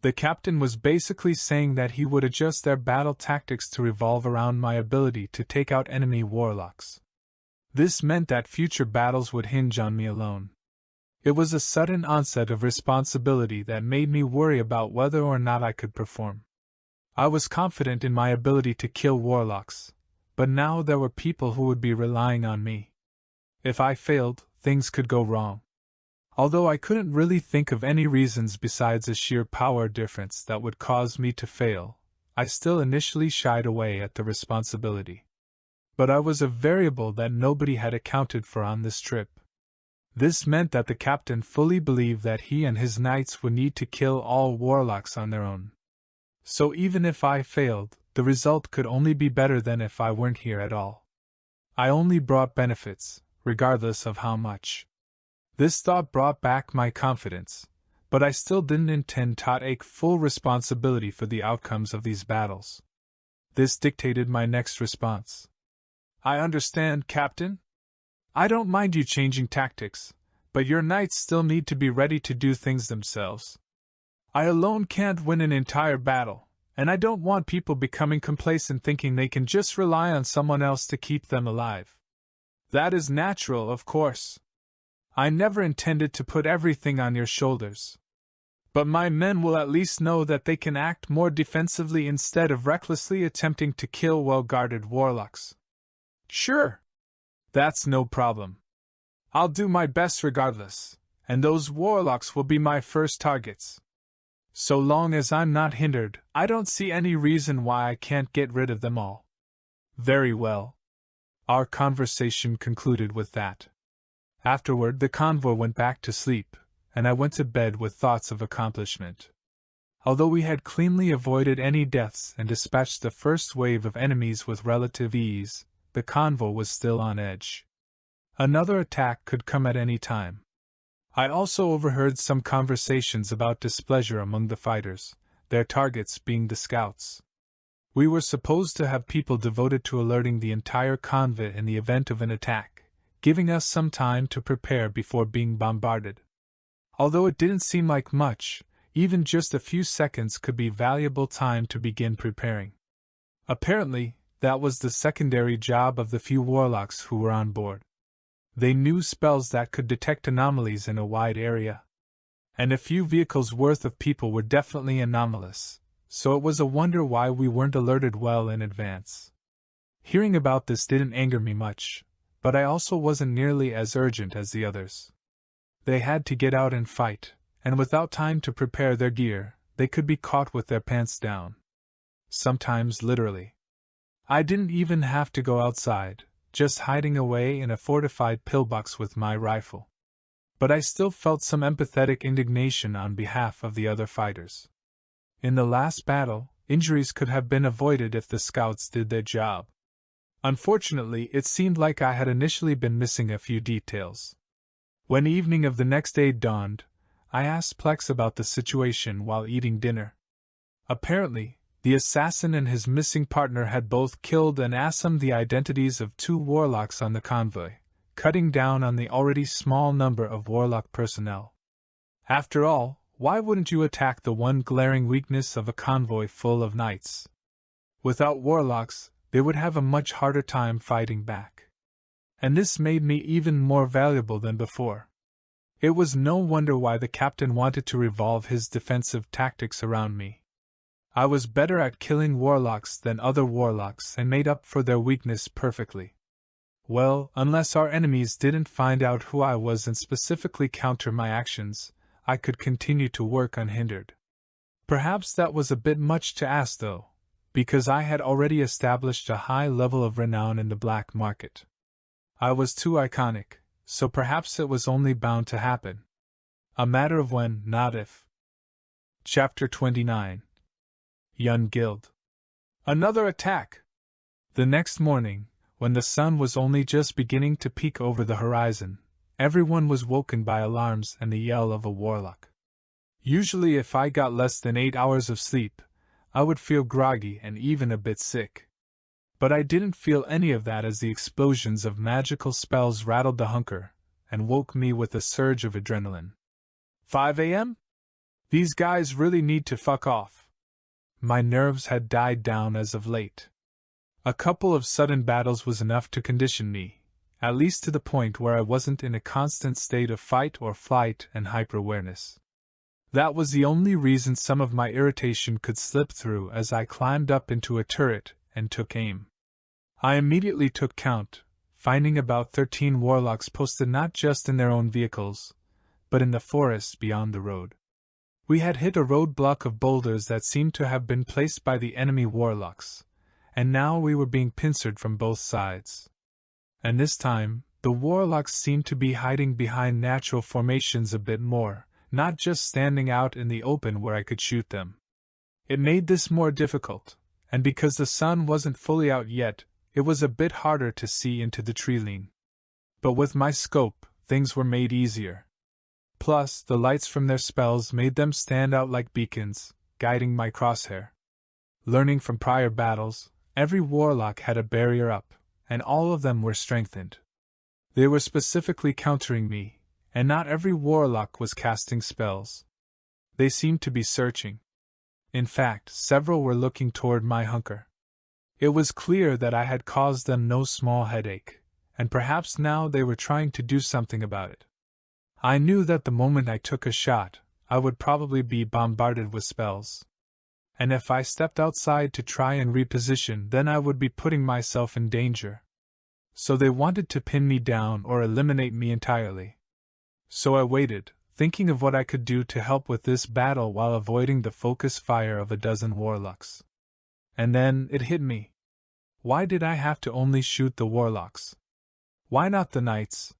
The captain was basically saying that he would adjust their battle tactics to revolve around my ability to take out enemy warlocks. This meant that future battles would hinge on me alone. It was a sudden onset of responsibility that made me worry about whether or not I could perform. I was confident in my ability to kill warlocks, but now there were people who would be relying on me. If I failed, things could go wrong. Although I couldn't really think of any reasons besides a sheer power difference that would cause me to fail, I still initially shied away at the responsibility. But I was a variable that nobody had accounted for on this trip. This meant that the captain fully believed that he and his knights would need to kill all warlocks on their own. So even if I failed, the result could only be better than if I weren't here at all. I only brought benefits, regardless of how much. This thought brought back my confidence, but I still didn't intend to take full responsibility for the outcomes of these battles. This dictated my next response. "I understand, Captain. I don't mind you changing tactics, but your knights still need to be ready to do things themselves. I alone can't win an entire battle, And I don't want people becoming complacent thinking they can just rely on someone else to keep them alive. That is natural, of course. I never intended to put everything on your shoulders. But my men will at least know that they can act more defensively instead of recklessly attempting to kill well-guarded warlocks. Sure. That's no problem. I'll do my best regardless, and those warlocks will be my first targets. So long as I'm not hindered, I don't see any reason why I can't get rid of them all. Very well. Our conversation concluded with that. Afterward, the convoy went back to sleep, and I went to bed with thoughts of accomplishment. Although we had cleanly avoided any deaths and dispatched the first wave of enemies with relative ease, the convoy was still on edge. Another attack could come at any time. I also overheard some conversations about displeasure among the fighters, their targets being the scouts. We were supposed to have people devoted to alerting the entire convoy in the event of an attack, giving us some time to prepare before being bombarded. Although it didn't seem like much, even just a few seconds could be valuable time to begin preparing. Apparently, that was the secondary job of the few warlocks who were on board. They knew spells that could detect anomalies in a wide area. And a few vehicles worth of people were definitely anomalous, so it was a wonder why we weren't alerted well in advance. Hearing about this didn't anger me much, but I also wasn't nearly as urgent as the others. They had to get out and fight, and without time to prepare their gear, they could be caught with their pants down. Sometimes literally. I didn't even have to go outside, just hiding away in a fortified pillbox with my rifle. But I still felt some empathetic indignation on behalf of the other fighters. In the last battle, injuries could have been avoided if the scouts did their job. Unfortunately, it seemed like I had initially been missing a few details. When evening of the next day dawned, I asked Plex about the situation while eating dinner. Apparently, the assassin and his missing partner had both killed and assumed the identities of 2 warlocks on the convoy, cutting down on the already small number of warlock personnel. After all, why wouldn't you attack the one glaring weakness of a convoy full of knights? Without warlocks, they would have a much harder time fighting back. And this made me even more valuable than before. It was no wonder why the captain wanted to revolve his defensive tactics around me. I was better at killing warlocks than other warlocks and made up for their weakness perfectly. Well, unless our enemies didn't find out who I was and specifically counter my actions, I could continue to work unhindered. Perhaps that was a bit much to ask though, because I had already established a high level of renown in the black market. I was too iconic, so perhaps it was only bound to happen. A matter of when, not if. Chapter 29. Yun Guild. Another attack! The next morning, when the sun was only just beginning to peek over the horizon, everyone was woken by alarms and the yell of a warlock. Usually if I got less than 8 hours of sleep, I would feel groggy and even a bit sick. But I didn't feel any of that as the explosions of magical spells rattled the hunker and woke me with a surge of adrenaline. 5 a.m.? These guys really need to fuck off. My nerves had died down as of late. A couple of sudden battles was enough to condition me, at least to the point where I wasn't in a constant state of fight or flight and hyper-awareness. That was the only reason some of my irritation could slip through as I climbed up into a turret and took aim. I immediately took count, finding about 13 warlocks posted not just in their own vehicles, but in the forest beyond the road. We had hit a roadblock of boulders that seemed to have been placed by the enemy warlocks, and now we were being pincered from both sides. And this time, the warlocks seemed to be hiding behind natural formations a bit more, not just standing out in the open where I could shoot them. It made this more difficult, and because the sun wasn't fully out yet, it was a bit harder to see into the tree-line. But with my scope, things were made easier. Plus, the lights from their spells made them stand out like beacons, guiding my crosshair. Learning from prior battles, every warlock had a barrier up, and all of them were strengthened. They were specifically countering me, and not every warlock was casting spells. They seemed to be searching. In fact, several were looking toward my hunker. It was clear that I had caused them no small headache, and perhaps now they were trying to do something about it. I knew that the moment I took a shot, I would probably be bombarded with spells. And if I stepped outside to try and reposition, then I would be putting myself in danger. So they wanted to pin me down or eliminate me entirely. So I waited, thinking of what I could do to help with this battle while avoiding the focus fire of a dozen warlocks. And then it hit me. Why did I have to only shoot the warlocks? Why not the knights?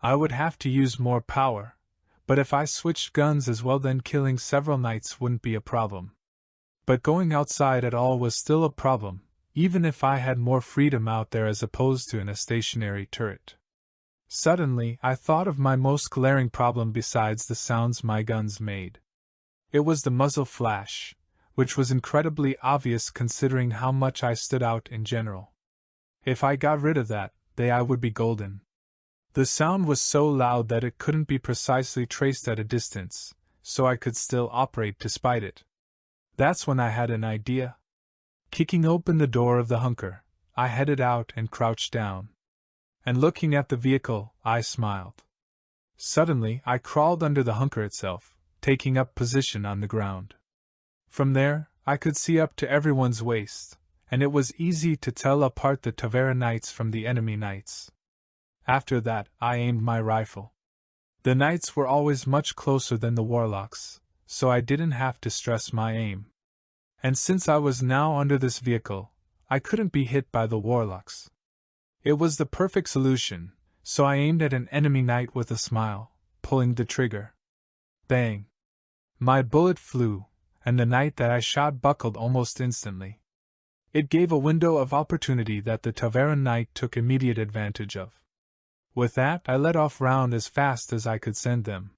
I would have to use more power, but if I switched guns as well, then killing several knights wouldn't be a problem. But going outside at all was still a problem, even if I had more freedom out there as opposed to in a stationary turret. Suddenly, I thought of my most glaring problem besides the sounds my guns made. It was the muzzle flash, which was incredibly obvious considering how much I stood out in general. If I got rid of that, I would be golden. The sound was so loud that it couldn't be precisely traced at a distance, so I could still operate despite it. That's when I had an idea. Kicking open the door of the hunker, I headed out and crouched down. And looking at the vehicle, I smiled. Suddenly, I crawled under the hunker itself, taking up position on the ground. From there, I could see up to everyone's waist, and it was easy to tell apart the Tavera knights from the enemy knights. After that, I aimed my rifle. The knights were always much closer than the warlocks, so I didn't have to stress my aim. And since I was now under this vehicle, I couldn't be hit by the warlocks. It was the perfect solution, so I aimed at an enemy knight with a smile, pulling the trigger. Bang! My bullet flew, and the knight that I shot buckled almost instantly. It gave a window of opportunity that the Taveran knight took immediate advantage of. With that, I let off round as fast as I could send them.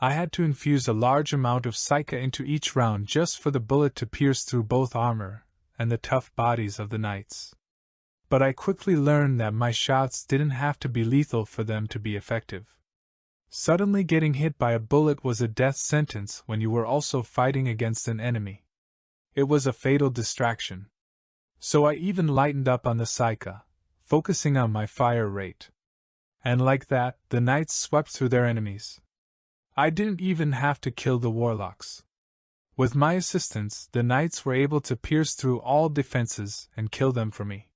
I had to infuse a large amount of Psycha into each round just for the bullet to pierce through both armor and the tough bodies of the knights. But I quickly learned that my shots didn't have to be lethal for them to be effective. Suddenly getting hit by a bullet was a death sentence when you were also fighting against an enemy. It was a fatal distraction. So I even lightened up on the Psycha, focusing on my fire rate. And like that, the knights swept through their enemies. I didn't even have to kill the warlocks. With my assistance, the knights were able to pierce through all defenses and kill them for me.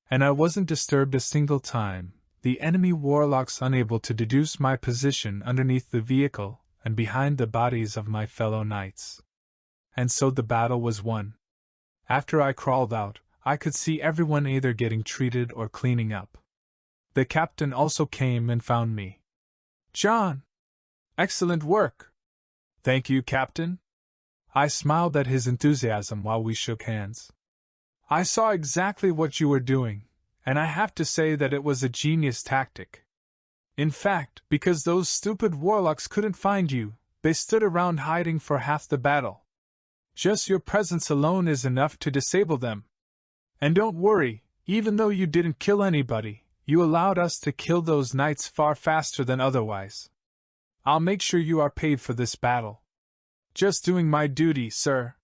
And I wasn't disturbed a single time, the enemy warlocks unable to deduce my position underneath the vehicle and behind the bodies of my fellow knights. And so the battle was won. After I crawled out, I could see everyone either getting treated or cleaning up. The captain also came and found me. "John! Excellent work!" "Thank you, Captain." I smiled at his enthusiasm while we shook hands. "I saw exactly what you were doing, and I have to say that it was a genius tactic. In fact, because those stupid warlocks couldn't find you, they stood around hiding for half the battle. Just your presence alone is enough to disable them. And don't worry, even though you didn't kill anybody, you allowed us to kill those knights far faster than otherwise. I'll make sure you are paid for this battle." "Just doing my duty, sir."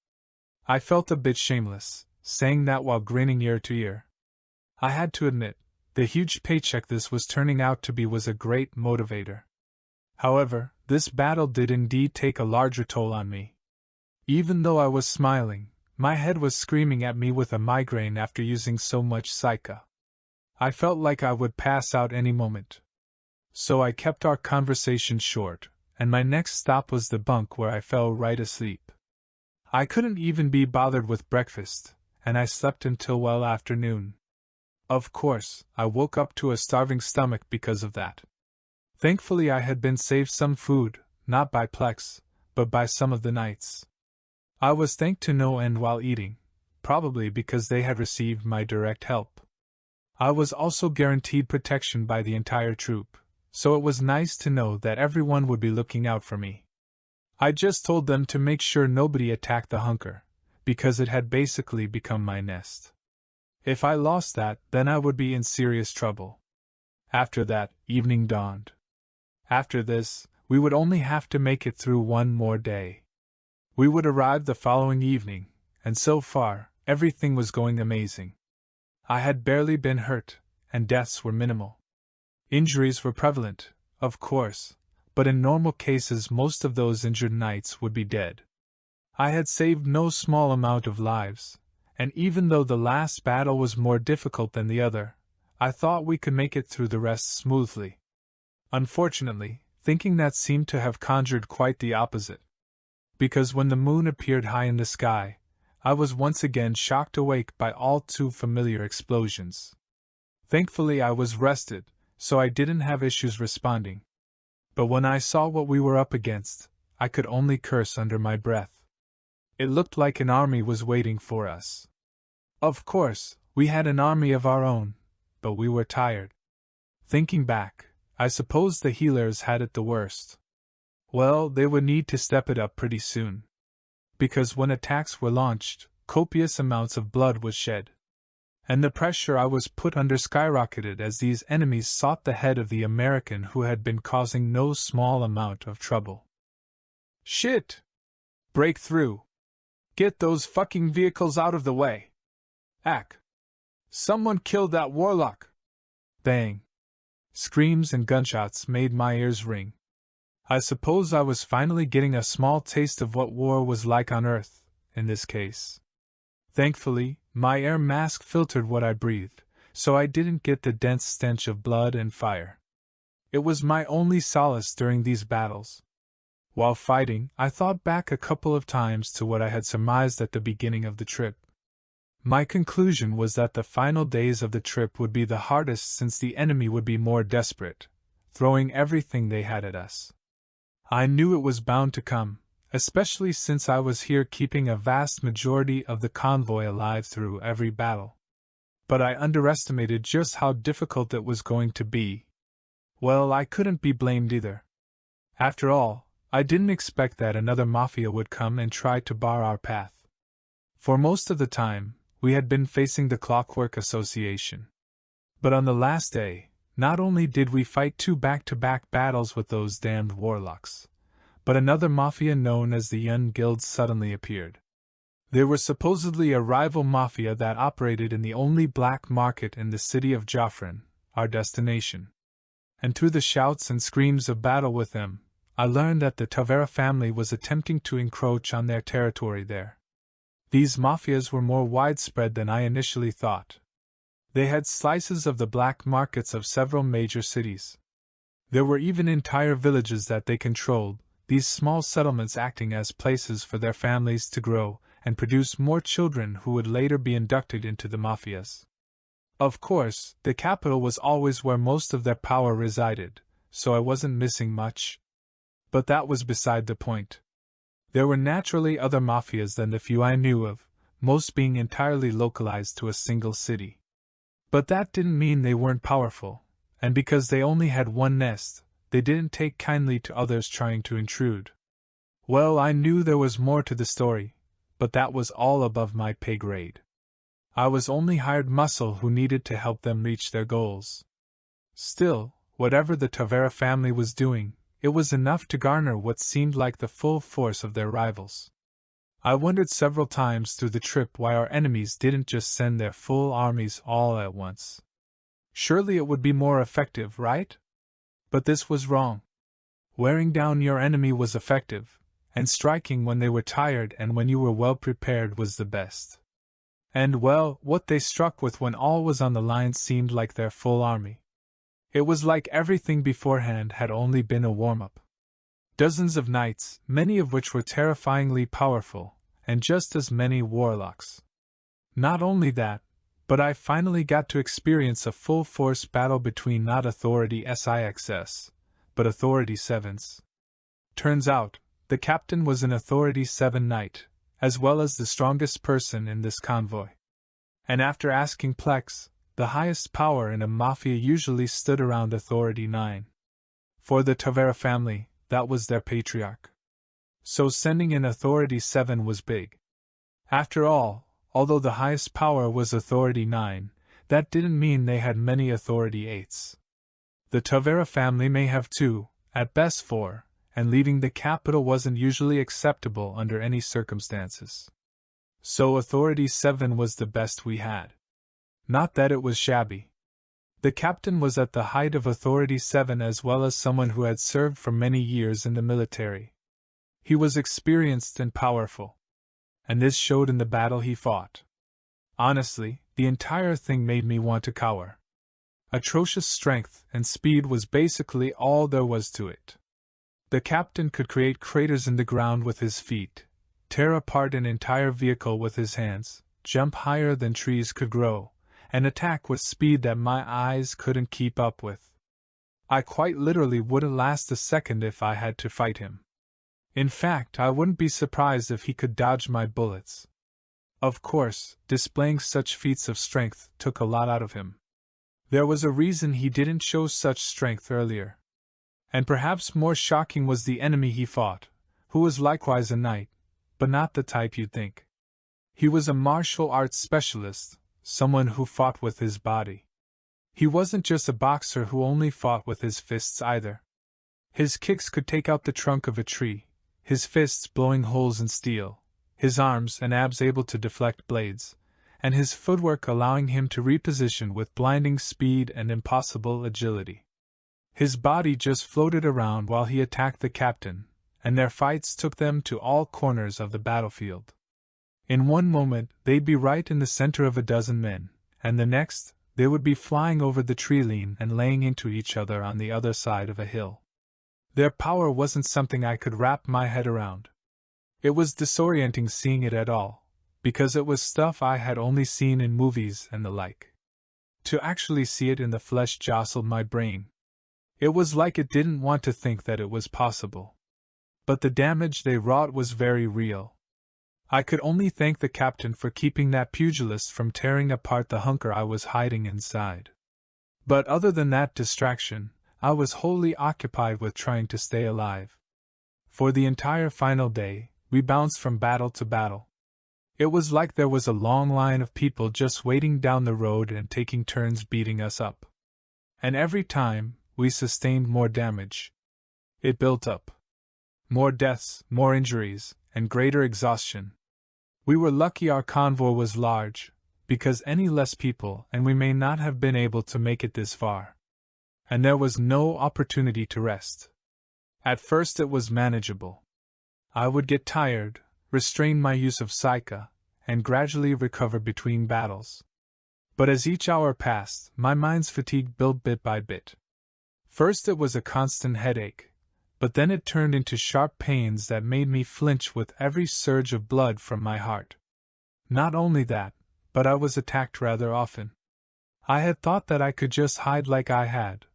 I felt a bit shameless, saying that while grinning ear to ear. I had to admit, the huge paycheck this was turning out to be was a great motivator. However, this battle did indeed take a larger toll on me. Even though I was smiling, my head was screaming at me with a migraine after using so much Psycha. I felt like I would pass out any moment. So I kept our conversation short, and my next stop was the bunk where I fell right asleep. I couldn't even be bothered with breakfast, and I slept until well after noon. Of course, I woke up to a starving stomach because of that. Thankfully I had been saved some food, not by Plex, but by some of the knights. I was thanked to no end while eating, probably because they had received my direct help. I was also guaranteed protection by the entire troop, so it was nice to know that everyone would be looking out for me. I just told them to make sure nobody attacked the hunker, because it had basically become my nest. If I lost that, then I would be in serious trouble. After that, evening dawned. After this, we would only have to make it through one more day. We would arrive the following evening, and so far, everything was going amazing. I had barely been hurt, and deaths were minimal. Injuries were prevalent, of course, but in normal cases most of those injured knights would be dead. I had saved no small amount of lives, and even though the last battle was more difficult than the other, I thought we could make it through the rest smoothly. Unfortunately, thinking that seemed to have conjured quite the opposite. Because when the moon appeared high in the sky, I was once again shocked awake by all too familiar explosions. Thankfully I was rested, so I didn't have issues responding. But when I saw what we were up against, I could only curse under my breath. It looked like an army was waiting for us. Of course, we had an army of our own, but we were tired. Thinking back, I suppose the healers had it the worst. Well, they would need to step it up pretty soon. Because when attacks were launched, copious amounts of blood was shed. And the pressure I was put under skyrocketed as these enemies sought the head of the American who had been causing no small amount of trouble. Shit! Break through! Get those fucking vehicles out of the way! Ack! Someone killed that warlock! Bang! Screams and gunshots made my ears ring. I suppose I was finally getting a small taste of what war was like on Earth, in this case. Thankfully, my air mask filtered what I breathed, so I didn't get the dense stench of blood and fire. It was my only solace during these battles. While fighting, I thought back a couple of times to what I had surmised at the beginning of the trip. My conclusion was that the final days of the trip would be the hardest since the enemy would be more desperate, throwing everything they had at us. I knew it was bound to come, especially since I was here keeping a vast majority of the convoy alive through every battle. But I underestimated just how difficult it was going to be. Well, I couldn't be blamed either. After all, I didn't expect that another mafia would come and try to bar our path. For most of the time, we had been facing the Clockwork Association. But on the last day, not only did we fight 2 back-to-back battles with those damned warlocks, but another mafia known as the Yun Guild suddenly appeared. They were supposedly a rival mafia that operated in the only black market in the city of Joffrin, our destination. And through the shouts and screams of battle with them, I learned that the Tavera family was attempting to encroach on their territory there. These mafias were more widespread than I initially thought. They had slices of the black markets of several major cities. There were even entire villages that they controlled, these small settlements acting as places for their families to grow and produce more children who would later be inducted into the mafias. Of course, the capital was always where most of their power resided, so I wasn't missing much. But that was beside the point. There were naturally other mafias than the few I knew of, most being entirely localized to a single city. But that didn't mean they weren't powerful, and because they only had one nest, they didn't take kindly to others trying to intrude. Well, I knew there was more to the story, but that was all above my pay grade. I was only hired muscle who needed to help them reach their goals. Still, whatever the Tavera family was doing, it was enough to garner what seemed like the full force of their rivals. I wondered several times through the trip why our enemies didn't just send their full armies all at once. Surely it would be more effective, right? But this was wrong. Wearing down your enemy was effective, and striking when they were tired and when you were well prepared was the best. And well, what they struck with when all was on the line seemed like their full army. It was like everything beforehand had only been a warm-up. Dozens of knights, many of which were terrifyingly powerful, and just as many warlocks. Not only that, but I finally got to experience a full-force battle between not Authority SIXS, but Authority 7s. Turns out, the captain was an Authority 7 knight, as well as the strongest person in this convoy. And after asking Plex, the highest power in a mafia usually stood around Authority 9. For the Tavera family, that was their patriarch. So sending in Authority 7 was big. After all, although the highest power was Authority 9, that didn't mean they had many Authority 8s. The Tavera family may have 2, at best 4, and leaving the capital wasn't usually acceptable under any circumstances. So Authority 7 was the best we had. Not that it was shabby. The captain was at the height of Authority 7 as well as someone who had served for many years in the military. He was experienced and powerful. And this showed in the battle he fought. Honestly, the entire thing made me want to cower. Atrocious strength and speed was basically all there was to it. The captain could create craters in the ground with his feet, tear apart an entire vehicle with his hands, jump higher than trees could grow, and attack with speed that my eyes couldn't keep up with. I quite literally wouldn't last a second if I had to fight him. In fact, I wouldn't be surprised if he could dodge my bullets. Of course, displaying such feats of strength took a lot out of him. There was a reason he didn't show such strength earlier. And perhaps more shocking was the enemy he fought, who was likewise a knight, but not the type you'd think. He was a martial arts specialist, someone who fought with his body. He wasn't just a boxer who only fought with his fists either. His kicks could take out the trunk of a tree, his fists blowing holes in steel, his arms and abs able to deflect blades, and his footwork allowing him to reposition with blinding speed and impossible agility. His body just floated around while he attacked the captain, and their fights took them to all corners of the battlefield. In one moment, they'd be right in the center of a dozen men, and the next, they would be flying over the tree line and laying into each other on the other side of a hill. Their power wasn't something I could wrap my head around. It was disorienting seeing it at all, because it was stuff I had only seen in movies and the like. To actually see it in the flesh jostled my brain. It was like it didn't want to think that it was possible. But the damage they wrought was very real. I could only thank the captain for keeping that pugilist from tearing apart the hunker I was hiding inside. But other than that distraction, I was wholly occupied with trying to stay alive. For the entire final day, we bounced from battle to battle. It was like there was a long line of people just waiting down the road and taking turns beating us up. And every time, we sustained more damage. It built up. More deaths, more injuries, and greater exhaustion. We were lucky our convoy was large, because any less people and we may not have been able to make it this far. And there was no opportunity to rest. At first it was manageable. I would get tired, restrain my use of Psycha, and gradually recover between battles. But as each hour passed, my mind's fatigue built bit by bit. First it was a constant headache, but then it turned into sharp pains that made me flinch with every surge of blood from my heart. Not only that, but I was attacked rather often. I had thought that I could just hide like I had,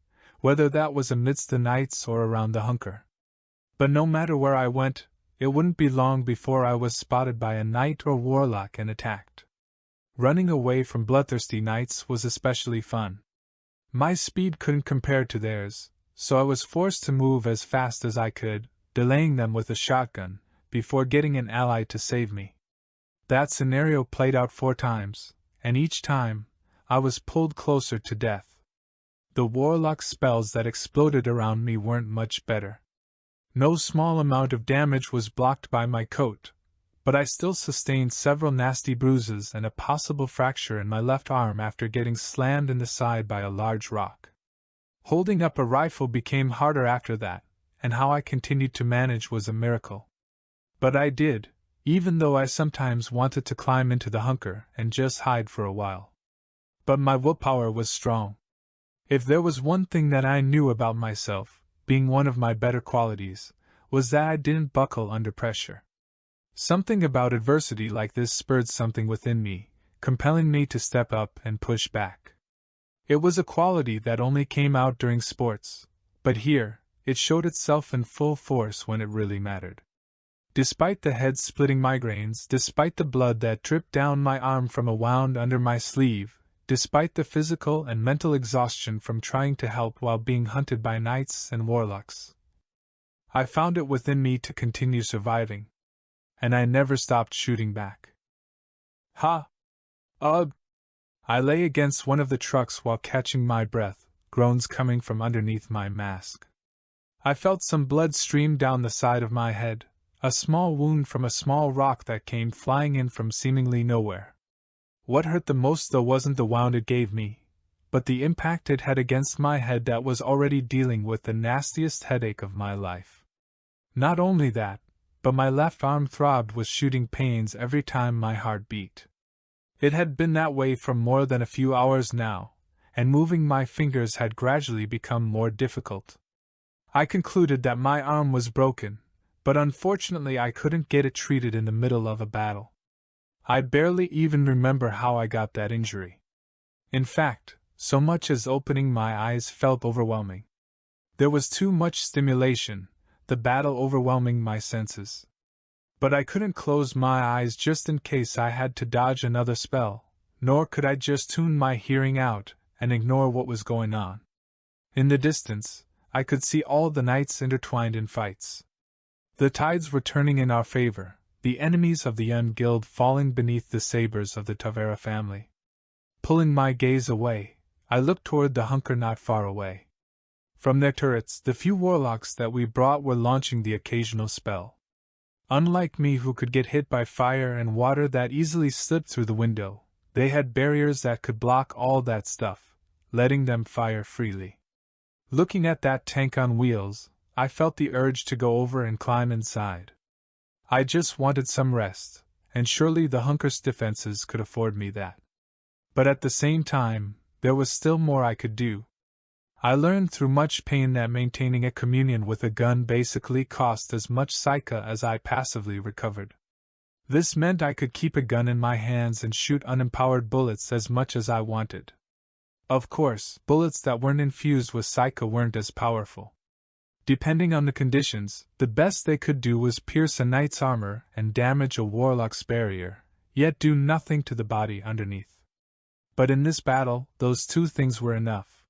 whether that was amidst the knights or around the hunker. But no matter where I went, it wouldn't be long before I was spotted by a knight or warlock and attacked. Running away from bloodthirsty knights was especially fun. My speed couldn't compare to theirs, so I was forced to move as fast as I could, delaying them with a shotgun, before getting an ally to save me. That scenario played out 4 times, and each time, I was pulled closer to death. The warlock spells that exploded around me weren't much better. No small amount of damage was blocked by my coat, but I still sustained several nasty bruises and a possible fracture in my left arm after getting slammed in the side by a large rock. Holding up a rifle became harder after that, and how I continued to manage was a miracle. But I did, even though I sometimes wanted to climb into the hunker and just hide for a while. But my willpower was strong. If there was one thing that I knew about myself, being one of my better qualities, was that I didn't buckle under pressure. Something about adversity like this spurred something within me, compelling me to step up and push back. It was a quality that only came out during sports, but here, it showed itself in full force when it really mattered. Despite the head-splitting migraines, despite the blood that dripped down my arm from a wound under my sleeve, despite the physical and mental exhaustion from trying to help while being hunted by knights and warlocks, I found it within me to continue surviving. And I never stopped shooting back. Ha! Ugh! I lay against one of the trucks while catching my breath, groans coming from underneath my mask. I felt some blood stream down the side of my head, a small wound from a small rock that came flying in from seemingly nowhere. What hurt the most though wasn't the wound it gave me, but the impact it had against my head that was already dealing with the nastiest headache of my life. Not only that, but my left arm throbbed with shooting pains every time my heart beat. It had been that way for more than a few hours now, and moving my fingers had gradually become more difficult. I concluded that my arm was broken, but unfortunately I couldn't get it treated in the middle of a battle. I barely even remember how I got that injury. In fact, so much as opening my eyes felt overwhelming. There was too much stimulation, the battle overwhelming my senses. But I couldn't close my eyes just in case I had to dodge another spell, nor could I just tune my hearing out and ignore what was going on. In the distance, I could see all the knights intertwined in fights. The tides were turning in our favor, the enemies of the Young Guild falling beneath the sabers of the Tavera family. Pulling my gaze away, I looked toward the hunker not far away. From their turrets, the few warlocks that we brought were launching the occasional spell. Unlike me, who could get hit by fire and water that easily slipped through the window, they had barriers that could block all that stuff, letting them fire freely. Looking at that tank on wheels, I felt the urge to go over and climb inside. I just wanted some rest, and surely the hunker's defenses could afford me that. But at the same time, there was still more I could do. I learned through much pain that maintaining a communion with a gun basically cost as much psyche as I passively recovered. This meant I could keep a gun in my hands and shoot unempowered bullets as much as I wanted. Of course, bullets that weren't infused with psyche weren't as powerful. Depending on the conditions, the best they could do was pierce a knight's armor and damage a warlock's barrier, yet do nothing to the body underneath. But in this battle, those two things were enough.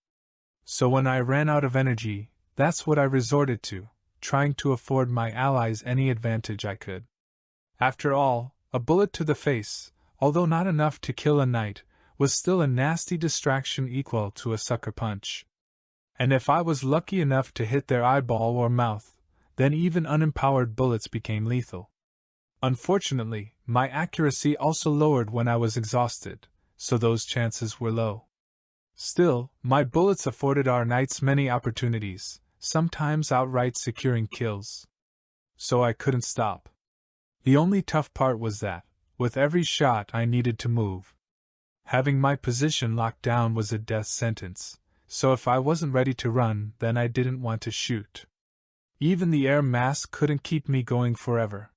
So when I ran out of energy, that's what I resorted to, trying to afford my allies any advantage I could. After all, a bullet to the face, although not enough to kill a knight, was still a nasty distraction equal to a sucker punch. And if I was lucky enough to hit their eyeball or mouth, then even unempowered bullets became lethal. Unfortunately, my accuracy also lowered when I was exhausted, so those chances were low. Still, my bullets afforded our knights many opportunities, sometimes outright securing kills. So I couldn't stop. The only tough part was that, with every shot I needed to move. Having my position locked down was a death sentence, so if I wasn't ready to run, then I didn't want to shoot. Even the air mask couldn't keep me going forever.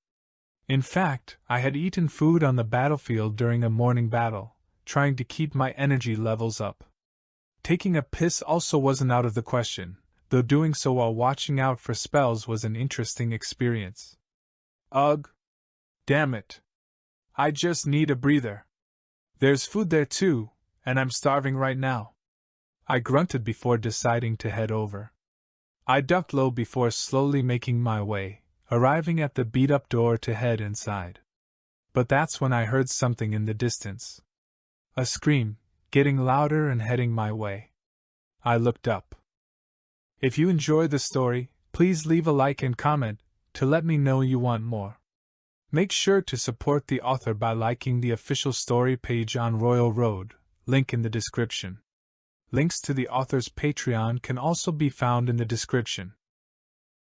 In fact, I had eaten food on the battlefield during a morning battle, trying to keep my energy levels up. Taking a piss also wasn't out of the question, though doing so while watching out for spells was an interesting experience. Ugh! Damn it! I just need a breather. There's food there too, and I'm starving right now. I grunted before deciding to head over. I ducked low before slowly making my way, arriving at the beat-up door to head inside. But that's when I heard something in the distance. A scream, getting louder and heading my way. I looked up. If you enjoyed the story, please leave a like and comment to let me know you want more. Make sure to support the author by liking the official story page on Royal Road, link in the description. Links to the author's Patreon can also be found in the description.